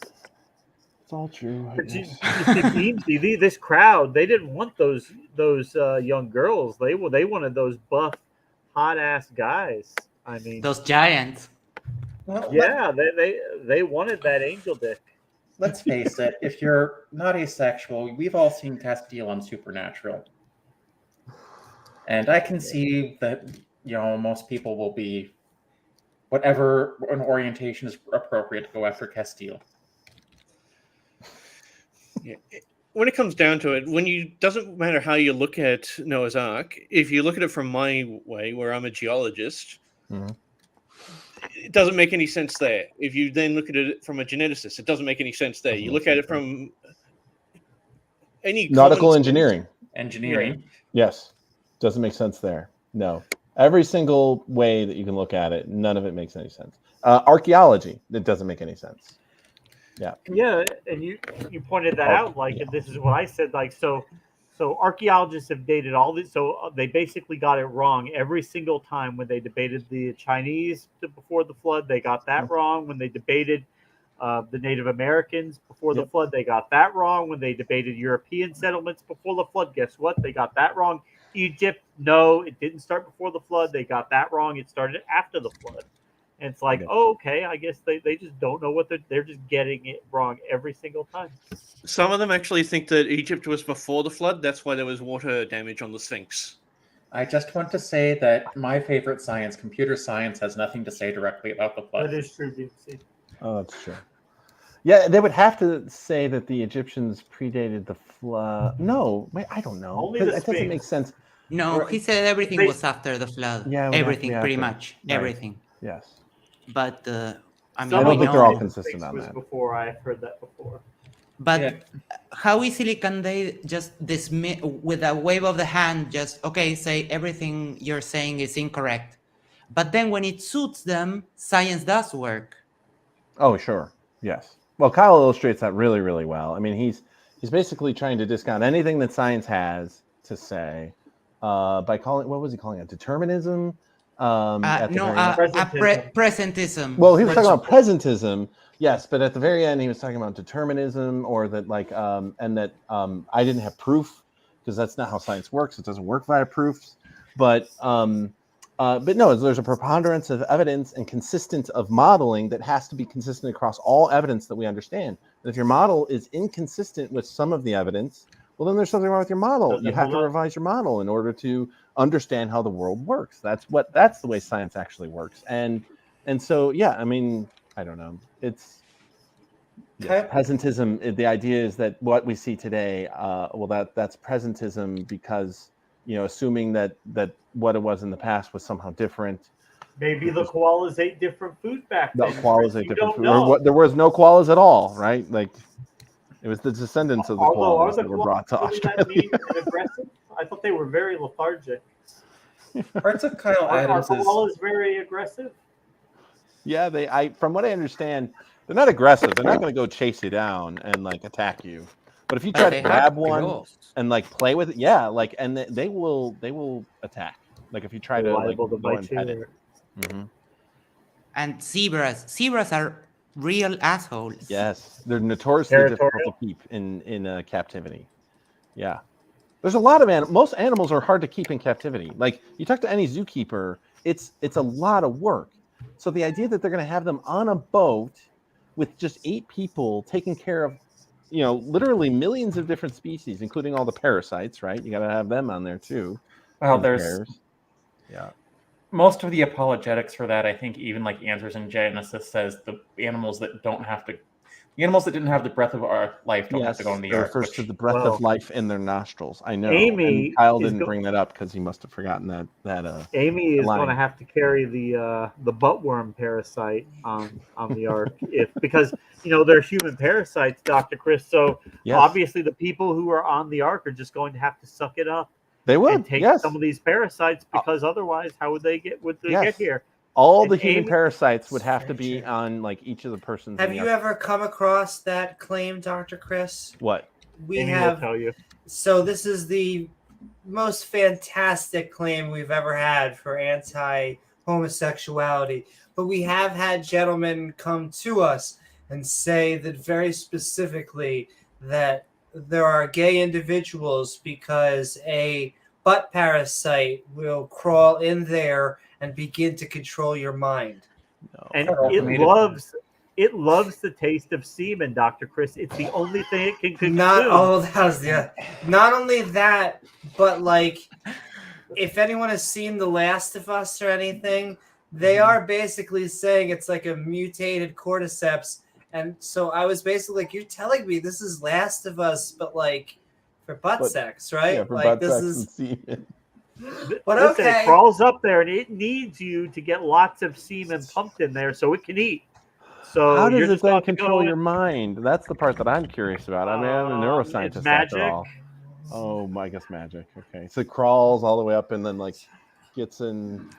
It's all true. But you see, Beamsy, this crowd, they didn't want those young girls. They wanted those buff, hot ass guys. I mean, those giants. Well, yeah, they wanted that angel dick. Let's face it. If you're not asexual, we've all seen Pastel on Supernatural. And I can see that, most people will be whatever an orientation is appropriate to go after Castile. Yeah. When it comes down to it, doesn't matter how you look at Noah's Ark, if you look at it from my way, where I'm a geologist, it doesn't make any sense there. If you then look at it from a geneticist, it doesn't make any sense there. You look at it from any nautical engineering. Yes. Doesn't make sense there. No. Every single way that you can look at it, none of it makes any sense. Archaeology, it doesn't make any sense. Yeah. Yeah, and you pointed that out, and this is what I said, so archaeologists have dated all this, so they basically got it wrong every single time when they debated the Chinese before the flood. They got that wrong. When they debated the Native Americans before the flood, they got that wrong. When they debated European settlements before the flood, guess what? They got that wrong. Egypt, no, it didn't start before the flood. They got that wrong. It started after the flood. And it's like, okay, I guess they just don't know what they're just getting it wrong every single time. Some of them actually think that Egypt was before the flood. That's why there was water damage on the Sphinx. I just want to say that my favorite science, computer science, has nothing to say directly about the flood. That is true, Beamsy. Oh, that's true. Yeah, they would have to say that the Egyptians predated the flood. No, wait, I don't know. Only the it doesn't make sense. No, he said everything was after the flood. Yeah, everything, pretty after. much. Right. Everything. Yes. But I don't think they're all consistent on that. Before I've heard that before. But how easily can they just dismiss with a wave of the hand? Just say everything you're saying is incorrect. But then when it suits them, science does work. Oh, sure. Yes. Well, Kyle illustrates that really, really well. I mean, he's basically trying to discount anything that science has to say by calling, what was he calling it? Determinism? Presentism. Well, he was talking about presentism, yes, but at the very end, he was talking about determinism, or that and that I didn't have proof, because that's not how science works. It doesn't work via proofs. But no, there's a preponderance of evidence and consistent of modeling that has to be consistent across all evidence that we understand. And if your model is inconsistent with some of the evidence, Well, then there's something wrong with your model. Okay, You have hold to on. revise your model in order to understand how the world works. That's the way science actually works. And so, yeah, I mean, I don't know. It's yes, presentism. The idea is that what we see today, that's presentism because, assuming that what it was in the past was somehow different. Maybe the koalas ate different food back The then. koalas ate You different don't food. know. There was no koalas at all, right? Like, it was the descendants of the Although, are koalas the that were brought to koalas really that Australia. mean and aggressive? I thought they were very lethargic. Parts of Kyle Are Adams is koalas very aggressive? Yeah, from what I understand, they're not aggressive. They're not going to go chase you down and like attack you. But if you try to They grab have one claws. and like play with it, yeah, like and they will attack. Like if you try They're to like liable to go bite and pet you. it. Mhm. And zebras are real assholes. Yes, they're notoriously difficult to keep in captivity. Yeah, there's a lot of most animals are hard to keep in captivity. Like you talk to any zookeeper, it's a lot of work. So the idea that they're going to have them on a boat with just 8 people taking care of, literally millions of different species, including all the parasites, right? You got to have them on there too. well, in there's pairs. Yeah. most of the apologetics for that. I think even like Answers in Genesis says the animals that didn't have the breath of our life don't have to go in the it ark. refers to the breath Well, of life in their nostrils. I know. Amy and Kyle is didn't bring that up because he must have forgotten that. Amy is line. going to have to carry the buttworm parasite on the ark because they're human parasites, Dr. Chris. So Yes. obviously the people who are on the ark are just going to have to suck it up. They would and take yes. some of these parasites because otherwise, how would they get Yes. here? All And the human Amy- parasites would have to be on like each of the persons. Have in the you ark. ever come across that claim, Dr. Chris? What? We Amy will have. tell you. So this is the most fantastic claim we've ever had for anti-homosexuality. But we have had gentlemen come to us and say that very specifically that there are gay individuals because a butt parasite will crawl in there and begin to control your mind. No. And Automated. it loves the taste of semen, Dr. Chris. It's the only thing it can consume. Not only that, but like if anyone has seen The Last of Us or anything, they are basically saying it's like a mutated cordyceps. And so I was basically like, you're telling me this is Last of Us, but like for butt sex, right? Yeah, for like butt sex and semen. But Listen, okay. it crawls up there and it needs you to get lots of semen pumped in there so it can eat. So How does you're it just then about to control go your mind? That's the part that I'm curious about. I mean, I'm a neuroscientist it's after magic. all. Oh, I guess magic. Okay, so it crawls all the way up and then like gets in.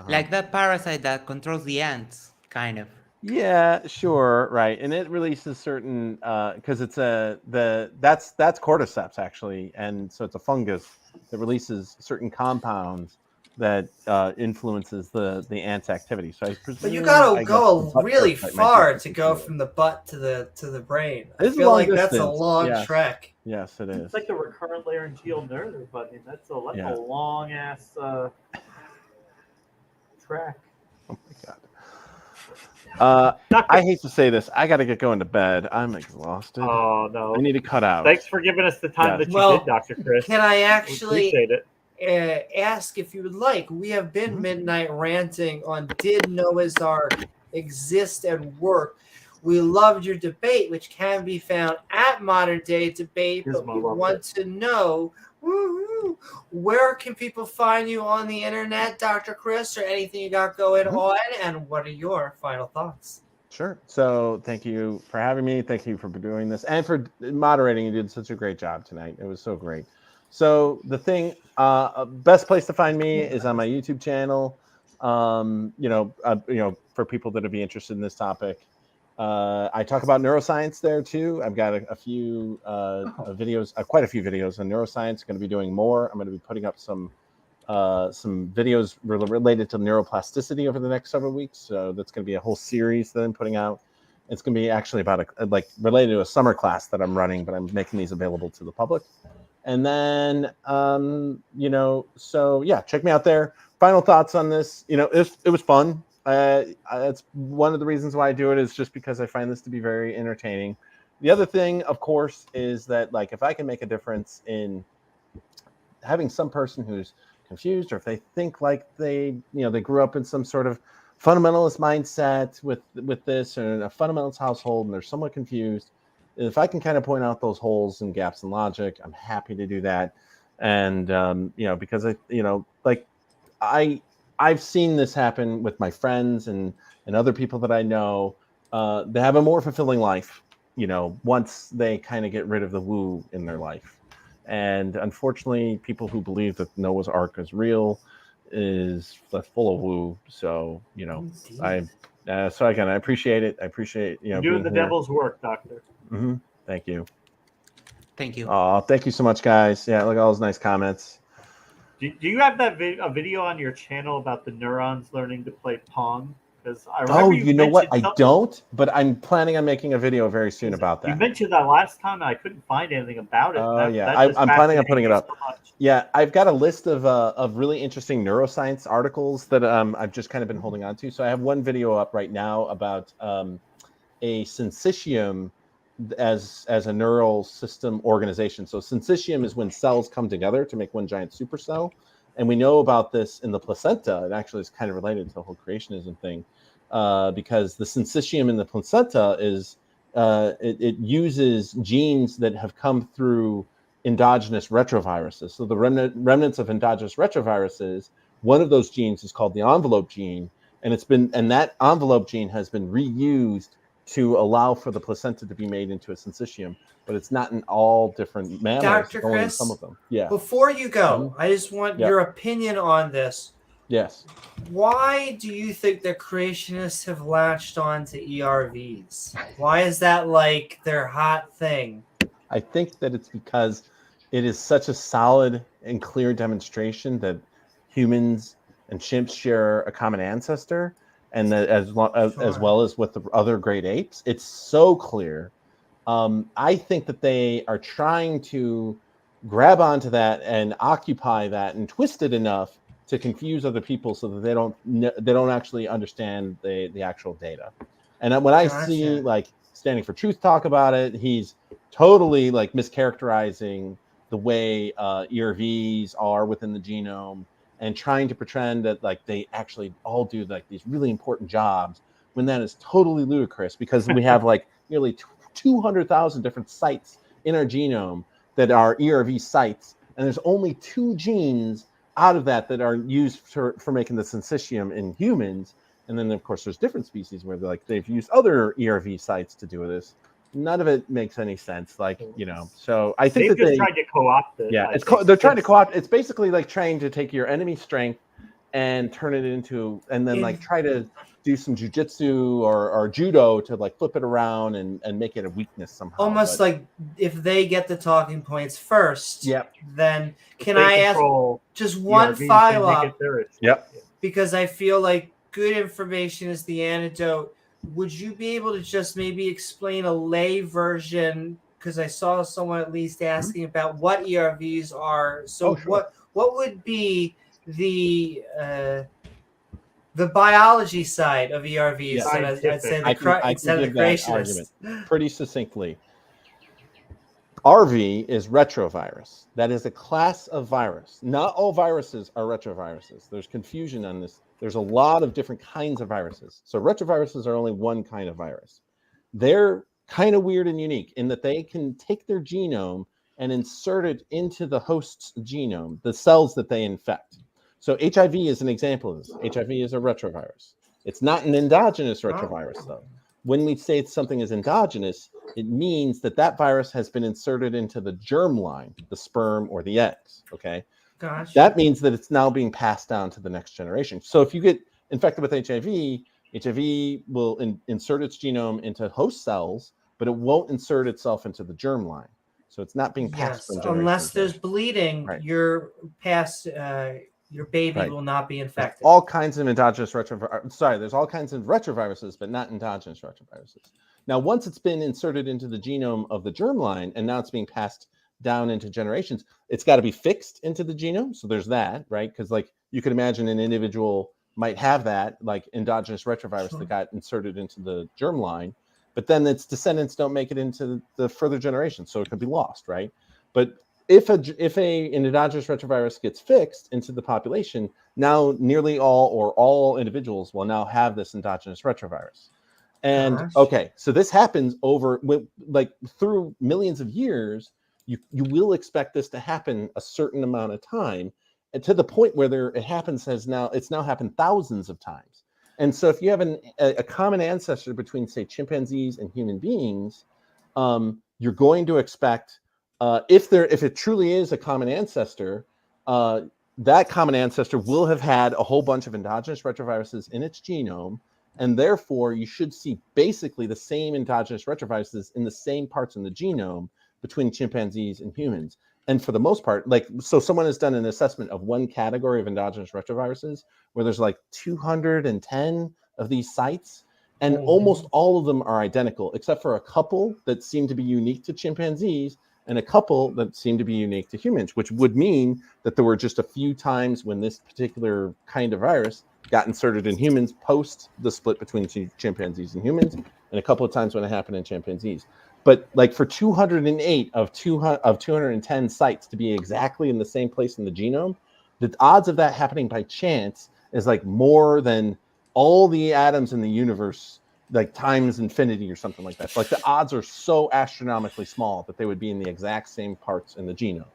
Like that parasite that controls the ants, kind of. Yeah, sure, right, and it releases certain because it's that's cordyceps actually, and so it's a fungus that releases certain compounds that influences the ant's activity. So I presume, But you gotta I go guess the butt really parasite might far be to go controlled. from the butt to the brain. I It is a feel long like that's a distance, long yes. trek. Yes, it is. It's like the recurrent laryngeal nerve. I mean, that's a long ass track. Oh my god. I hate to say this. I got to get going to bed. I'm exhausted. Oh no! I need to cut out. Thanks for giving us the time Yes. that you did, Dr. Chris. Can I We actually appreciate it. ask if you would like? We have been midnight ranting on did Noah's Ark exist and work. We loved your debate, which can be found at Modern Day Debate, but we want to know where can people find you on the internet, Dr. Chris, or anything you got going on, and what are your final thoughts? Sure. So thank you for having me. Thank you for doing this and for moderating. You did such a great job tonight. It was so great. So the thing, best place to find me is on my YouTube channel. For people that would be interested in this topic, I talk about neuroscience there too. I've got a few videos, quite a few videos on neuroscience. Going to be doing more. I'm going to be putting up some videos related to neuroplasticity over the next several weeks. So that's going to be a whole series that I'm putting out. It's going to be actually about related to a summer class that I'm running, but I'm making these available to the public. And then, so yeah, check me out there. Final thoughts on this. It was fun. That's one of the reasons why I do it is just because I find this to be very entertaining. The other thing, of course, is that like if I can make a difference in having some person who's confused, or if they think like they grew up in some sort of fundamentalist mindset with this, or in a fundamentalist household, and they're somewhat confused, if I can kind of point out those holes and gaps in logic, I'm happy to do that. And because I've seen this happen with my friends and other people that I know. They have a more fulfilling life, once they kind of get rid of the woo in their life. And unfortunately, people who believe that Noah's Ark is real is full of woo. So, I appreciate it. I appreciate, You're doing the devil's work, Doctor. Mm-hmm. Thank you. Thank you. Oh, thank you so much, guys. Yeah, look at all those nice comments. Do you have that a video on your channel about the neurons learning to play Pong? Because I remember you know what? I don't, but I'm planning on making a video very soon about that. You mentioned that last time, and I couldn't find anything about it. Oh, yeah. I'm planning on putting it up. So yeah, I've got a list of really interesting neuroscience articles that I've just kind of been holding on to. So I have one video up right now about a syncytium as a neural system organization. So syncytium is when cells come together to make one giant supercell. And we know about this in the placenta. It actually is kind of related to the whole creationism thing, because the syncytium in the placenta is it uses genes that have come through endogenous retroviruses. So the remnants of endogenous retroviruses, one of those genes is called the envelope gene, and that envelope gene has been reused to allow for the placenta to be made into a syncytium, but it's not in all different mammals. Dr. Only in Chris, some of them. Yeah. Before you go, I just want your opinion on this. Yes. Why do you think the creationists have latched on to ERVs? Why is that like their hot thing? I think that it's because it is such a solid and clear demonstration that humans and chimps share a common ancestor, and that as well as with the other great apes. It's so clear. I think that they are trying to grab onto that and occupy that and twist it enough to confuse other people so that they don't actually understand the actual data. And when I see like Standing for Truth talk about it, he's totally like mischaracterizing the way ERVs are within the genome and trying to pretend that like they actually all do like these really important jobs, when that is totally ludicrous, because we have like nearly 200,000 different sites in our genome that are ERV sites, and there's only 2 genes out of that are used for making the syncytium in humans. And then of course there's different species where they've used other ERV sites to do this. None of it makes any sense, so I think they've just tried to co-opt it. Yeah, they're trying to co-opt. It's basically like trying to take your enemy strength and turn it into, and then like try to do some jujitsu or judo to like flip it around and make it a weakness somehow. Almost like if they get the talking points first, then can I ask just one follow-up? Yep. Because I feel like good information is the antidote. Would you be able to just maybe explain a lay version? Because I saw someone at least asking about what ERVs are. So what would be the biology side of ERVs? Yes. So I'd say I can give that argument pretty succinctly. RV is retrovirus. That is a class of virus. Not all viruses are retroviruses. There's confusion on this. There's a lot of different kinds of viruses. So retroviruses are only one kind of virus. They're kind of weird and unique in that they can take their genome and insert it into the host's genome, the cells that they infect. So HIV is an example of this. HIV is a retrovirus. It's not an endogenous retrovirus, though. When we say something is endogenous, it means that virus has been inserted into the germline, the sperm or the eggs, okay? Gotcha. That means that it's now being passed down to the next generation. So if you get infected with HIV, HIV will insert its genome into host cells, but it won't insert itself into the germline. So it's not being passed from generation unless to there's generation. bleeding, your baby will not be infected. There's all kinds of endogenous retroviruses. There's all kinds of retroviruses, but not endogenous retroviruses. Now, once it's been inserted into the genome of the germline, and now it's being passed down into generations, it's got to be fixed into the genome. So there's that, right? Because like you could imagine an individual might have that like endogenous retrovirus that got inserted into the germline, but then its descendants don't make it into the further generations, so it could be lost, right? But if an endogenous retrovirus gets fixed into the population, now nearly all individuals will now have this endogenous retrovirus. And okay, so this happens through millions of years. You will expect this to happen a certain amount of time, and to the point where it's now happened thousands of times. And so if you have a common ancestor between, say, chimpanzees and human beings, you're going to expect, if it truly is a common ancestor, that common ancestor will have had a whole bunch of endogenous retroviruses in its genome, and therefore you should see basically the same endogenous retroviruses in the same parts in the genome between chimpanzees and humans. And for the most part, so someone has done an assessment of one category of endogenous retroviruses where there's 210 of these sites, and almost all of them are identical, except for a couple that seem to be unique to chimpanzees and a couple that seem to be unique to humans, which would mean that there were just a few times when this particular kind of virus got inserted in humans post the split between chimpanzees and humans, and a couple of times when it happened in chimpanzees. But for 208 of 210 sites to be exactly in the same place in the genome, the odds of that happening by chance is more than all the atoms in the universe, times infinity or something like that. The odds are so astronomically small that they would be in the exact same parts in the genome.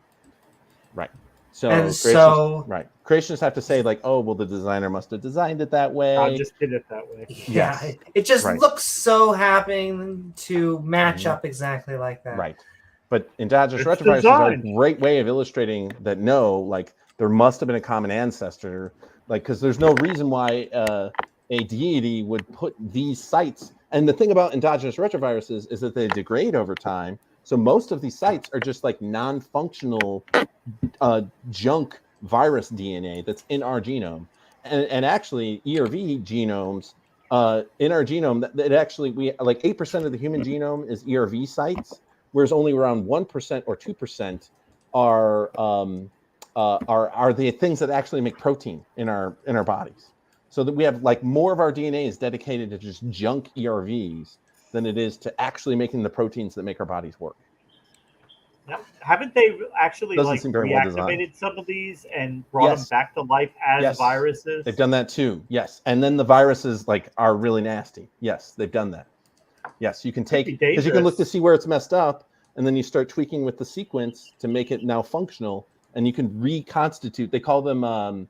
Right. Creationists have to say the designer must have designed it that way. I just did it that way. Yeah, yes. It just looks so happening to match up exactly like that. Right. But endogenous retroviruses are a great way of illustrating that there must have been a common ancestor, because there's no reason why a deity would put these sites. And the thing about endogenous retroviruses is that they degrade over time. So most of these sites are just non-functional junk virus DNA that's in our genome, and actually ERV genomes in our genome. That actually 8% of the human genome is ERV sites, whereas only around 1% or 2% are the things that actually make protein in our bodies. So that we have more of our DNA is dedicated to just junk ERVs than it is to actually making the proteins that make our bodies work. Now, haven't they actually reactivated some of these and brought them back to life as viruses? They've done that too. Yes, and then the viruses are really nasty. Yes, they've done that. Yes, you can take, because you can look to see where it's messed up, and then you start tweaking with the sequence to make it now functional, and you can reconstitute. They call them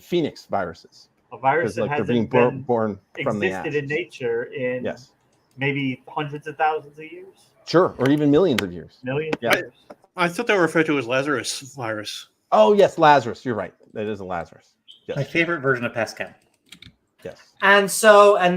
Phoenix viruses. A virus that hasn't been born from the existed in nature in maybe hundreds of thousands of years. Sure, or even millions of years. Years. I thought they were referred to as Lazarus virus. Oh, yes, Lazarus. You're right. That is a Lazarus. Yes. My favorite version of Pastel. Yes. And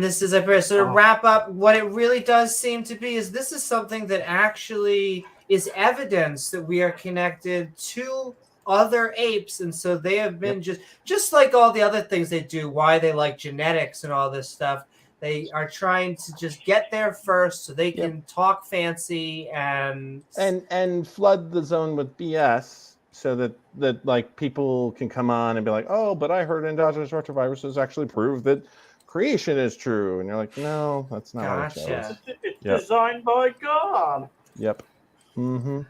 this is to wrap up, what it really does seem to be is this is something that actually is evidence that we are connected to other apes, and so they have been just like all the other things they do, why they like genetics and all this stuff. They are trying to just get there first so they can talk fancy and flood the zone with BS so that people can come on and be like, oh, but I heard endogenous retroviruses actually prove that creation is true. And you're like, no, that's not how it goes. It's designed by God. Yep. Mm-hmm.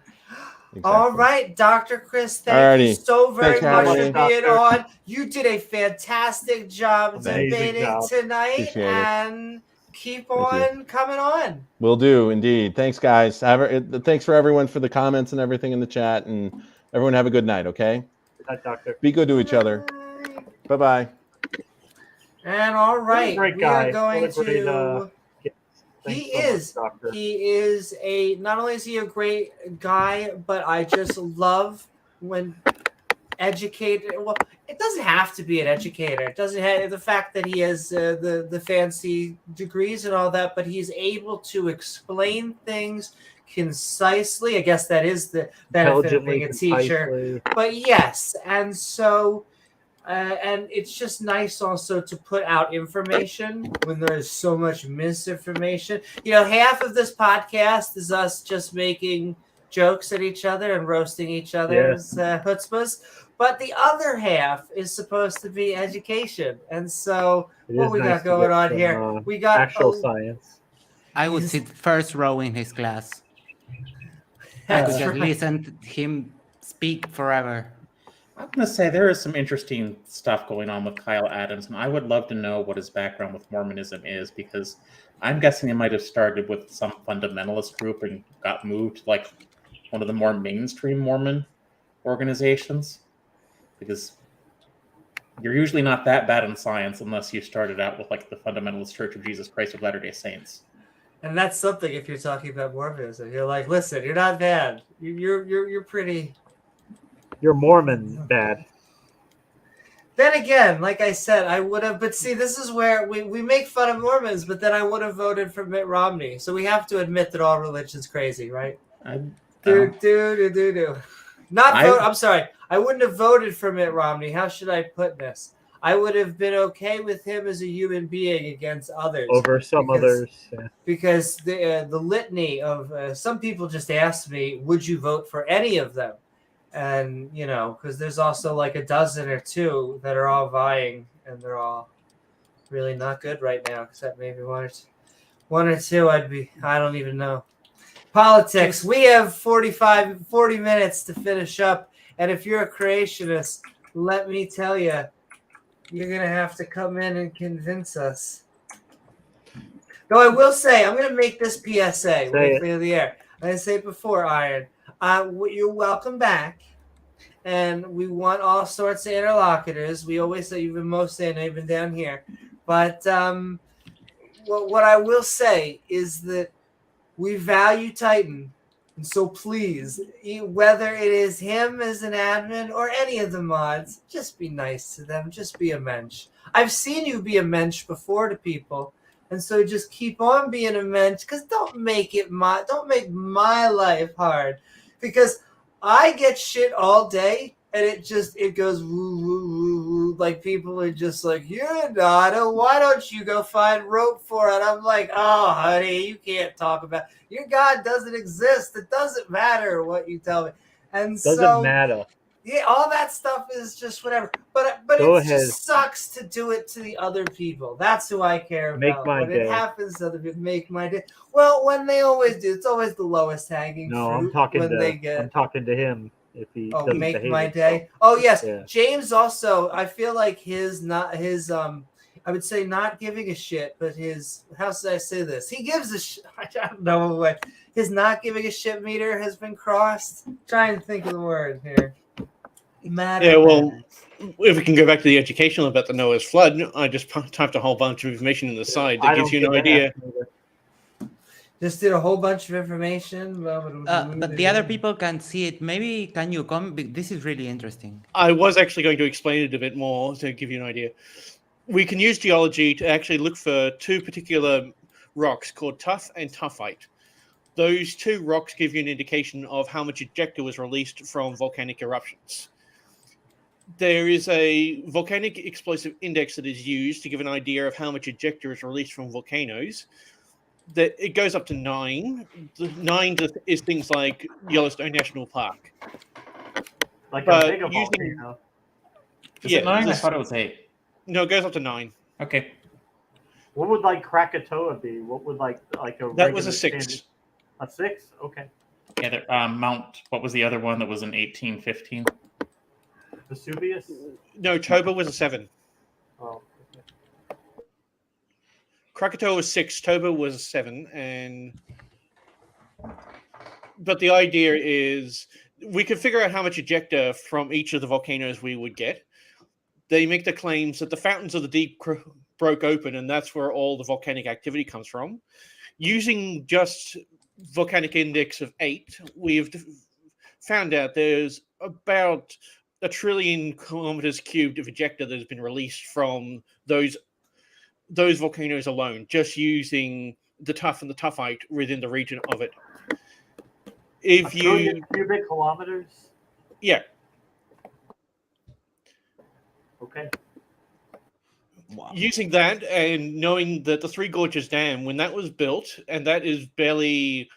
Exactly. All right, Dr. Chris, thank you so very much for being on. You did a fantastic job debating tonight, and keep on coming on. Will do, indeed. Thanks, guys. Thanks for everyone for the comments and everything in the chat, and everyone have a good night, okay? Good night, Doctor. Be good to each other. Bye-bye. And all right, we are going to... He is not only is he a great guy, but I just love when educated. Well, it doesn't have to be an educator. It doesn't have the fact that he has the fancy degrees and all that, but he's able to explain things concisely. I guess that is the benefit of being a teacher. But yes, and so. And it's just nice also to put out information when there is so much misinformation. Half of this podcast is us just making jokes at each other and roasting each other's chutzpahs. But the other half is supposed to be education. And so what we got going on here? We got actual science. I would sit first row in his class. I could just listen to him speak forever. I'm going to say there is some interesting stuff going on with Kyle Adams, and I would love to know what his background with Mormonism is, because I'm guessing he might have started with some fundamentalist group and got moved to like one of the more mainstream Mormon organizations, because you're usually not that bad in science unless you started out with like the Fundamentalist Church of Jesus Christ of Latter-day Saints. And that's something if you're talking about Mormonism. You're like, listen, you're not bad. You're pretty. You're Mormon bad. Then again, like I said, I would have. But see, this is where we make fun of Mormons, but then I would have voted for Mitt Romney. So we have to admit that all religion's crazy, right? Not vote. I'm sorry. I wouldn't have voted for Mitt Romney. How should I put this? I would have been okay with him as a human being against others. Over some others. Yeah. Because the litany of some people just asked me, would you vote for any of them? And, you know, because there's also like a dozen or two that are all vying, and they're all really not good right now, except maybe one or two. I don't even know. Politics. We have 40 minutes to finish up. And if you're a creationist, let me tell you, you're going to have to come in and convince us. Though I will say, I'm going to make this PSA right through the air. I didn't say it before, Iron. You're welcome back. And we want all sorts of interlocutors. We always say you've been most saying I've been down here. But what I will say is that we value Titan. And so please, whether it is him as an admin or any of the mods, just be nice to them. Just be a mensch. I've seen you be a mensch before to people. And so just keep on being a mensch, because don't make my life hard. Because I get shit all day, and it goes woo, woo, woo, woo. Like people are just like, you're not, why don't you go find rope for it? I'm like, oh, honey, you can't talk about your God doesn't exist. It doesn't matter what you tell me. And doesn't matter. Yeah, all that stuff is just whatever. But it just sucks to do it to the other people. That's who I care about. When it happens to other people, make my day. Well, when they always do, it's always the lowest hanging fruit. I'm talking to him. If he doesn't make behave my himself. day. Oh yes, yeah. James also. I feel like I would say not giving a shit, but how should I say this? He gives a shit. I don't know what his not giving a shit meter has been crossed. Try and think of the word here. Yeah, well, if we can go back to the educational about the Noah's flood, I just typed a whole bunch of information in the side that gives you an idea. Just did a whole bunch of information. But the other people can see it. Maybe can you come? This is really interesting. I was actually going to explain it a bit more to give you an idea. We can use geology to actually look for two particular rocks called tuff and tuffite. Those two rocks give you an indication of how much ejecta was released from volcanic eruptions. There is a volcanic explosive index that is used to give an idea of how much ejecta is released from volcanoes. That it goes up to 9. 9 is things like Yellowstone National Park. Like a big volcano. Is it 9? I thought it was 8. No, it goes up to 9. Okay. What would like Krakatoa be? What would like a that was a 6. Standard? A 6? Okay. Yeah, Mount. What was the other one that was in 1815? Vesuvius? No, Toba was a 7. Oh. Krakatoa was 6, Toba was 7, but the idea is we could figure out how much ejecta from each of the volcanoes we would get. They make the claims that the fountains of the deep broke open, and that's where all the volcanic activity comes from. Using just volcanic index of 8, we've found out there's about 1 trillion kilometers cubed of ejecta that has been released from those volcanoes alone, just using the tuff and the tuffite within the region of it. If you cubic kilometers? Yeah. Okay. Wow. Using that and knowing that the Three Gorges Dam, when that was built, and that is barely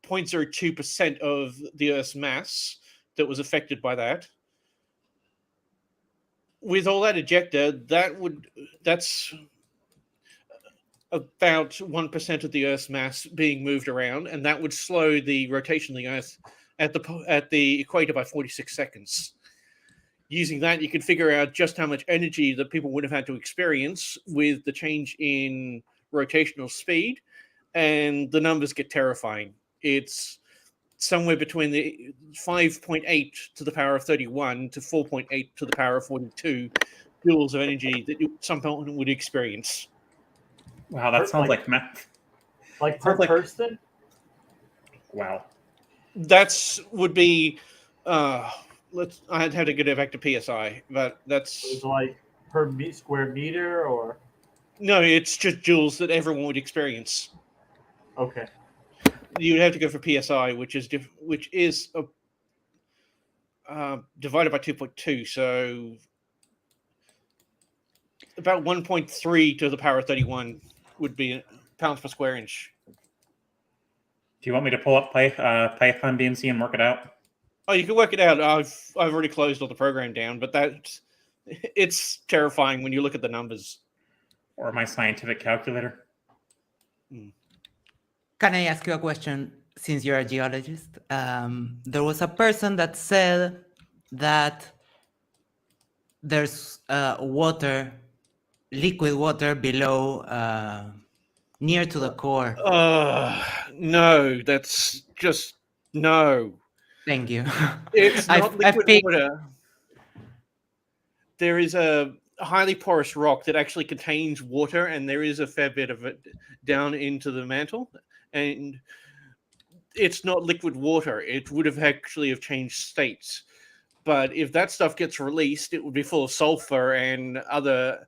0.02% of the Earth's mass that was affected by that. With all that ejecta, that's about 1% of the Earth's mass being moved around, and that would slow the rotation of the Earth at the equator by 46 seconds. Using that, you can figure out just how much energy that people would have had to experience with the change in rotational speed, and the numbers get terrifying. It's somewhere between the 5.8 to the power of 31 to 4.8 to the power of 42 joules of energy that someone would experience. Wow, that sounds like math. Like per person? Wow. That's would be I'd have to get it back to PSI, but that's It's like per square meter, or no, it's just joules that everyone would experience. okay. You'd have to go for PSI, which is divided by 2.2, so about 1.3 to the power of 31 would be pounds per square inch. Do you want me to pull up Python Beamsy and work it out? Oh, you can work it out. I've already closed all the program down, but it's terrifying when you look at the numbers. Or my scientific calculator? Can I ask you a question, since you're a geologist? There was a person that said that there's liquid water below, near to the core. No, that's just no. Thank you. It's not liquid water. There is a highly porous rock that actually contains water, and there is a fair bit of it down into the mantle. And it's not liquid water. It would have actually have changed states. But if that stuff gets released, it would be full of sulfur and other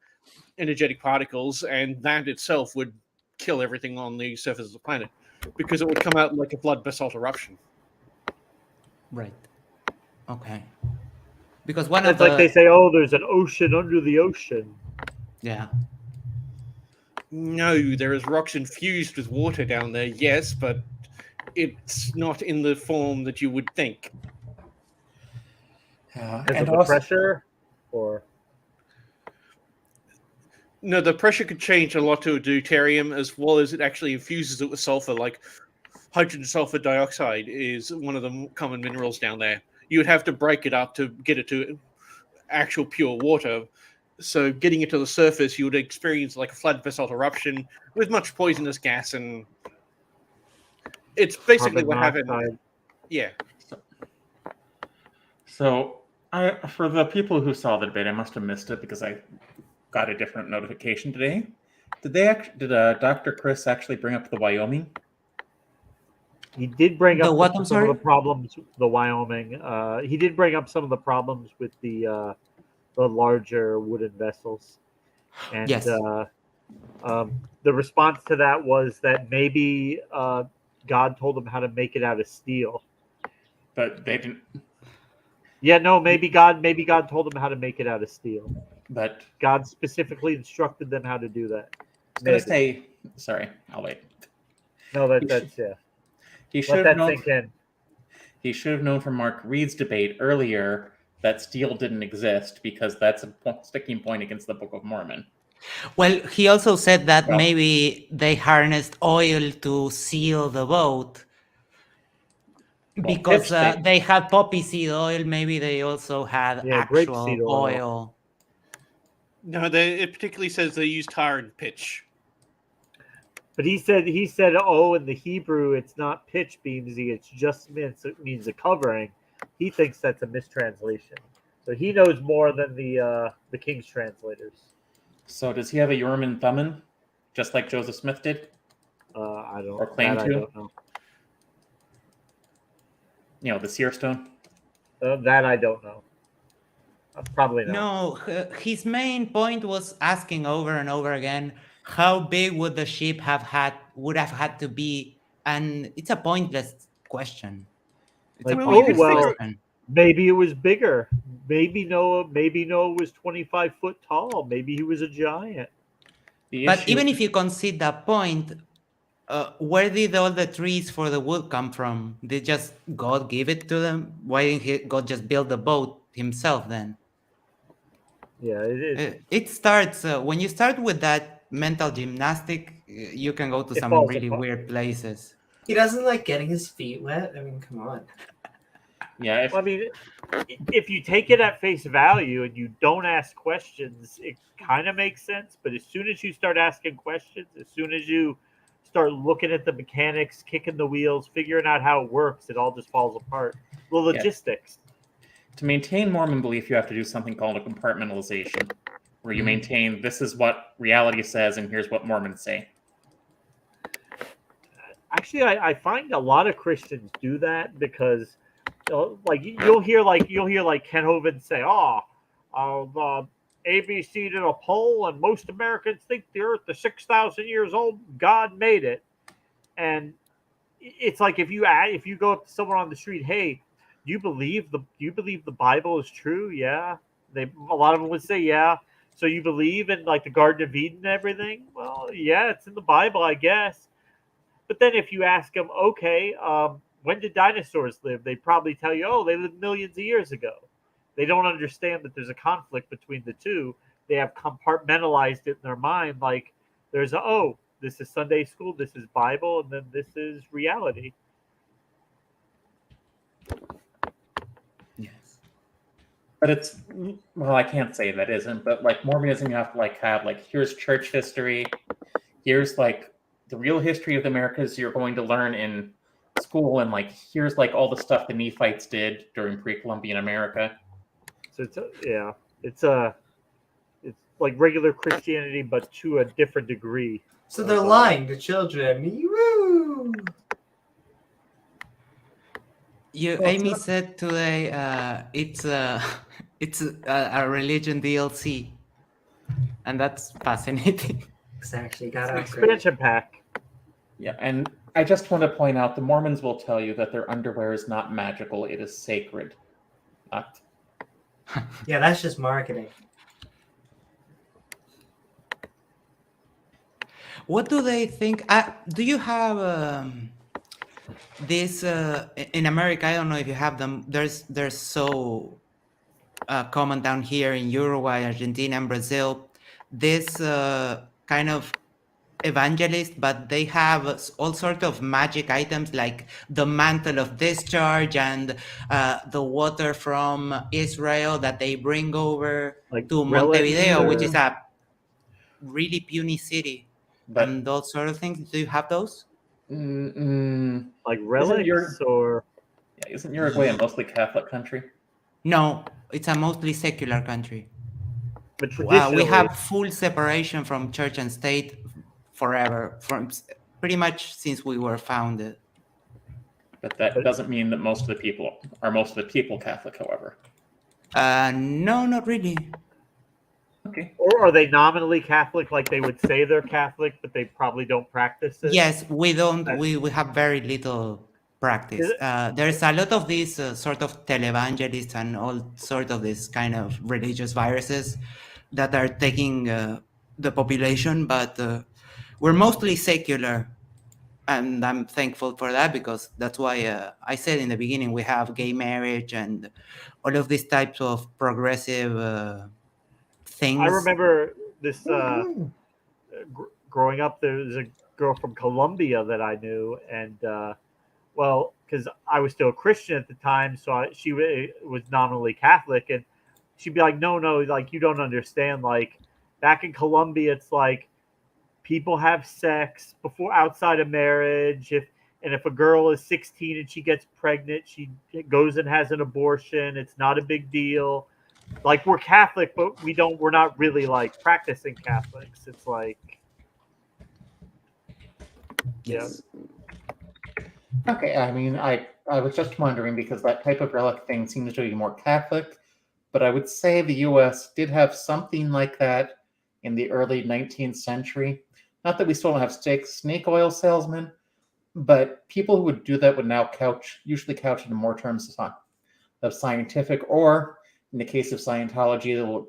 energetic particles, and that itself would kill everything on the surface of the planet, because it would come out like a blood basalt eruption. Right. Okay. Because It's like they say, oh, there's an ocean under the ocean. Yeah. No, there is rocks infused with water down there, yes, but it's not in the form that you would think. Because of the pressure, or no, the pressure could change a lot to deuterium, as well as it actually infuses it with sulfur. Like hydrogen sulfur dioxide is one of the common minerals down there. You would have to break it up to get it to actual pure water. So getting it to the surface, you would experience like a flood basalt eruption with much poisonous gas, and it's basically what happened. Yeah. So, for the people who saw the debate, I must have missed it because I got a different notification today. Did Dr. Chris actually bring up the Wyoming? He did bring up some of the problems. The Wyoming. He did bring up some of the problems with the larger wooden vessels, and yes. The response to that was that maybe God told them how to make it out of steel, but they didn't. Yeah, no, maybe God told them how to make it out of steel, but God specifically instructed them how to do that. I was gonna say, sorry, I'll wait. No, that's yeah. He should have known. He should have known from Mark Reid's debate earlier that steel didn't exist, because that's a sticking point against the Book of Mormon. Well, he also said that maybe they harnessed oil to seal the boat, because they had poppy seed oil. Maybe they also had actual oil. No, it particularly says they used tar and pitch. But he said, oh, in the Hebrew, it's not pitch, Beamsy. It's just mints. It means a covering. He thinks that's a mistranslation. So he knows more than the King's translators. So does he have a Urim and Thummim, just like Joseph Smith did? I don't. Or claim to? I don't know. You know, the seer stone? That I don't know. Probably not. No, his main point was asking over and over again, how big would the ship would have had to be? And it's a pointless question. It's maybe it was bigger. Maybe Noah was 25 foot tall. Maybe he was a giant. But even if you concede that point, where did all the trees for the wood come from? Did just God give it to them? Why didn't God just build the boat himself then? Yeah, it is. It starts when you start with that mental gymnastic, you can go to It some falls really apart. weird places. He doesn't like getting his feet wet. I mean, come on. Yeah, if, Well, I mean, if you take it at face value and you don't ask questions, it kind of makes sense. But as soon as you start asking questions, as soon as you start looking at the mechanics, kicking the wheels, figuring out how it works, it all just falls apart. The logistics. to maintain Mormon belief, you have to do something called a compartmentalization, where you maintain this is what reality says and here's what Mormons say. Actually, I find a lot of Christians do that because, like, you'll hear Ken Hovind say, ABC did a poll and most Americans think the Earth is 6,000 years old. God made it, and it's like if you go up to someone on the street, hey, do you believe the Bible is true? Yeah, a lot of them would say yeah. So you believe in like the Garden of Eden and everything? Well, yeah, it's in the Bible, I guess. But then if you ask them, okay, when did dinosaurs live? They probably tell you, oh, they lived millions of years ago. They don't understand that there's a conflict between the two. They have compartmentalized it in their mind. Like there's this is Sunday school, this is Bible, and then this is reality. Yes. But it's, well, I can't say that isn't, but like Mormonism, you have to like have like, here's church history, here's like the real history of the Americas you're going to learn in school, and like here's like all the stuff the Nephites did during pre-Columbian America. So it's like regular Christianity, but to a different degree. So they're lying to children. Woo! Amy said today it's a religion DLC, and that's fascinating. Exactly. It's an expansion pack. Yeah, and I just want to point out the Mormons will tell you that their underwear is not magical; it is sacred. Not. Yeah, that's just marketing. What do they think? Do you have this in America? I don't know if you have them. They're so common down here in Uruguay, Argentina, and Brazil. This kind of evangelist, but they have all sorts of magic items like the mantle of discharge and the water from Israel that they bring over like to Montevideo, which is a really puny city, and those sort of things. Do you have those? Like relics or? Yeah, isn't Uruguay a mostly Catholic country? No, it's a mostly secular country. But We have full separation from church and state forever, from pretty much since we were founded. But that doesn't mean that most of the people Catholic, however. No, not really. Okay. Or are they nominally Catholic, like they would say they're Catholic, but they probably don't practice it? Yes, we don't. We have very little practice. There's a lot of these sort of televangelists and all sort of this kind of religious viruses that are taking the population, but we're mostly secular, and I'm thankful for that, because that's why I said in the beginning we have gay marriage and all of these types of progressive things. I remember this growing up. There was a girl from Colombia that I knew, and because I was still a Christian at the time, so she was nominally Catholic, and she'd be like, no, like you don't understand. Like back in Colombia, it's like people have sex before outside of marriage. If a girl is 16 and she gets pregnant, she goes and has an abortion. It's not a big deal. Like we're Catholic, but we're not really like practicing Catholics. It's like, yes. Yeah. Okay, I mean, I was just wondering because that type of relic thing seems to be more Catholic, but I would say the U.S. did have something like that in the early 19th century. Not that we still don't have snake oil salesmen, but people who would do that would now usually couch in more terms of scientific, or in the case of Scientology, they'll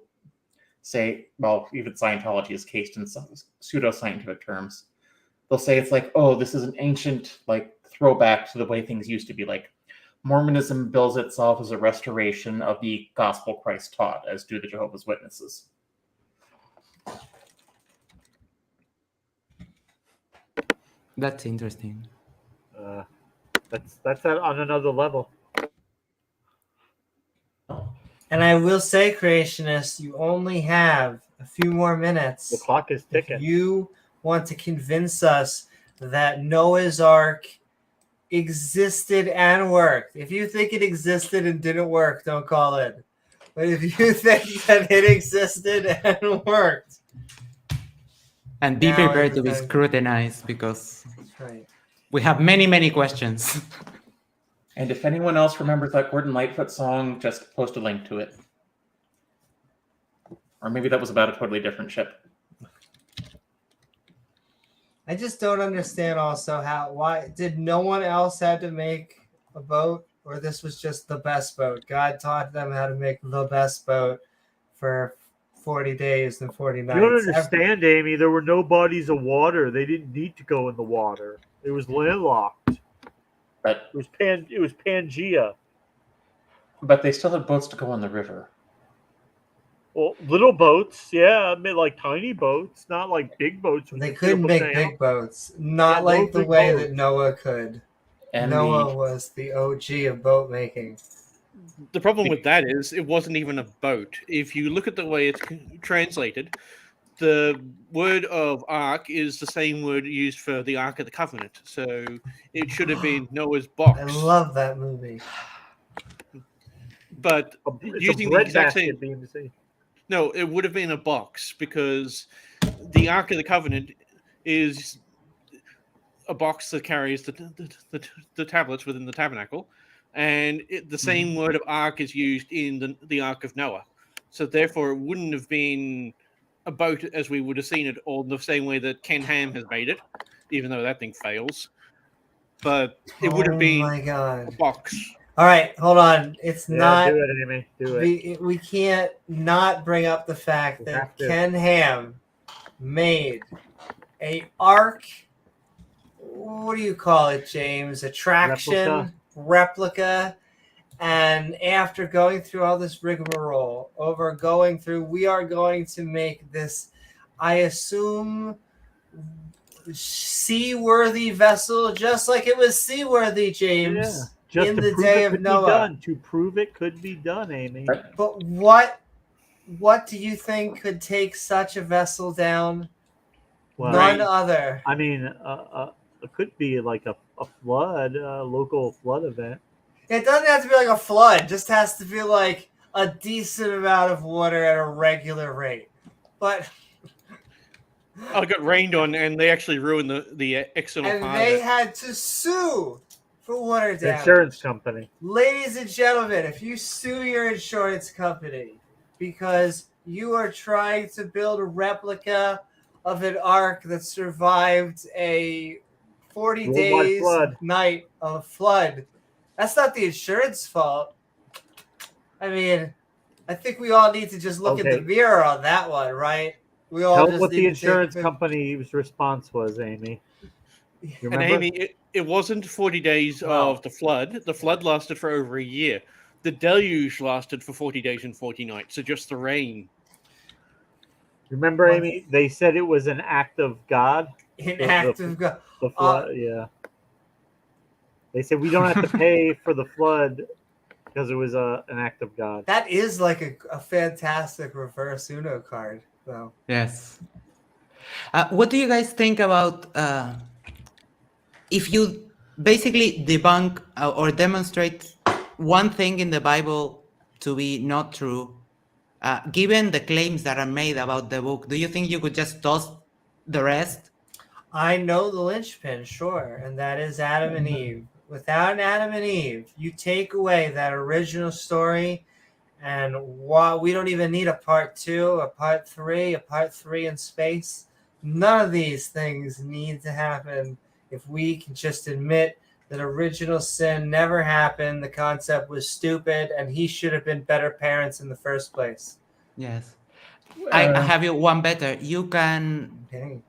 say, well, even Scientology is cased in some pseudo-scientific terms. They'll say it's like, oh, this is an ancient like throwback to the way things used to be. Like Mormonism bills itself as a restoration of the gospel Christ taught, as do the Jehovah's Witnesses. That's interesting. That's on another level. And I will say, creationists, you only have a few more minutes. The clock is ticking. If you want to convince us that Noah's Ark existed and worked. If you think it existed and didn't work, don't call it. But if you think that it existed and worked. And be Now prepared to be everything- scrutinized because That's right. we have many, many questions. And if anyone else remembers that Gordon Lightfoot song, just post a link to it. Or maybe that was about a totally different ship. I just don't understand also why did no one else had to make a boat, or this was just the best boat? God taught them how to make the best boat for 40 days and 40 nights. You don't understand, Amy. There were no bodies of water. They didn't need to go in the water. It was landlocked. But It was Pangea. they still had boats to go on the river. Well, little boats, yeah. I mean, like tiny boats, not like big boats. They couldn't make big boats, not Yeah, like no the big way boats. that Noah could. And Noah was the OG of boat making. The problem with that is it wasn't even a boat. If you look at the way it's translated, the word of ark is the same word used for the Ark of the Covenant. So it should have been Noah's box. I love that movie. But It's using a the bread exact basket, same... Beamsy. No, it would have been a box because the Ark of the Covenant is a box that carries the tablets within the tabernacle, and the same word of ark is used in the Ark of Noah. So therefore, it wouldn't have been a boat as we would have seen it, or the same way that Ken Ham has made it, even though that thing fails. But it would have been my God. a box. All right, hold on. It's not. Do it, Amy. Do it. We can't not bring up the fact We that have to. Ken Ham made a ark. What do you call it, James? Attraction replica. And after going through all this rigmarole, we are going to make this, I assume, seaworthy vessel, just like it was seaworthy, James. Yeah. Just in to the prove day it of could be Noah. done. To prove it could be done, Amy. But what do you think could take such a vessel down? Well, None other. I mean, it could be like a flood, local flood event. It doesn't have to be like a flood. It just has to be like a decent amount of water at a regular rate. But I got rained on, and they actually ruined the external and part. they had to sue for water The damage. insurance company. Ladies and gentlemen, if you sue your insurance company because you are trying to build a replica of an ark that survived a 40 Worldwide days flood. night of flood, that's not the insurance fault. I mean, I think we all need to just look in the Okay. mirror on that one, right? We all Tell just what need the to insurance take a- company's response was, Amy. You And remember? Amy, it wasn't 40 days Wow. of the flood. The flood lasted for over a year. The deluge lasted for 40 days and 40 nights. So just the rain. Remember, What? Amy? They said it was an act of God. An the- act of God. The flood, yeah. They said we don't have to pay for the flood because it was an act of God. That is like a fantastic reverse Uno card, though. Yes. What do you guys think about if you basically debunk or demonstrate one thing in the Bible to be not true, given the claims that are made about the book, do you think you could just toss the rest? I know the linchpin, sure, and that is Adam and Eve. Without Adam and Eve, you take away that original story, and we don't even need a part 2, a part 3, a part 3 in space. None of these things need to happen if we can just admit that original sin never happened, the concept was stupid, and he should have been better parents in the first place. Yes. I have you one better. You can.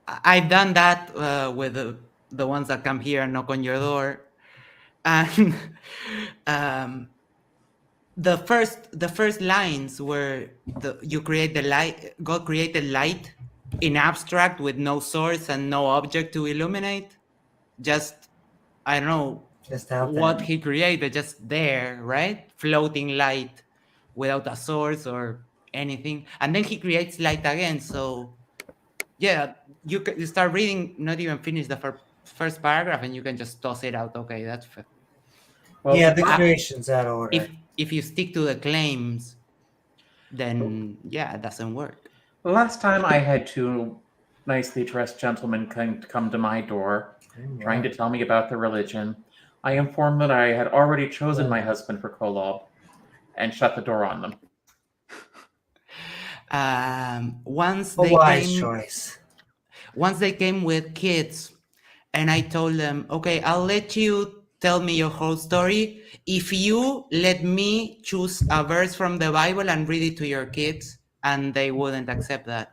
I've done that with the ones that come here and knock on your door, and the first lines were you create the light. God created light in abstract with no source and no object to illuminate. just, I don't know Just out what there. he created, just there, right? Floating light without a source or anything. And then he creates light again. So yeah, you start reading, not even finish the first paragraph, and you can just toss it out. Okay, that's Well, Yeah, the creation's out of order. if you stick to the claims, then yeah, it doesn't work. last time I had two nicely dressed gentlemen come to my door, trying to tell me about their religion. I informed that I had already chosen my husband for Kolob, and shut the door on them. Once A they wise came, choice. once they came with kids, and I told them, okay, I'll let you tell me your whole story if you let me choose a verse from the Bible and read it to your kids, and they wouldn't accept that.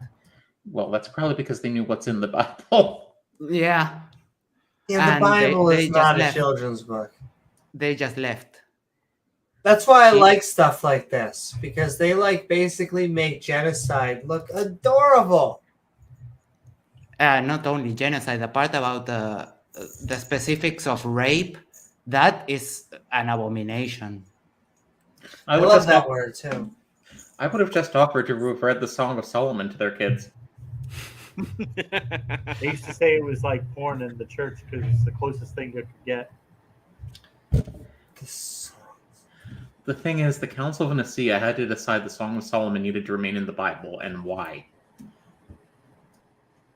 Well, that's probably because they knew what's in the Bible. Yeah. Yeah, the And Bible they is not a left. children's book. They just left. That's why I like stuff like this, because they like basically make genocide look adorable. Not only genocide, the part about the specifics of rape, that is an abomination. I love that word too. I would have just offered to have read the Song of Solomon to their kids. They used to say it was like porn in the church because it's the closest thing you could get. The thing is, the Council of Nicaea had to decide the Song of Solomon needed to remain in the Bible, and why?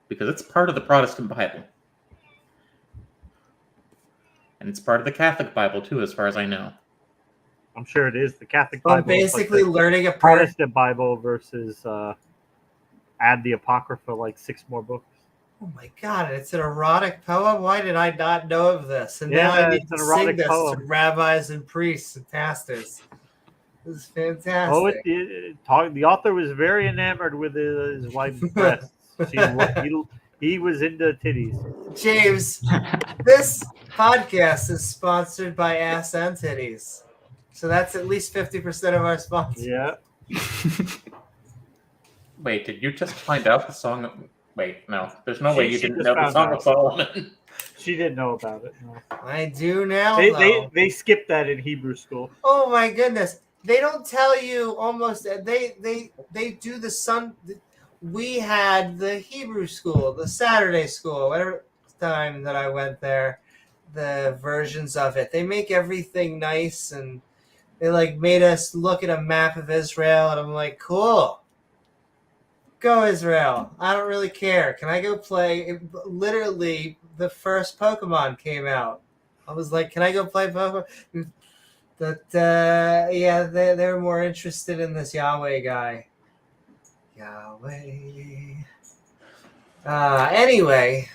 Because it's part of the Protestant Bible. And it's part of the Catholic Bible, too, as far as I know. I'm sure it is. The Catholic Well, Bible. basically like learning a Protestant Bible versus add the Apocrypha, like 6 more books. Oh my God, it's an erotic poem? Why did I not know of this? And now Yeah, I need it's to an sing erotic this to poem. rabbis and priests and pastors. This is fantastic. Oh, the author was very enamored with his wife's breasts. He was into titties. James, this podcast is sponsored by Ass and Titties. So that's at least 50% of our sponsors. Yeah. Wait, did you just find out the song of... Wait, no. There's no way you She didn't just know the found Song out. of Solomon. She didn't know about it. No. I do now, They skipped that in Hebrew school. Oh my goodness. They don't tell you almost they do the sun. We had the Hebrew school, the Saturday school, whatever time that I went there, the versions of it. They make everything nice, and they like made us look at a map of Israel, and I'm like, cool. Go Israel. I don't really care. Can I go play? Literally, the first Pokemon came out. I was like, can I go play Pokemon? But yeah, they're more interested in this Yahweh guy. Yahweh. Anyway,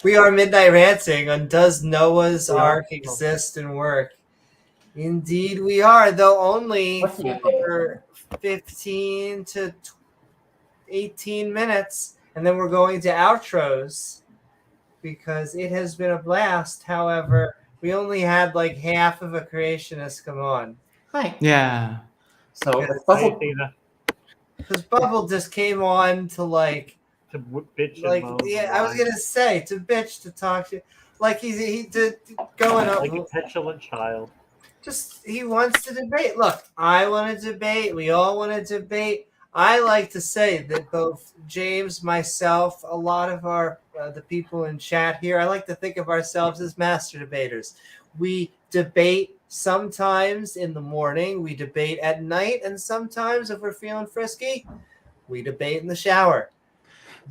we are Midnight Ranting on Does Noah's Ark Exist and Work? Indeed we are, though only for 15 to 18 minutes, and then we're going to outros because it has been a blast. However, we only had like half of a creationist come on. Hi. Yeah. So, because Bubble just came on to like to bitch, like and moan yeah, I was gonna say to bitch, to talk to, like he to going up like a petulant child. Just he wants to debate. Look, I want to debate. We all want to debate. I like to say that both James, myself, a lot of our the people in chat here, I like to think of ourselves as master debaters. We debate sometimes in the morning, we debate at night, and sometimes if we're feeling frisky, we debate in the shower.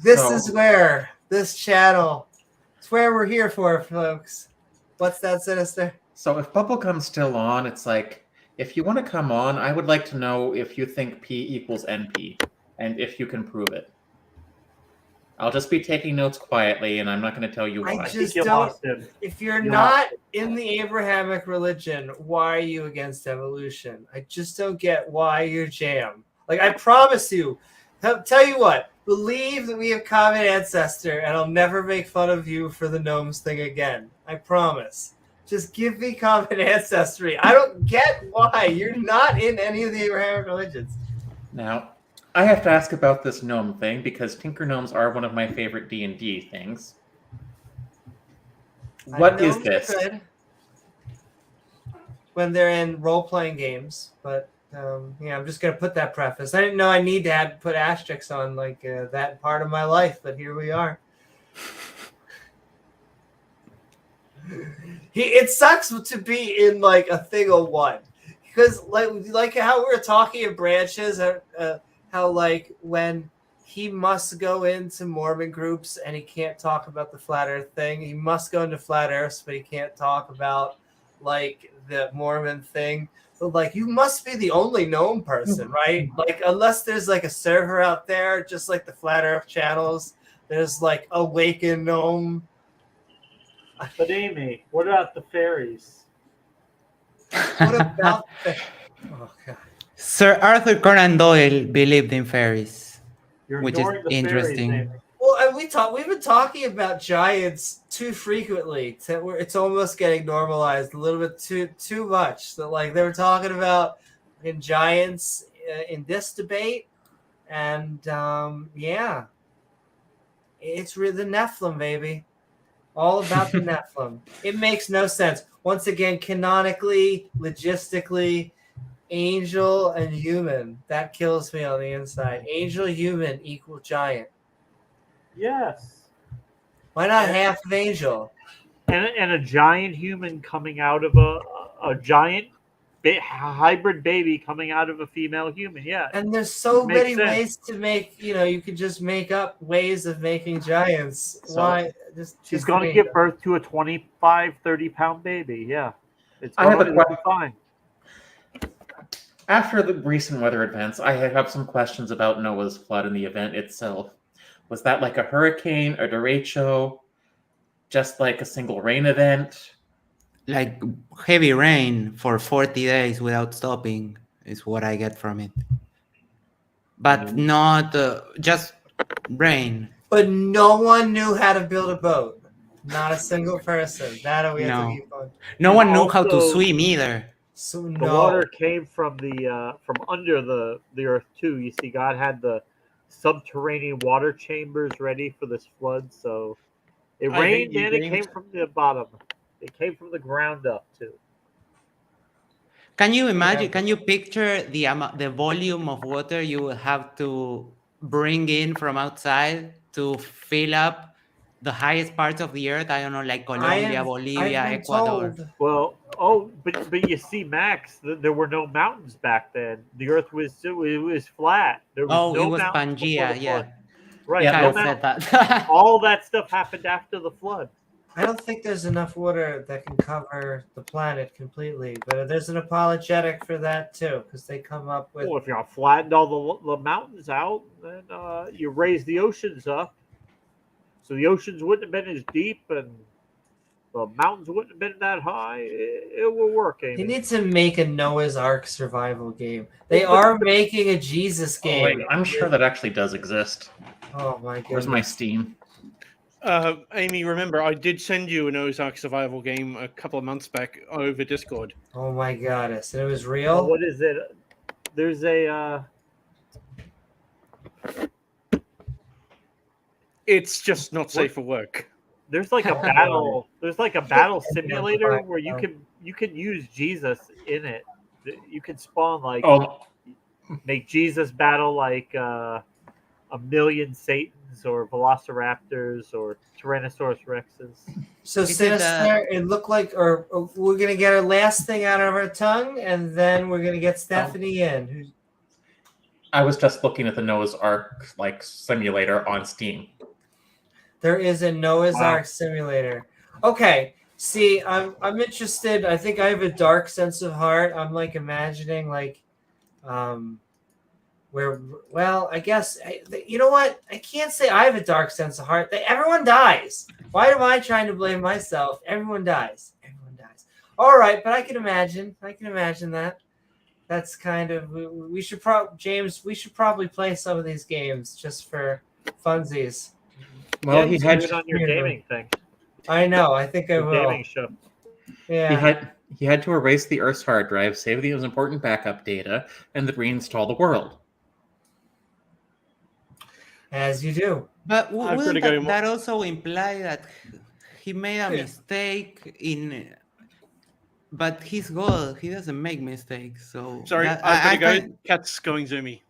This is where this channel, it's where we're here for, folks. What's that, Sinister? So if Bubblegum's still on, it's like, if you want to come on, I would like to know if you think P equals NP, and if you can prove it. I'll just be taking notes quietly, and I'm not going to tell you why. I just don't. If you're not in the Abrahamic religion, why are you against evolution? I just don't get why you're jam. Like, I promise you, tell you what, believe that we have common ancestor, and I'll never make fun of you for the gnomes thing again. I promise. Just give me common ancestry. I don't get why you're not in any of the Abrahamic religions. Now, I have to ask about this gnome thing because Tinker Gnomes are one of my favorite D&D things. What is this? When they're in role-playing games, but yeah, I'm just gonna put that preface. I didn't know I need to put asterisks on like that part of my life, but here we are. It sucks to be in like a thing of one, because like how we were talking in branches, how like when he must go into Mormon groups and he can't talk about the flat Earth thing. He must go into flat Earth, but he can't talk about like the Mormon thing. But like, you must be the only known person, right? Like, unless there's like a server out there, just like the flat Earth channels, there's like Awaken Gnome. But Amy, what about the fairies? What about the... Oh God. Sir Arthur Conan Doyle believed in fairies, You're which is ignoring the interesting. fairies, Amy. Well, and we've been talking about giants too frequently to where it's almost getting normalized a little bit too much. So like they were talking about in giants in this debate, and yeah, it's really the Nephilim, baby. All about the Nephilim. It makes no sense. Once again, canonically, logistically, angel and human. That kills me on the inside. Angel, human equal giant. Yes. Why not half of angel? And a giant human coming out of a giant hybrid baby coming out of a female human. Yeah. And there's so many sense. ways to make, you could just make up ways of making giants. So why? She's going to give birth to a 25, 30-pound baby. Yeah. It's I have going to be fine. After the recent weather events, I have some questions about Noah's flood and the event itself. Was that like a hurricane, a derecho, just like a single rain event? Like heavy rain for 40 days without stopping is what I get from it. But not just rain. But no one knew how to build a boat. Not a single person. That we have to keep on. No one knew how to swim either. So the water came from from under the earth too. You see, God had the subterranean water chambers ready for this flood, so it rained and it came from the bottom. It came from the ground up too. Can you imagine? Can you picture the volume of water you will have to bring in from outside to fill up the highest parts of the earth? I don't know, like Colombia, Bolivia, Ecuador. Well, but you see, Max, there were no mountains back then. The earth was flat. There was no it was mountains Pangea, yeah. Right. Yeah, said that. All that stuff happened after the flood. I don't think there's enough water that can cover the planet completely, but there's an apologetic for that too, because they come up with. Well, if you flattened all the mountains out, then you raise the oceans up, so the oceans wouldn't have been as deep, and the mountains wouldn't have been that high. It will work, Amy. You need to make a Noah's Ark survival game. They are making a Jesus game. Oh, wait, I'm sure that actually does exist. Oh my goodness. Where's my Steam? Amy, remember, I did send you a Noah's Ark survival game a couple of months back over Discord. Oh my goodness. It was real? Oh, what is it? There's a... It's just not safe for work. There's like a battle. There's like a battle simulator where you can use Jesus in it. You can spawn like make Jesus battle like a million Satans or Velociraptors or Tyrannosaurus Rexes. So Sinister, it looked like, or we're gonna get our last thing out of our tongue, and then we're gonna get Stephanie in. I was just looking at the Noah's Ark like simulator on Steam. There is a Noah's Ark simulator. Okay, see, I'm interested. I think I have a dark sense of heart. I'm like imagining like, where, well, I guess you know what? I can't say I have a dark sense of heart. Everyone dies. Why am I trying to blame myself? Everyone dies. Everyone dies. All right, but I can imagine. That. That's kind of we should James. We should probably play some of these games just for funsies. Well, he had it on your gaming thing. I know. I think I will. Gaming show. Yeah. He had to erase the Earth's hard drive, save the most important backup data, and then reinstall the world. As you do. But wouldn't that also imply that he made a mistake in, but he's gold. He doesn't make mistakes. So Sorry, that- I've got to find- go. Cat's going zoomy.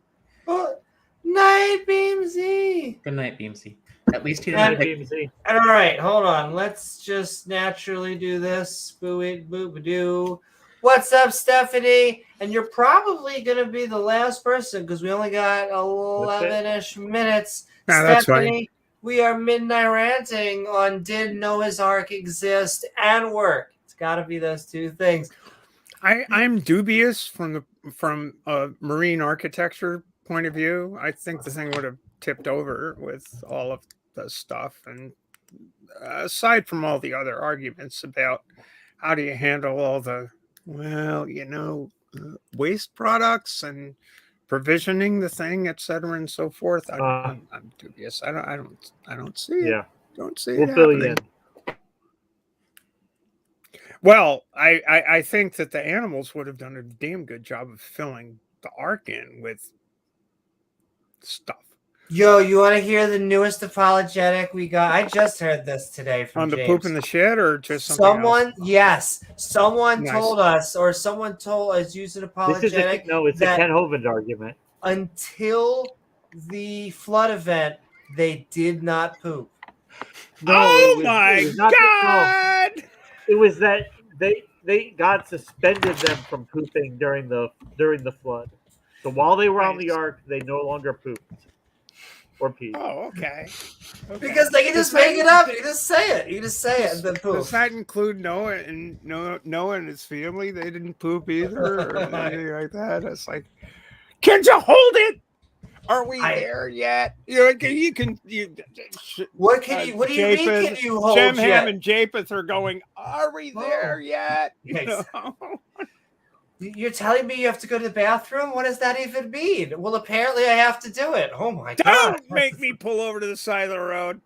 Oh, night, Beamsy. Good night, Beamsy. At least he And- didn't pick. Beamsy. All right, hold on. Let's just naturally do this. Boo it, boo ba doo. What's up, Stephanie? And you're probably gonna be the last person because we only got 11-ish minutes. No, that's Stephanie, we are midnight ranting on did Noah's Ark exist and work. It's got to be those two things. I'm dubious from a marine architecture point of view. I think the thing would have tipped over with all of the stuff, and aside from all the other arguments about how do you handle all the waste products and provisioning the thing, etc., and so forth. I'm dubious. I don't see it. Yeah. Don't see We'll it fill you happening. in. Well, I think that the animals would have done a damn good job of filling the ark in with stuff. Yo, you want to hear the newest apologetic we got? I just heard this today from On the James. poop in the shed, or just something else? Someone Nice. told us, or someone told us, use an apologetic. It's a Ken Hovind argument. Until the flood event, they did not poop. No, Oh it was my not God! it was that they God suspended them from pooping during the flood. So while they were on the ark, they no longer pooped or peed. Oh, okay. Because they can just make it up. You can just say it. You can just say it and then poop. Does that include Noah and his family? They didn't poop either, or anything like that. It's like, can you hold it? Are we there yet? You do you mean? Can you hold Shem, Ham, yet? and Japheth are going, are we there yet? You know? You're telling me you have to go to the bathroom? What does that even mean? Well, apparently I have to do it. Oh my God. Don't make me pull over to the side of the road.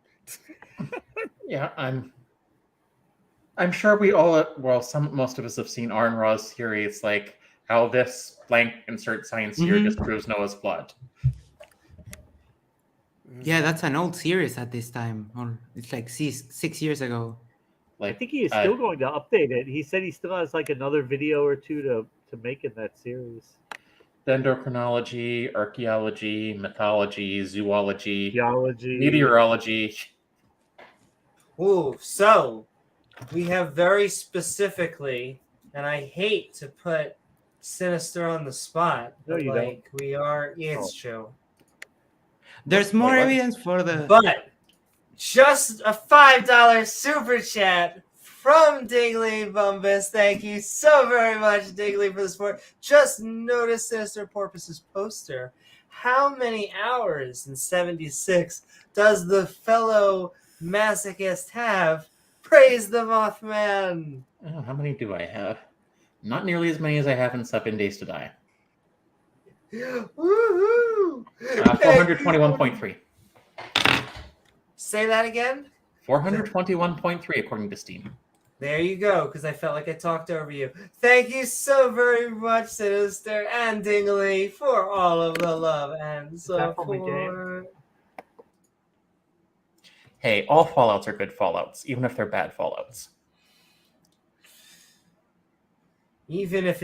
Yeah, I'm sure we all, most of us have seen Arn Ra's theory. It's like how this blank insert science here disproves Noah's flood. Yeah, that's an old series at this time. Or it's like 6 years ago. I think he is still going to update it. He said he still has like another video or two to make in that series. Dendrochronology, archaeology, mythology, zoology, geology, meteorology. Ooh, so we have very specifically, and I hate to put Sinister on the spot, No, but you don't. we are. Yeah, it's true. There's more evidence for the. But just a $5 super chat from Diggly Bumbus. Thank you so very much, Diggly, for the support. Just notice Sinister Porpoise's poster. How many hours in 76 does the fellow masochist have? Praise the Mothman. Oh, how many do I have? Not nearly as many as I have in 7 Days to Die. Woohoo! 421.3. Say that again? 421.3 according to Steam. There you go, because I felt like I talked over you. Thank you so very much, Sinister and Dingley, for all of the love and support. Hey, all Fallouts are good Fallouts, even if they're bad Fallouts. Even if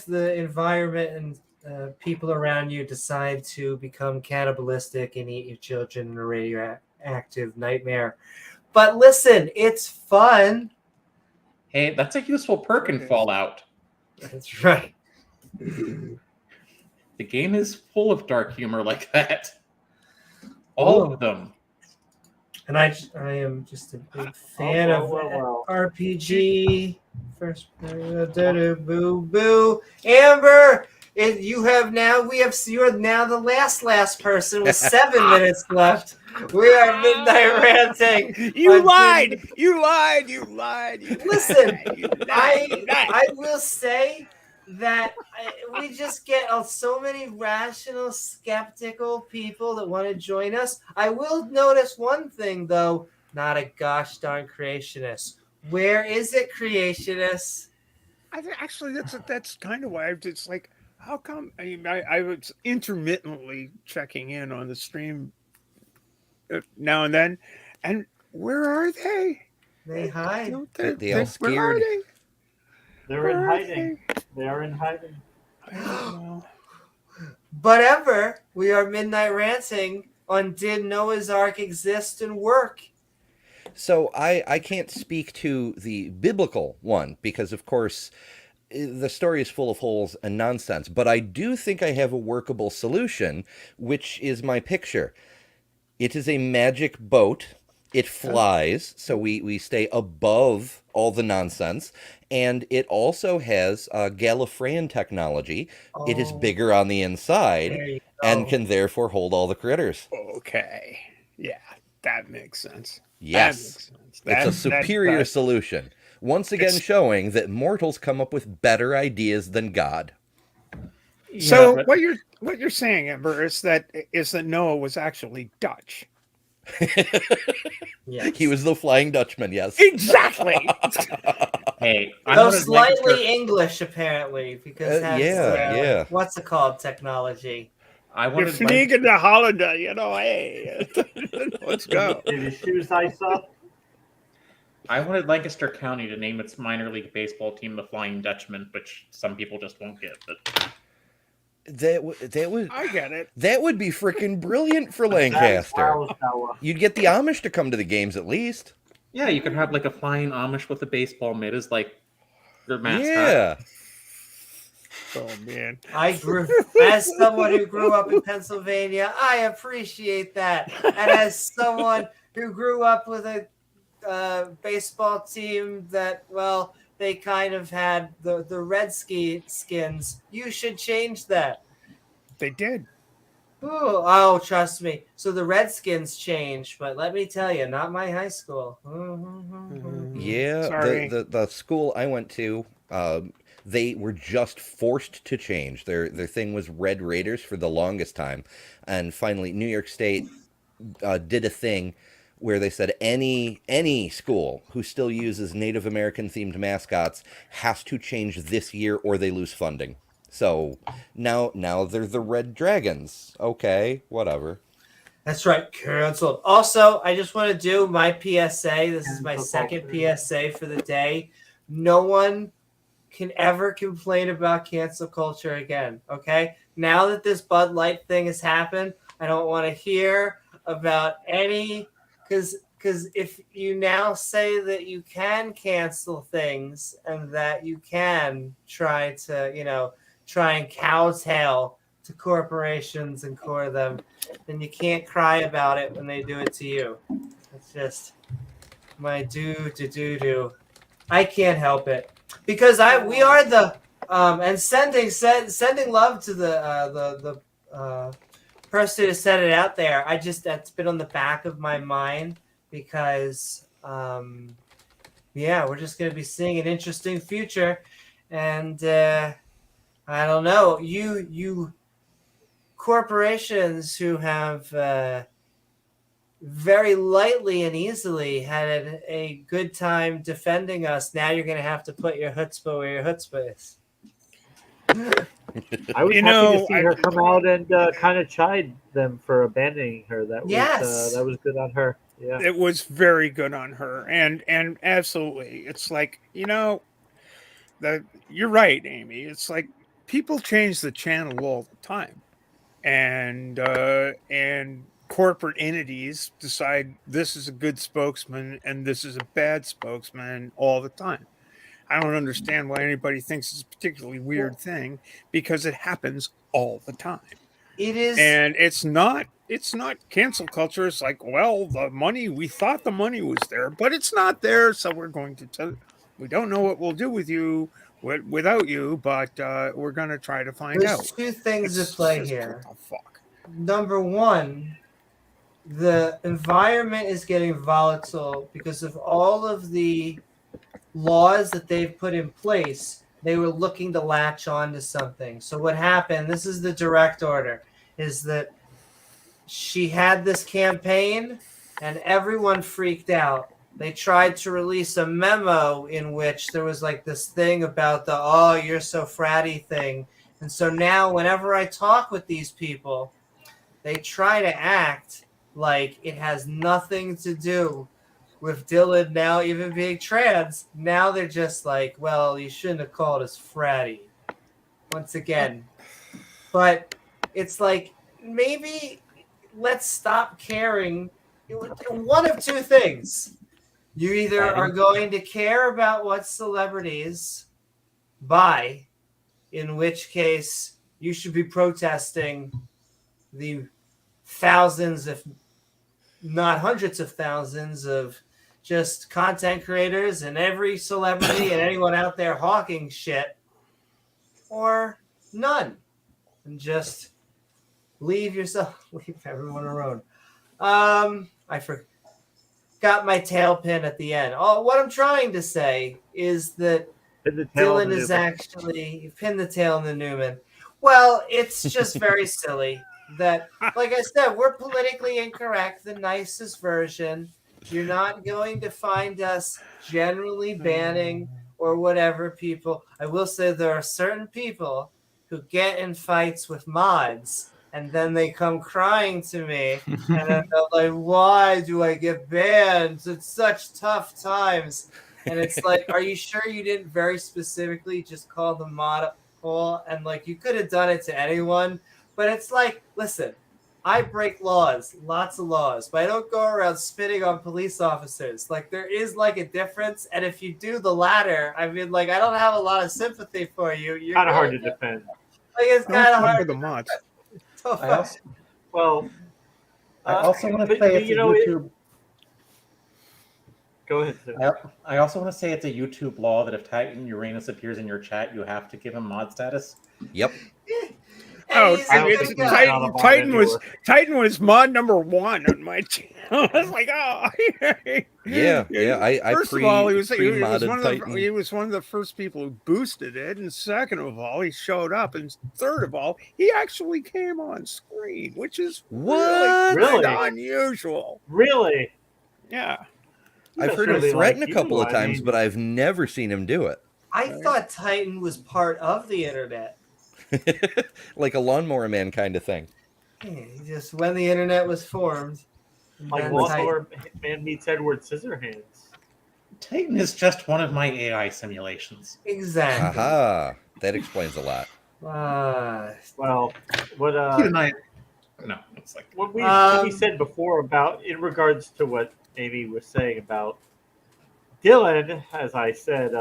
the environment and people around you decide to become cannibalistic and eat your children in a radioactive nightmare. But listen, it's fun. Hey, that's a useful perk in Fallout. That's right. The game is full of dark humor like that. All of them. And I am just a big fan of RPG. First, boo boo. Amber, you are now the last person with 7 minutes left. We are Midnight Ranting. You lied. Listen, I will say that we just get so many rational, skeptical people that want to join us. I will notice one thing, though. Not a gosh darn creationist. Where is it, creationist? Actually, that's kind of why it's like, how come? I mean, I was intermittently checking in on the stream now and then, and where are they? They hide. No, They all scared. hiding. They're in hiding. They are in hiding. I don't know. But ever, we are Midnight Ranting on Did Noah's Ark Exist and Work? So I can't speak to the biblical one because, of course, the story is full of holes and nonsense. But I do think I have a workable solution, which is my picture. It is a magic boat. It flies, so we stay above all the nonsense. And it also has Gallifreyan technology. Oh, it is bigger on the inside and can therefore hold all the critters. Okay. Yeah, that makes sense. Yes. It's a superior solution. Once again showing that mortals come up with better ideas than God. So what you're saying, Ember, is that Noah was actually Dutch. Yes. He was the Flying Dutchman, yes. Exactly. Hey, though slightly English apparently, because yeah. What's it called? Technology. I You're wanted fleeing to Hollander, hey, let's go. Did his shoes ice up? I wanted Lancaster County to name its minor league baseball team the Flying Dutchman, which some people just won't get. But that would I get it. That would be freaking brilliant for Lancaster. You'd get the Amish to come to the games at least. Yeah, you could have like a flying Amish with a baseball mitt as like their mascot. Yeah. Oh man. As someone who grew up in Pennsylvania, I appreciate that. And as someone who grew up with a baseball team that, well, they kind of had the Redskins, you should change that. They did. Oh, trust me. So the Redskins changed, but let me tell you, not my high school. Yeah, Sorry. the school I went to, they were just forced to change. Their thing was Red Raiders for the longest time, and finally New York State did a thing where they said any school who still uses Native American themed mascots has to change this year or they lose funding. So now they're the Red Dragons. Okay, whatever. That's right, canceled. Also, I just want to do my PSA. This is my second PSA for the day. No one can ever complain about cancel culture again, okay? Now that this Bud Light thing has happened, I don't want to hear about any... Because if you now say that you can cancel things and that you can try and kowtail to corporations and core them, then you can't cry about it when they do it to you. It's just my do. I can't help it because we are the and sending love to the person who said it out there. That's been on the back of my mind because we're just going to be seeing an interesting future, and I don't know, you corporations who have very lightly and easily had a good time defending us, now you're going to have to put your chutzpah where your chutzpah is. I was happy to see her come out and kind of chide them for abandoning her. That was good on her. Yeah, it was very good on her, and absolutely, it's like you're right, Amy. It's like people change the channel all the time, and corporate entities decide this is a good spokesman and this is a bad spokesman all the time. I don't understand why anybody thinks it's a particularly weird thing because it happens all the time. It is, and it's not cancel culture. It's like, well, we thought the money was there, but it's not there, so we're going to tell. We don't know what we'll do with you without you, but we're going to try to find out. There's two things at play here. What the fuck? Number one, the environment is getting volatile because of all of the laws that they've put in place. They were looking to latch on to something. So what happened, this is the direct order, is that she had this campaign and everyone freaked out. They tried to release a memo in which there was like this thing about the, oh, you're so fratty thing. And so now whenever I talk with these people, they try to act like it has nothing to do with Dylan now even being trans, now they're just like, well, you shouldn't have called us fratty. Once again. But it's like, maybe let's stop caring. One of two things. You either are going to care about what celebrities buy, in which case you should be protesting the thousands, if not hundreds of thousands, of just content creators and every celebrity and anyone out there hawking shit, or none, and just leave everyone alone. I forgot my tail pin at the end. Oh, what I'm trying to say is that Dylan is actually pinned the tail in the Newman. Well, it's just very silly that, like I said, we're politically incorrect, the nicest version. You're not going to find us generally banning or whatever people. I will say there are certain people who get in fights with mods and then they come crying to me and then they're like, why do I get banned? It's such tough times. And it's like, are you sure you didn't very specifically just call the mod up call? And like, you could have done it to anyone, but it's like, listen, I break laws, lots of laws, but I don't go around spitting on police officers. Like, there is like a difference. And if you do the latter, I mean, like, I don't have a lot of sympathy for you. You're kind of hard to defend. Like, it's kind of hard. The mods. I also want to say it's a YouTube. Go ahead, sir. I also want to say it's a YouTube law that if Titan Uranus appears in your chat, you have to give him mod status. Yep. Oh, Titan was mod number 1 on my channel. I was like, oh, yeah. I first of all, he was one of the first people who boosted it, and second of all, he showed up, and third of all, he actually came on screen, which is really unusual. Really? Yeah. I've heard him threaten a couple of times, but I've never seen him do it. I thought Titan was part of the internet. Like a Lawnmower Man kind of thing. Yeah, just when the internet was formed. Like Lawnmower Man meets Edward Scissorhands. Titan is just one of my AI simulations. Exactly. Aha. That explains a lot. Well, what it's like what we said before about, in regards to what Amy was saying about Dylan, as I said,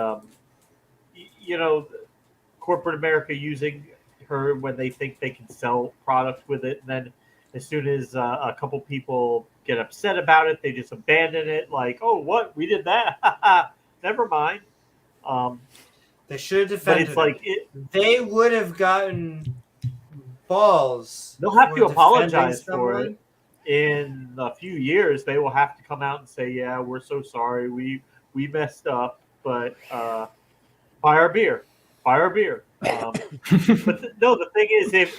corporate America using her when they think they can sell product with it, and then as soon as a couple people get upset about it, they just abandon it. Like, oh, what? We did that? Never mind. They should have defended. But it's like they would have gotten balls. They'll have to apologize for it. In a few years, they will have to come out and say, "Yeah, we're so sorry. We messed up, but buy our beer." But the thing is, if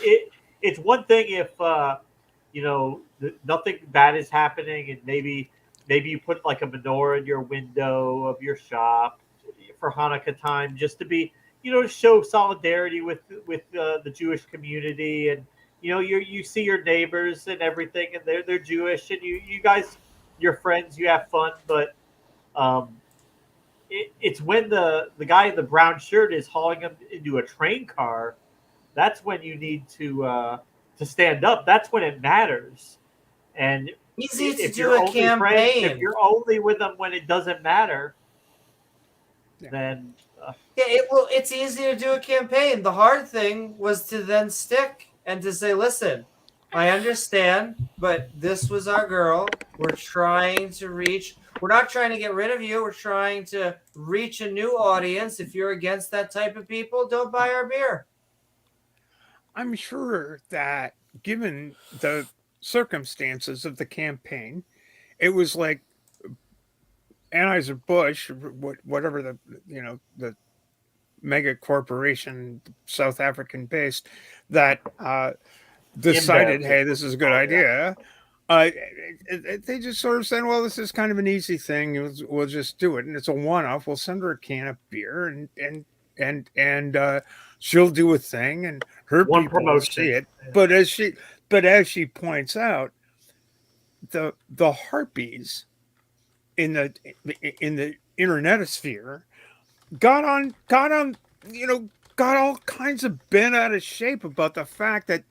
it's one thing if nothing bad is happening, and maybe you put like a menorah in your window of your shop for Hanukkah time, just to be to show solidarity with the Jewish community, and you see your neighbors and everything, and they're Jewish, and you guys, you're friends, you have fun, but it's when the guy in the brown shirt is hauling him into a train car, that's when you need to stand up. That's when it matters. And easy to do a campaign. If you're only with them when it doesn't matter, then it's easy to do a campaign. The hard thing was to then stick and to say, listen, I understand, but this was our girl. We're trying to reach. We're not trying to get rid of you. We're trying to reach a new audience. If you're against that type of people, don't buy our beer. I'm sure that given the circumstances of the campaign, it was like Anheuser-Busch, whatever the mega corporation, South African based, that decided, hey, this is a good idea. They just sort of said, well, this is kind of an easy thing. We'll just do it. And it's a one-off. We'll send her a can of beer and she'll do a thing and her people will see it. But as she points out, the harpies in the internetosphere got all kinds of bent out of shape about the fact that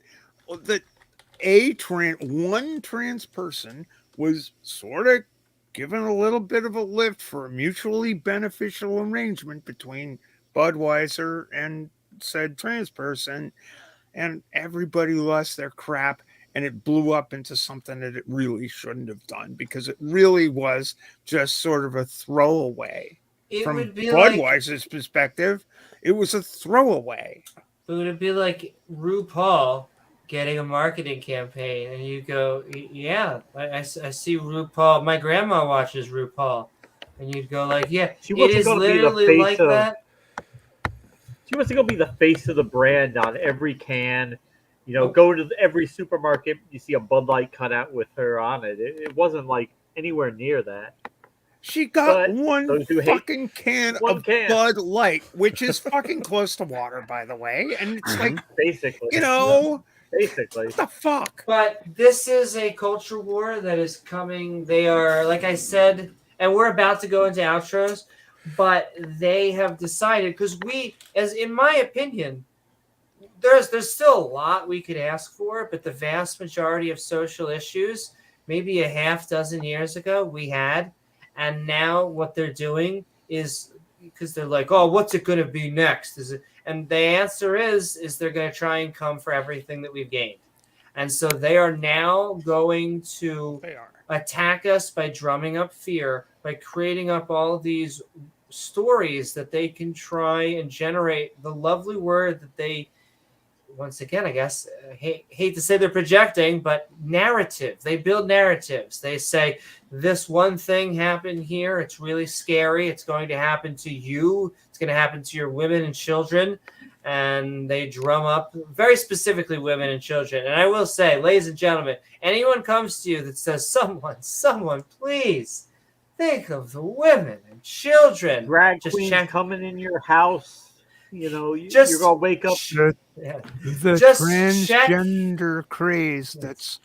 one trans person was sort of given a little bit of a lift for a mutually beneficial arrangement between Budweiser and said trans person, and everybody lost their crap, and it blew up into something that it really shouldn't have done, because it really was just sort of a throwaway. From Budweiser's perspective, it was a throwaway. It would be like RuPaul getting a marketing campaign, and you go, yeah, I see RuPaul. My grandma watches RuPaul, and you'd go like, yeah, it is literally like that. She wants to go be the face of the brand on every can. Go to every supermarket, you see a Bud Light cutout with her on it. It wasn't like anywhere near that. She got one fucking can of Bud Light, which is fucking close to water, by the way. And it's like, basically, basically, what the fuck? But this is a culture war that is coming. They are, like I said, and we're about to go into outros, but they have decided, because in my opinion, there's still a lot we could ask for, but the vast majority of social issues, maybe a half dozen years ago, we had. And now what they're doing is, because they're like, oh, what's it going to be next? And the answer is they're going to try and come for everything that we've gained. And so they are now going to attack us by drumming up fear, by creating up all of these stories that they can try and generate the lovely word that they, once again, I guess, hate to say they're projecting, but narrative. They build narratives. They say, this one thing happened here. It's really scary. It's going to happen to you. It's going to happen to your women and children. And they drum up very specifically women and children. And I will say, ladies and gentlemen, anyone comes to you that says, someone, please think of the women and children. Drag queens coming in your house. You're going to wake up. The transgender craze that's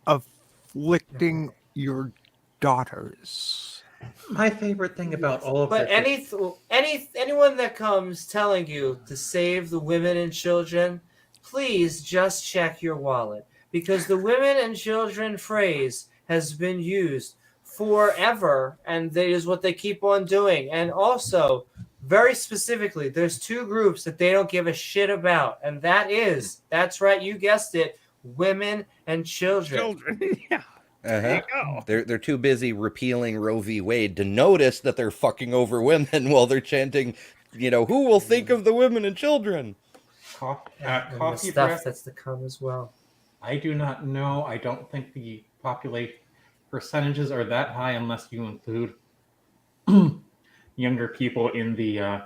afflicting your daughters. My favorite thing about all of but this, anyone that comes telling you to save the women and children, please just check your wallet, because the women and children phrase has been used forever, and that is what they keep on doing. And also, very specifically, there's two groups that they don't give a shit about, and that's right, you guessed it, women and children. Yeah. They're too busy repealing Roe v. Wade to notice that they're fucking over women while they're chanting, who will think of the women and children? Coffee stuff that's to come as well. I do not know. I don't think the population percentages are that high unless you include younger people in the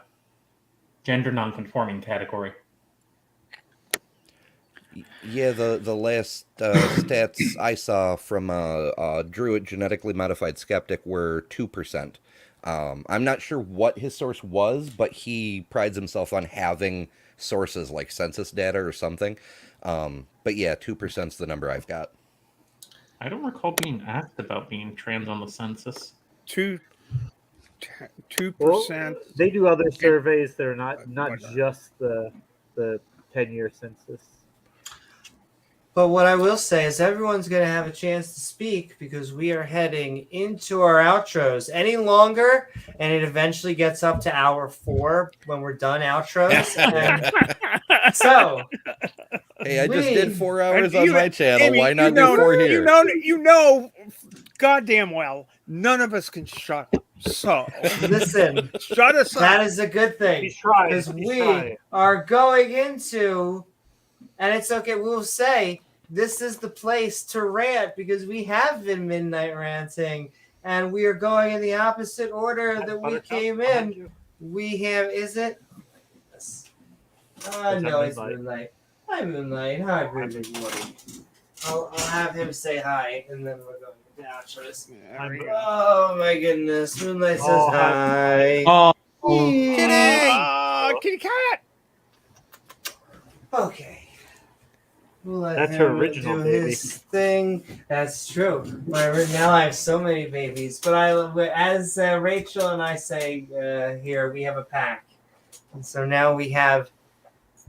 gender nonconforming category. Yeah, the last stats I saw from a Druid genetically modified skeptic were 2%. I'm not sure what his source was, but he prides himself on having sources like census data or something. But yeah, 2% is the number I've got. I don't recall being asked about being trans on the census. 2%. Well, they do other surveys. They're not just the 10-year census. But what I will say is everyone's going to have a chance to speak, because we are heading into our outros. Any longer, and it eventually gets up to hour 4 when we're done outros. And so, hey, I just did 4 hours on my channel. Amy, why not do 4 here? You know, goddamn well, none of us can shut up. So listen, shut us up. That is a good thing, because we are going into. And it's okay, we'll say this is the place to rant, because we have been Midnight Ranting, and we are going in the opposite order that we came in. We have, is it? No, it's Moonlight. Hi, Moonlight. Hi, Moonlight. I'll have him say hi, and then we're going to outros. Oh, my goodness. Moonlight says hi. Oh, kitty! Kitty cat! Okay. We'll let That's her him original do baby. his thing. That's true. Now I have so many babies. But as Rachel and I say here, we have a pack. And so now we have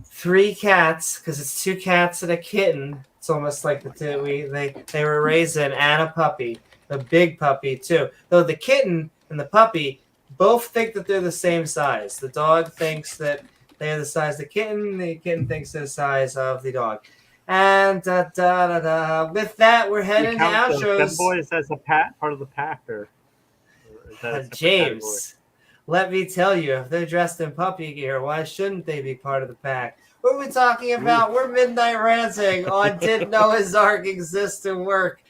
3 cats, because it's 2 cats and a kitten. It's almost like they were raising, and a puppy. The big puppy, too. Though the kitten and the puppy both think that they're the same size. The dog thinks that they're the size of the kitten thinks they're the size of the dog. And with that, we're heading to outros. Femboys as a part of the pack, or is that a James, category? let me tell you, if they're dressed in puppy gear, why shouldn't they be part of the pack? What are we talking about? We're Midnight Ranting on Did Noah's Ark Exist and Work?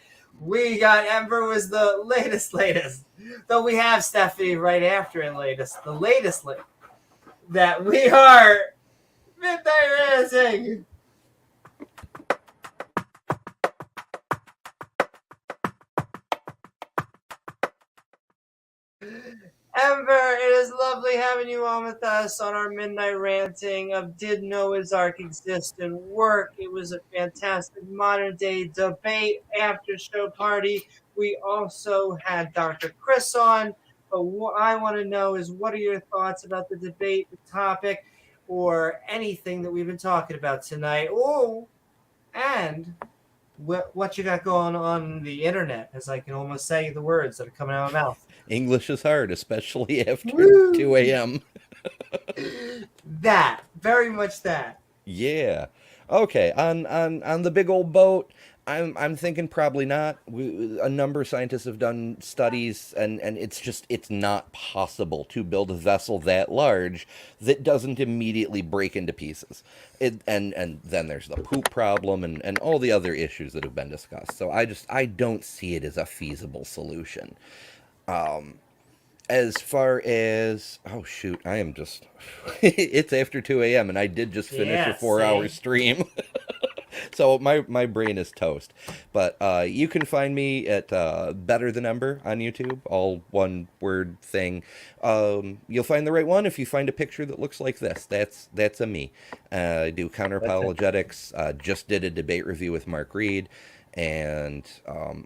We got Ember was the latest. Though we have Stephanie right after in latest. The latest that we are Midnight Ranting. Ember, it is lovely having you on with us on our Midnight Ranting of Did Noah's Ark Exist and Work? It was a fantastic modern day debate after show party. We also had Dr. Chris on, but what I want to know is, what are your thoughts about the debate, the topic, or anything that we've been talking about tonight? Oh, and what you got going on the internet, as I can almost say the words that are coming out of my mouth. English is hard, especially after 2 a.m. That, very much that. Yeah. Okay. On the big old boat, I'm thinking probably not. A number of scientists have done studies, and it's not possible to build a vessel that large that doesn't immediately break into pieces. And then there's the poop problem and all the other issues that have been discussed. So I don't see it as a feasible solution. As far as, oh shoot, I am just, it's after 2 a.m. and I did just finish a 4-hour stream. So my brain is toast. But you can find me at Better Than Ember on YouTube, all one word thing. You'll find the right one if you find a picture that looks like this. That's a me. I do counter apologetics. Just did a debate review with Mark Reid. And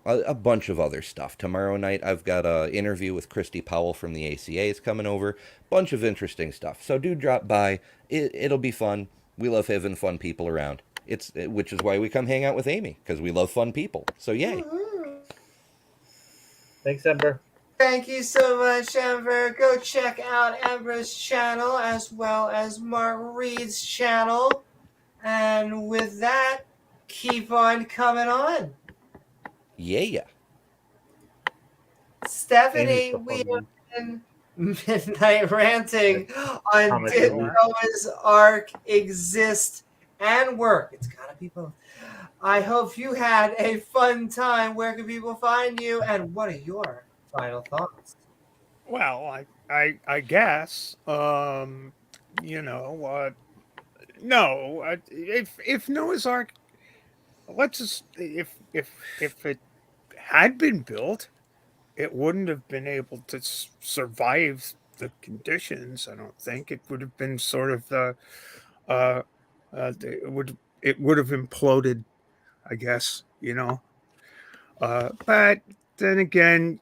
a bunch of other stuff. Tomorrow night, I've got an interview with Christy Powell from the ACAs coming over. Bunch of interesting stuff. So do drop by. It'll be fun. We love having fun people around. Which is why we come hang out with Amy, because we love fun people. So yay. Thanks, Ember. Thank you so much, Ember. Go check out Ember's channel as well as Mark Reid's channel. And with that, keep on coming on. Yeah. Stephanie, we have been Midnight Ranting on Did Noah's Ark Exist and Work? It's gotta be both. I hope you had a fun time. Where can people find you, and what are your final thoughts? Well, I guess if Noah's Ark, let's just if it had been built, it wouldn't have been able to survive the conditions. I don't think it would have been sort of it would have imploded, I guess, but then again,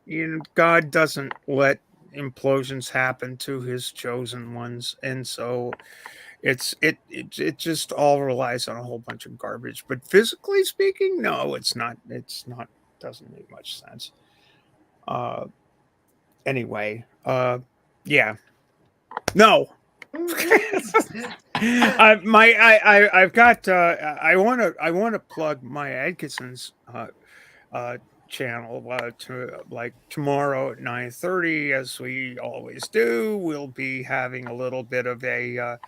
God doesn't let implosions happen to his chosen ones, and so it just all relies on a whole bunch of garbage. But physically speaking, no, it's not doesn't make much sense. Anyway, yeah, no. I've got I want to plug Maya Atkinson's channel tomorrow at 9:30, as we always do. We'll be having a little bit of a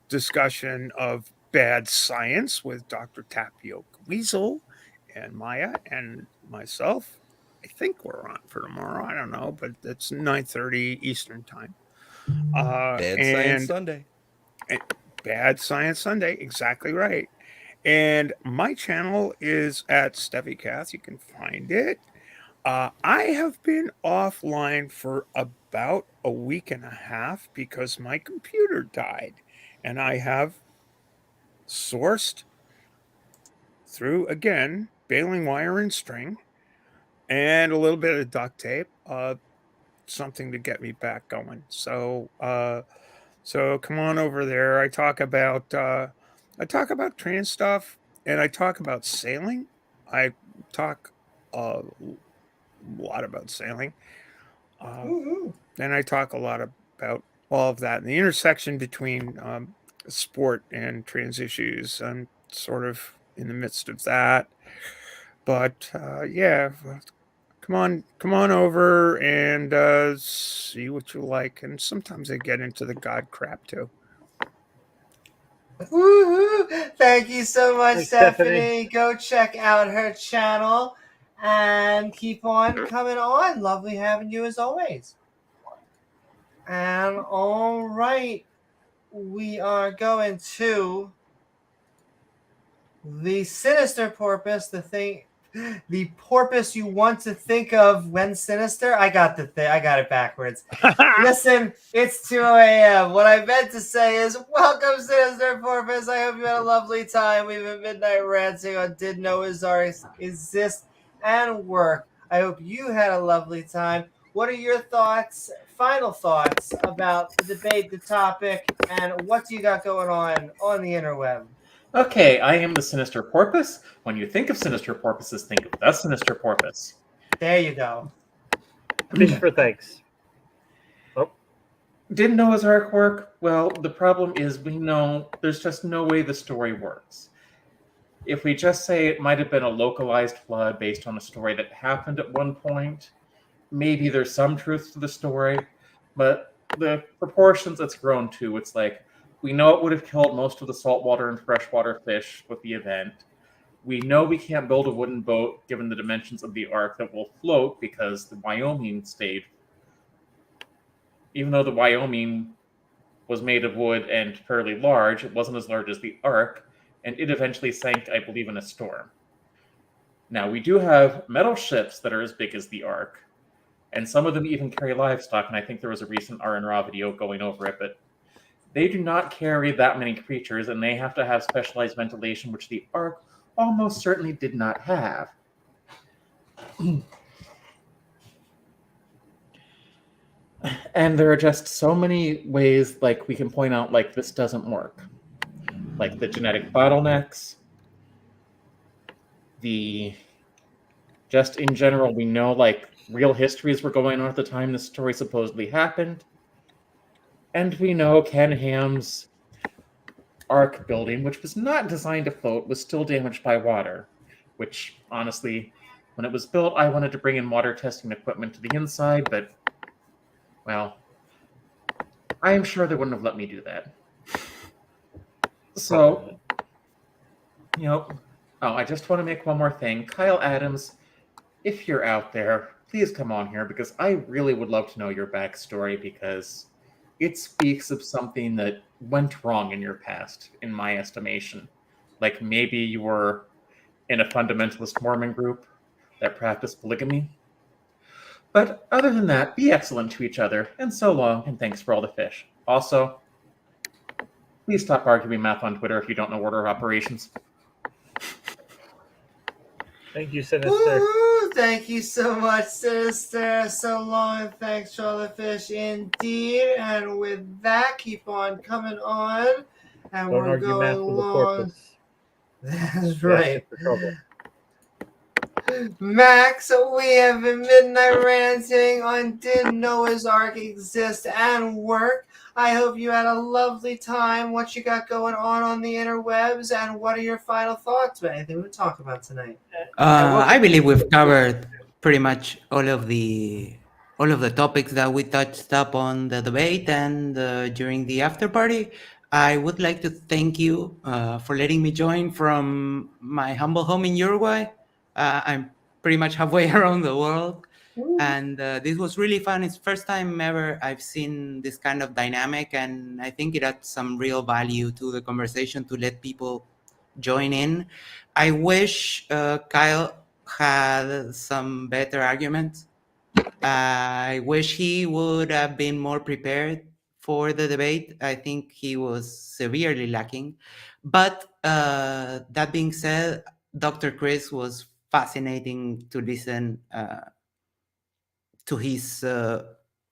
discussion of bad science with Dr. Tapioca Weasel and Maya and myself. I think we're on for tomorrow. I don't know, but it's 9:30 Eastern time. Bad Science Sunday. Bad Science Sunday, exactly right. And my channel is at SteviCath. You can find it. I have been offline for about a week and a half because my computer died, and I have sourced through, again, baling wire and string and a little bit of duct tape, something to get me back going. So come on over there. I talk about trans stuff, and I talk about sailing. I talk a lot about sailing. And I talk a lot about all of that, and the intersection between sport and trans issues. I'm sort of in the midst of that. But yeah, come on over and see what you like. And sometimes I get into the God crap too. Woohoo! Thank you so much, Thanks, Stephanie. Go check out her channel and keep on coming on. Lovely having you as always. And all right, we are going to the sinister porpoise, the porpoise you want to think of when sinister. I got it backwards. Listen, it's 2 a.m. What I meant to say is, welcome, sinister porpoise. I hope you had a lovely time. We've been Midnight Ranting on Did Noah's Ark Exist and Work. I hope you had a lovely time. What are your thoughts, final thoughts about the debate, the topic, and what do you got going on the interweb? Okay, I am the Sinister Porpoise. When you think of Sinister Porpoises, think of the Sinister Porpoise. There you go. Fish for thanks. Oh. Did Noah's Ark work? Well, the problem is we know there's just no way the story works. If we just say it might have been a localized flood based on a story that happened at one point, maybe there's some truth to the story, but the proportions it's grown to, it's like, we know it would have killed most of the saltwater and freshwater fish with the event. We know we can't build a wooden boat given the dimensions of the Ark that will float because the Wyoming stayed. Even though the Wyoming was made of wood and fairly large, it wasn't as large as the Ark, and it eventually sank, I believe, in a storm. Now, we do have metal ships that are as big as the Ark, and some of them even carry livestock, and I think there was a recent R&R video going over it, but they do not carry that many creatures, and they have to have specialized ventilation, which the Ark almost certainly did not have. And there are just so many ways, like, we can point out, like, this doesn't work. Like, the genetic bottlenecks, just in general, we know, like, real histories were going on at the time this story supposedly happened. And we know Ken Ham's Ark building, which was not designed to float, was still damaged by water. Which, honestly, when it was built, I wanted to bring in water testing equipment to the inside, but, well, I am sure they wouldn't have let me do that. So, I just want to make one more thing. Kyle Adams, if you're out there, please come on here, because I really would love to know your backstory, because it speaks of something that went wrong in your past, in my estimation. Like, maybe you were in a fundamentalist Mormon group that practiced polygamy. But other than that, be excellent to each other, and so long, and thanks for all the fish. Also, please stop arguing math on Twitter if you don't know order of operations. Thank you, Sinister. Woo-hoo! Thank you so much, Sinister. So long, and thanks for all the fish indeed. And with that, keep on coming on. And Don't we're argue going math with the along. porpoise. That's right. For trouble. Max, we have been Midnight Ranting on Did Noah's Ark Exist and Work? I hope you had a lovely time. What you got going on the interwebs, and what are your final thoughts about anything we talk about tonight? I believe we've covered pretty much all of the topics that we touched up on the debate and during the after party. I would like to thank you for letting me join from my humble home in Uruguay. I'm pretty much halfway around the world. And this was really fun. It's the first time ever I've seen this kind of dynamic, and I think it adds some real value to the conversation to let people join in. I wish Kyle had some better arguments. I wish he would have been more prepared for the debate. I think he was severely lacking. But that being said, Dr. Chris was fascinating to listen to his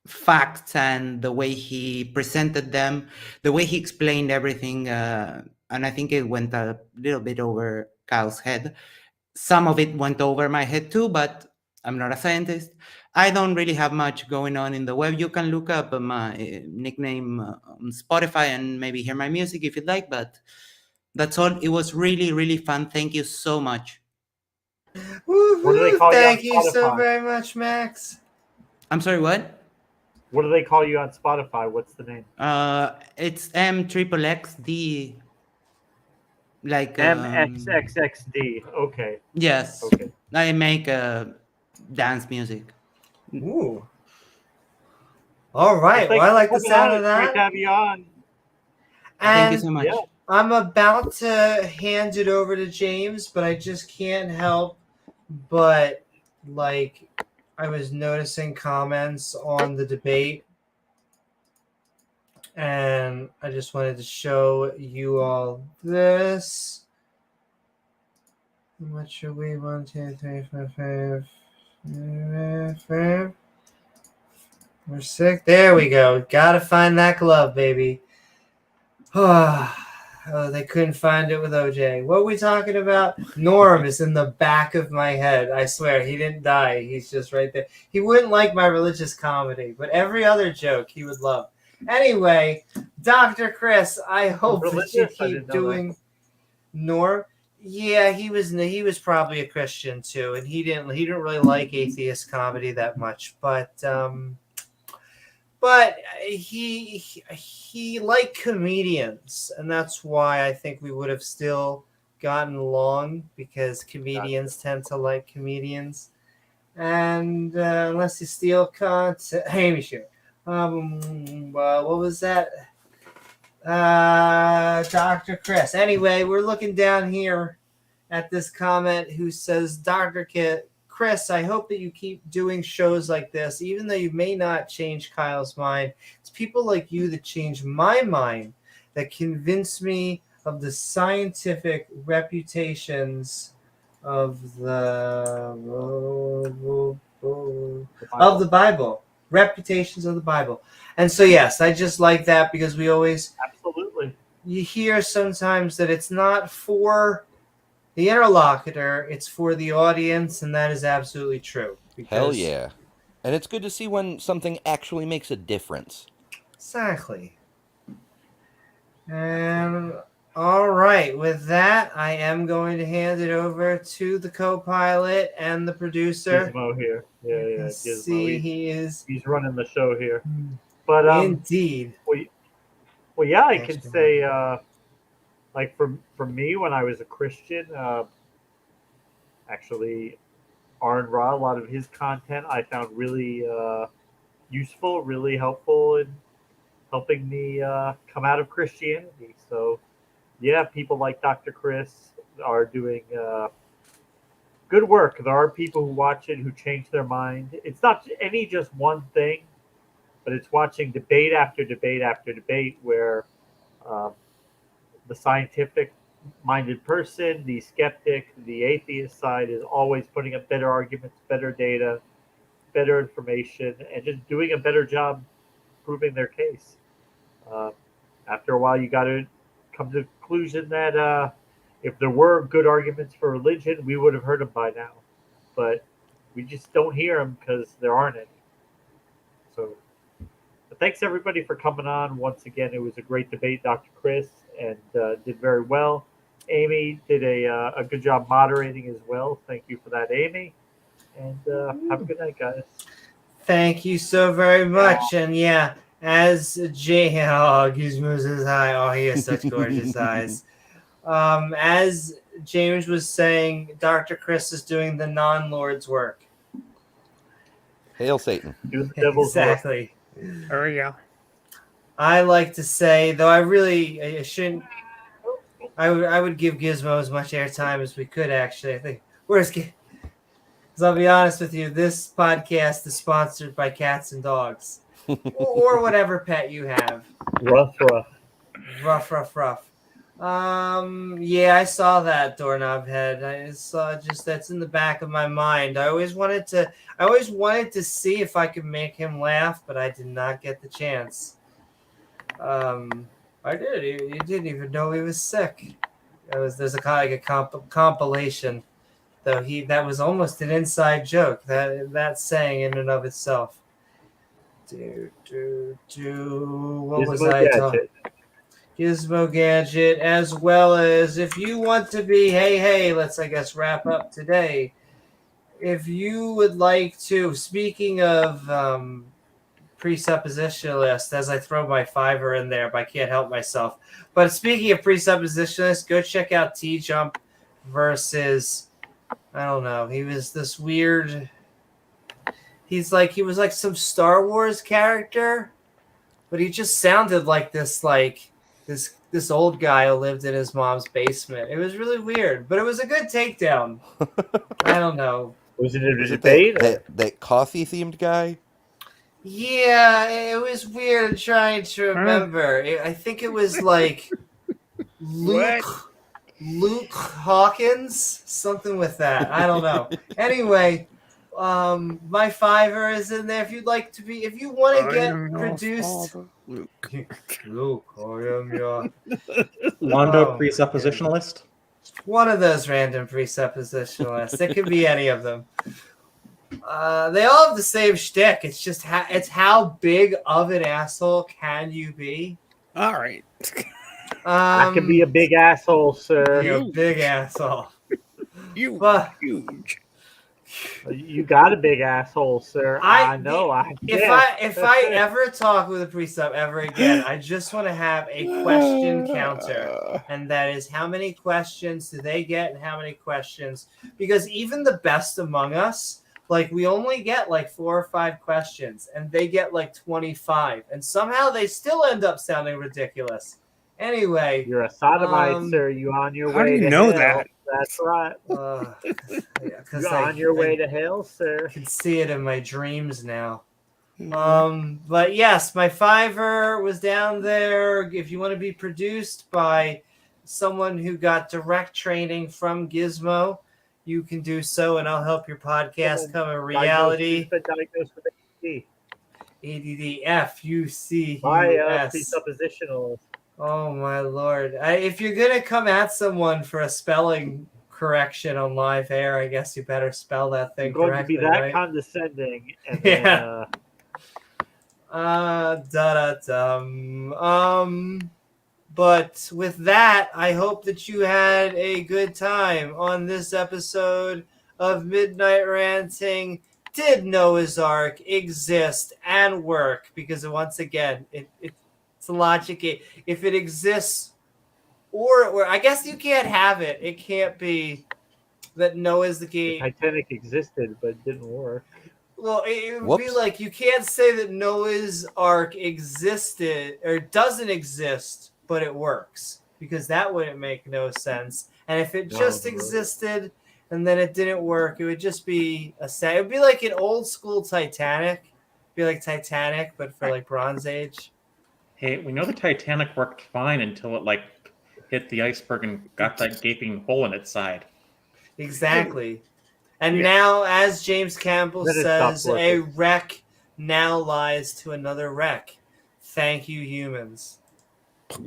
facts and the way he presented them, the way he explained everything. And I think it went a little bit over Kyle's head. Some of it went over my head too, but I'm not a scientist. I don't really have much going on in the web. You can look up my nickname on Spotify and maybe hear my music if you'd like, but that's all. It was really, really fun. Thank you so much. What do they call Thank you you on so Spotify? very much, Max. I'm sorry, what? What do they call you on Spotify? What's the name? It's MXXXD. Like MXXXD. Okay. Yes. Okay. I make dance music. Ooh. All right. Well, I like the sound of that. Great to have you on. Thank you so much. Yeah. I'm about to hand it over to James, but I just can't help but, like, I was noticing comments on the debate, and I just wanted to show you all this. How much should we? 1, 2, 3, 4, 5. We're sick. There we go. Gotta find that glove, baby. Oh, they couldn't find it with OJ. What are we talking about? Norm is in the back of my head. I swear, he didn't die. He's just right there. He wouldn't like my religious comedy, but every other joke he would love. Anyway, Dr. Chris, I hope that you keep doing Norm. Yeah, he was probably a Christian too, and he didn't really like atheist comedy that much, but he liked comedians, and that's why I think we would have still gotten along, because comedians tend to like comedians, and unless you steal content. Hey, sure. What was that? Dr. Chris. Anyway, we're looking down here at this comment who says, Dr. Chris, I hope that you keep doing shows like this, even though you may not change Kyle's mind. It's people like you that change my mind, that convince me of the scientific reputations of the Bible. Reputations of the Bible. And so, yes, I just like that, because we always... Absolutely. You hear sometimes that it's not for the interlocutor, it's for the audience, and that is absolutely true. Hell yeah. And it's good to see when something actually makes a difference. Exactly. And all right, with that, I am going to hand it over to the co-pilot and the producer. Gizmo here. Yeah. Gizmo. See, he's running the show here. But indeed. Well, yeah, I can say, like for me, when I was a Christian, actually, Arn Ra, a lot of his content I found really useful, really helpful in helping me come out of Christianity. So, yeah, people like Dr. Chris are doing good work. There are people who watch it who change their mind. It's not just one thing, but it's watching debate after debate after debate where the scientific-minded person, the skeptic, the atheist side is always putting up better arguments, better data, better information, and just doing a better job proving their case. After a while, you got to come to the conclusion that if there were good arguments for religion, we would have heard them by now. But we just don't hear them because there aren't any. So, but thanks everybody for coming on. Once again, it was a great debate, Dr. Chris, and did very well. Amy did a good job moderating as well. Thank you for that, Amy. And have a good night, guys. Thank you so very much. And yeah, as Gizmo's his eye. Oh, he has such gorgeous eyes. As James was saying, Dr. Chris is doing the non-Lord's work. Hail Satan. Do the devil's exactly. There we go. I like to say, though I shouldn't, I would give Gizmo as much airtime as we could, actually. I think, where's Gizmo? Because I'll be honest with you, this podcast is sponsored by cats and dogs. Or whatever pet you have. Rough. Yeah, I saw that doorknob head. I saw just that's in the back of my mind. I always wanted to see if I could make him laugh, but I did not get the chance. I did. You didn't even know he was sick. There's a compilation, though that was almost an inside joke. That saying in and of itself. What was I talking? Gizmo Gadget, as well as if you want to be, hey, let's, I guess, wrap up today. If you would like to, speaking of presuppositionalist, as I throw my Fiverr in there, but I can't help myself. But speaking of presuppositionalist, go check out T-Jump versus, I don't know, he was this weird, he was like some Star Wars character, but he just sounded like this, this old guy who lived in his mom's basement. It was really weird, but it was a good takedown. I don't know. Was it a debate? That coffee-themed guy? Yeah, it was weird trying to remember. I think it was like Luke Hawkins, something with that. I don't know. Anyway, my Fiverr is in there. If you want to get produced. Luke, I am your Londo presuppositionalist. One of those random presuppositionalists. It could be any of them. They all have the same shtick. It's just how big of an asshole can you be? All right. I can be a big asshole, sir. You're a big asshole. Huge. You got a big asshole, sir. I know. If I ever talk with a presup ever again, I just want to have a question counter, and that is how many questions do they get, and how many questions? Because even the best among us, we only get 4 or 5 questions, and they get 25, and somehow they still end up sounding ridiculous. Anyway, you're a sodomite, sir. You on your way? How do you to know hell. that? That's right. You're on your way to hell, sir. I can see it in my dreams now. But yes, my Fiverr was down there. If you want to be produced by someone who got direct training from Gizmo, you can do so, and I'll help your podcast come a reality. Diagnosed with ADD. ADD-FUCUS. Presuppositionalist. Oh my lord! If you're gonna come at someone for a spelling correction on live air, I guess you better spell that thing correctly. Going to be that right? condescending. And yeah. But with that, I hope that you had a good time on this episode of Midnight Ranting. Did Noah's Ark exist and work? Because once again, it's a logic. If it exists, or I guess you can't have it. It can't be that Noah's the gate. Titanic existed, but it didn't work. Well, it would be like you can't say that Noah's Ark existed or doesn't exist, but it works, because that wouldn't make no sense. And if it just existed and then it didn't work, it would just be it would be like an old school Titanic. It'd be like Titanic, but for Bronze Age. Hey, we know the Titanic worked fine until it hit the iceberg and got that gaping hole in its side. Exactly. And now, as James Campbell says, a wreck now lies to another wreck. Thank you, humans.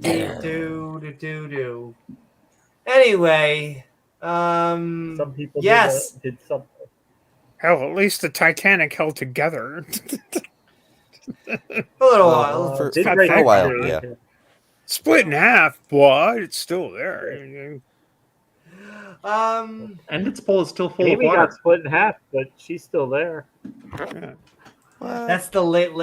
Do. Anyway, some people did something. Hell, at least the Titanic held together. A little while. For a while, yeah. Split in half, but it's still there. And its bowl is still full Amy of water. got split in half, but she's still there. Yeah. That's the late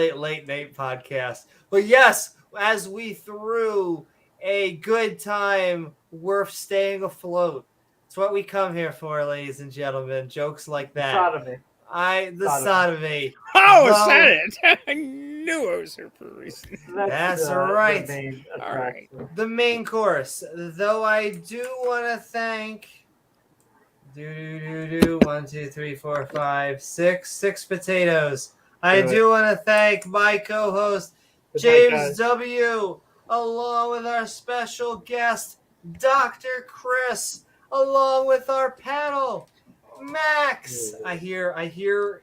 Nate podcast. But yes, as we threw a good time, worth staying afloat. It's what we come here for, ladies and gentlemen. Jokes like that. Sodomy. Sodomy. Oh, is that it? I knew I was here for a reason. That's right. All right. The main course. Though I do want to thank 1, 2, 3, 4, 5, 6 potatoes. I do want to thank my co-host James W. along with our special guest Dr. Chris, along with our panel, Max. I hear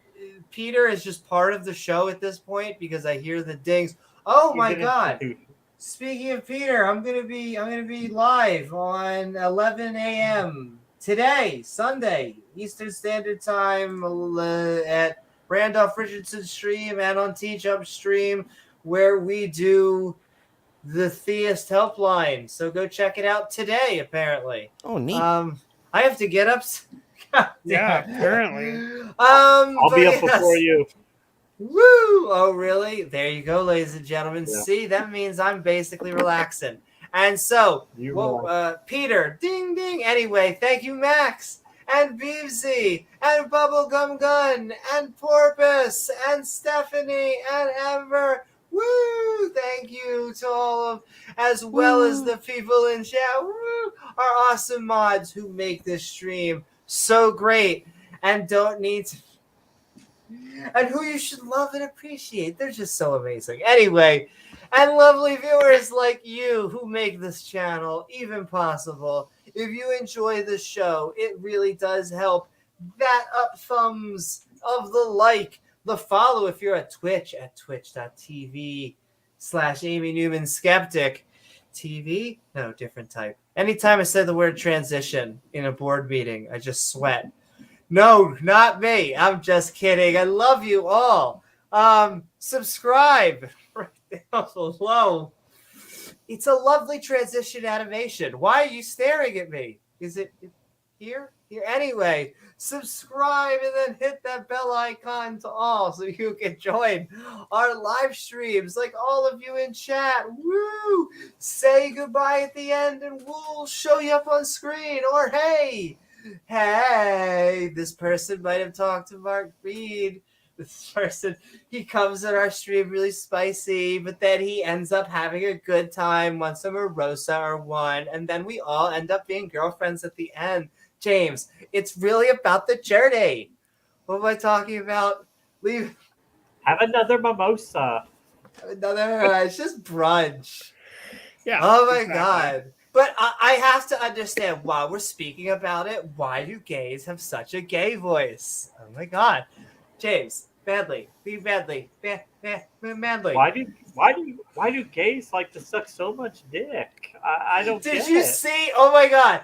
Peter is just part of the show at this point because I hear the dings. Oh my God. Speaking of Peter, I'm gonna be live on 11 a.m. today, Sunday, Eastern Standard Time at Randolph Richardson stream and on T-Jump stream, where we do the Theist Helpline. So go check it out today, apparently. Oh, neat. I have to get up. Yeah, apparently. I'll be up before you. Woo! Oh, really? There you go, ladies and gentlemen. Yeah. See, that means I'm basically relaxing. And so, Peter, ding, ding. Anyway, thank you, Max, and Beamsy, and Bubblegum Gun, and Porpoise, and Stephanie, and Amber. Woo! Thank you to all of, as well as the people in chat. Woo! Our awesome mods who make this stream so great and don't need to. And who you should love and appreciate. They're just so amazing. Anyway, and lovely viewers like you who make this channel even possible. If you enjoy the show, it really does help. That up thumbs of the like, the follow if you're at Twitch at twitch.tv/Amy Newman Skeptic. TV? No, different type. Anytime I say the word transition in a board meeting, I just sweat. No, not me. I'm just kidding. I love you all. Subscribe right down below. It's a lovely transition animation. Why are you staring at me? Is it here? Here. Anyway, subscribe and then hit that bell icon to all so you can join our live streams like all of you in chat. Woo! Say goodbye at the end and we'll show you up on screen. Or hey, this person might have talked to Mark Reid. This person, he comes in our stream really spicy, but then he ends up having a good time once a Morosa or one, and then we all end up being girlfriends at the end. James, it's really about the journey. What am I talking about? Have another mimosa. It's just brunch. Yeah. Oh my God. But I have to understand while we're speaking about it, why do gays have such a gay voice? Oh my God. James, badly. Madly. Why do gays like to suck so much dick? I don't get it. Did you see? Oh my God!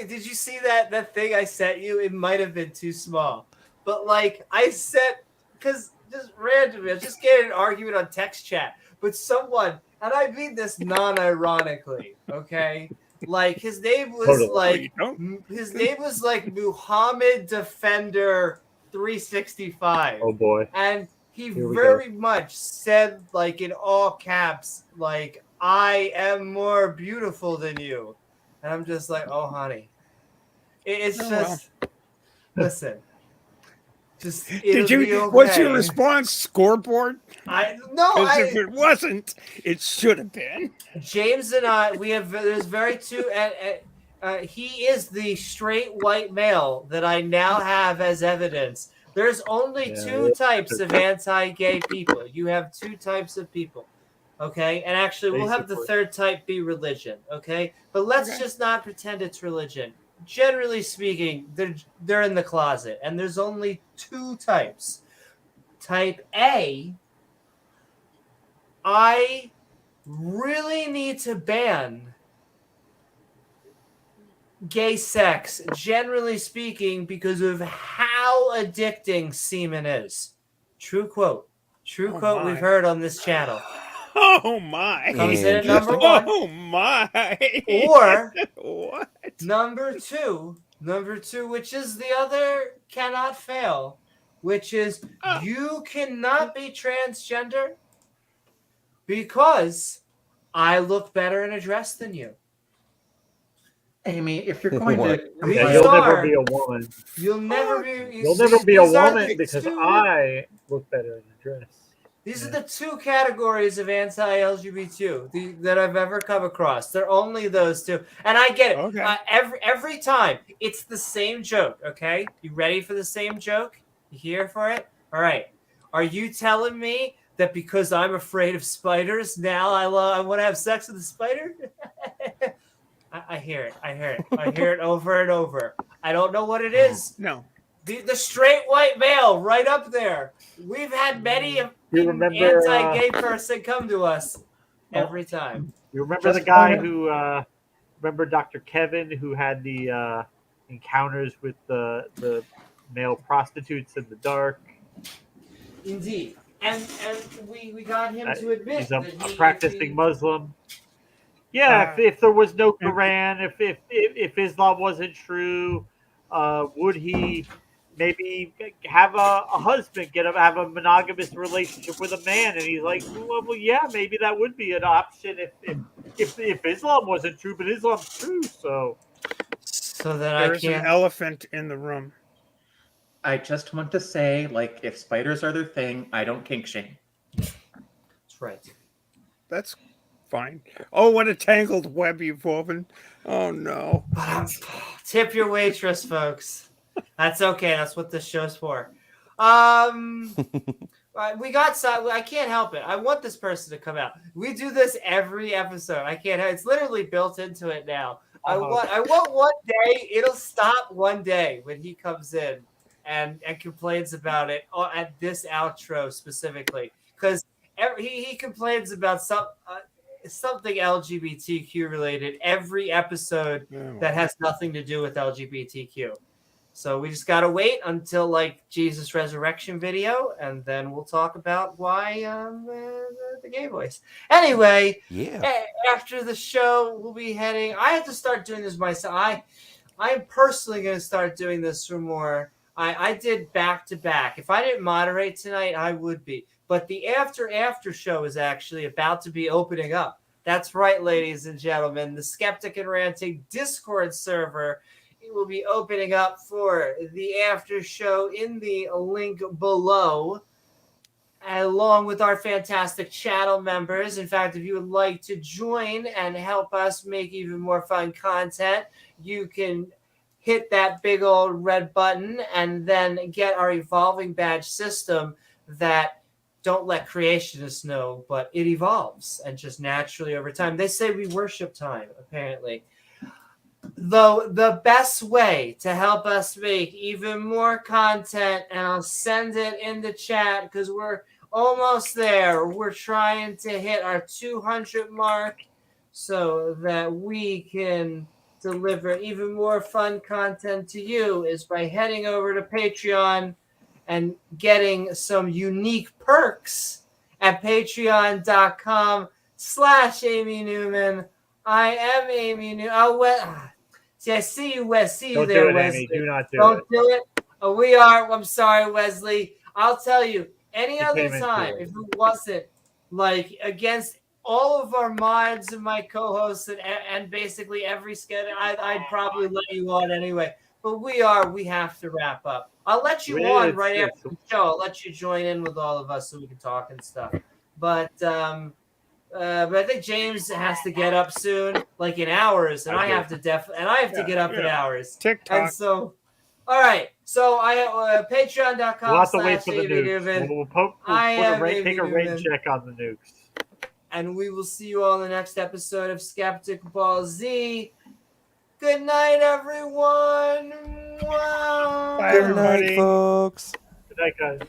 Did you see that thing I sent you? It might have been too small, but like I sent, because just randomly, I was just getting an argument on text chat, but someone, and I mean this non-ironically, okay? Like his name was like Muhammad Defender 365. Oh boy. And he very much said, like in all caps, like, I am more beautiful than you. And I'm just like, oh honey. It's listen. Just did you okay. What's your response? Scoreboard? If it wasn't, it should have been. James and I, there's very two he is the straight white male that I now have as evidence. There's only two types of anti-gay people. You have two types of people, okay? And actually, we'll have the third type be religion, okay? But let's just not pretend it's religion. Generally speaking, they're in the closet, and there's only two types. Type A, I really need to ban gay sex, generally speaking, because of how addicting semen is. True quote. True quote we've heard on this channel. Oh my. Comes in at number one. Oh my. Or what? Number two, which is the other cannot fail, which is you cannot be transgender because I look better in a dress than you. Amy, if you're going to, you'll never be a woman. You'll never be a woman because I look better in a dress. These are the two categories of anti-LGBT that I've ever come across. They're only those two, and I get it. Okay. Every time it's the same joke. Okay, you ready for the same joke? You here for it? All right. Are you telling me that because I'm afraid of spiders now I want to have sex with a spider? I hear it. I hear it. I hear it over and over. I don't know what it is. No. The straight white male right up there. We've had many You remember, anti-gay person come to us every time. You remember the guy who, remember Dr. Kevin, who had the encounters with the male prostitutes in the dark? Indeed. And we got him to admit he's that a practicing Muslim. Yeah, if there was no Quran, if Islam wasn't true, would he maybe have a husband, have a monogamous relationship with a man? And he's like, well, yeah, maybe that would be an option if Islam wasn't true, but Islam's true, so then there's an elephant in the room. I just want to say, like, if spiders are their thing, I don't kink shame. That's right. That's fine. Oh, what a tangled web you've woven. Oh, no. Tip your waitress, folks. That's okay. That's what this show's for. We got some. I can't help it. I want this person to come out. We do this every episode. I can't. It's literally built into it now. I want one day. It'll stop one day when he comes in and complains about it at this outro specifically, because he complains about something LGBTQ related every episode that has nothing to do with LGBTQ. So we just gotta wait until like Jesus Resurrection video, and then we'll talk about why the gay voice. Anyway, after the show, we'll be heading. I have to start doing this myself. I'm personally gonna start doing this for more. I did back to back. If I didn't moderate tonight, I would be. But the after show is actually about to be opening up. That's right, ladies and gentlemen. The Skeptic and Ranting Discord server will be opening up for the after show in the link below, along with our fantastic channel members. In fact, if you would like to join and help us make even more fun content, you can hit that big old red button and then get our evolving badge system that don't let creationists know, but it evolves and just naturally over time. They say we worship time, apparently. Though the best way to help us make even more content, and I'll send it in the chat because we're almost there. We're trying to hit our 200 mark so that we can deliver even more fun content to you, is by heading over to Patreon and getting some unique perks at patreon.com/Amy Newman. I am Amy Newman. See, I see you, Wes. See you Don't there, do it, Wesley. Amy. Do not do Don't it. do it. Oh, we are. I'm sorry, Wesley. I'll tell you, any other time, if it wasn't like against all of our mods and my co-hosts and basically every schedule, I'd probably let you on anyway. But we have to wrap up. I'll let you on right after the show. I'll let you join in with all of us so we can talk and stuff. But I think James has to get up soon, like in hours, and I have to get up in hours. TikTok. And so, all right. So I patreon.com. We'll have to wait for the nukes. We'll take a rain check on the nukes. And we will see you all in the next episode of Skeptic Ball Z. Good night, everyone. Wow. Bye, everybody. Good night, folks. Good night, guys.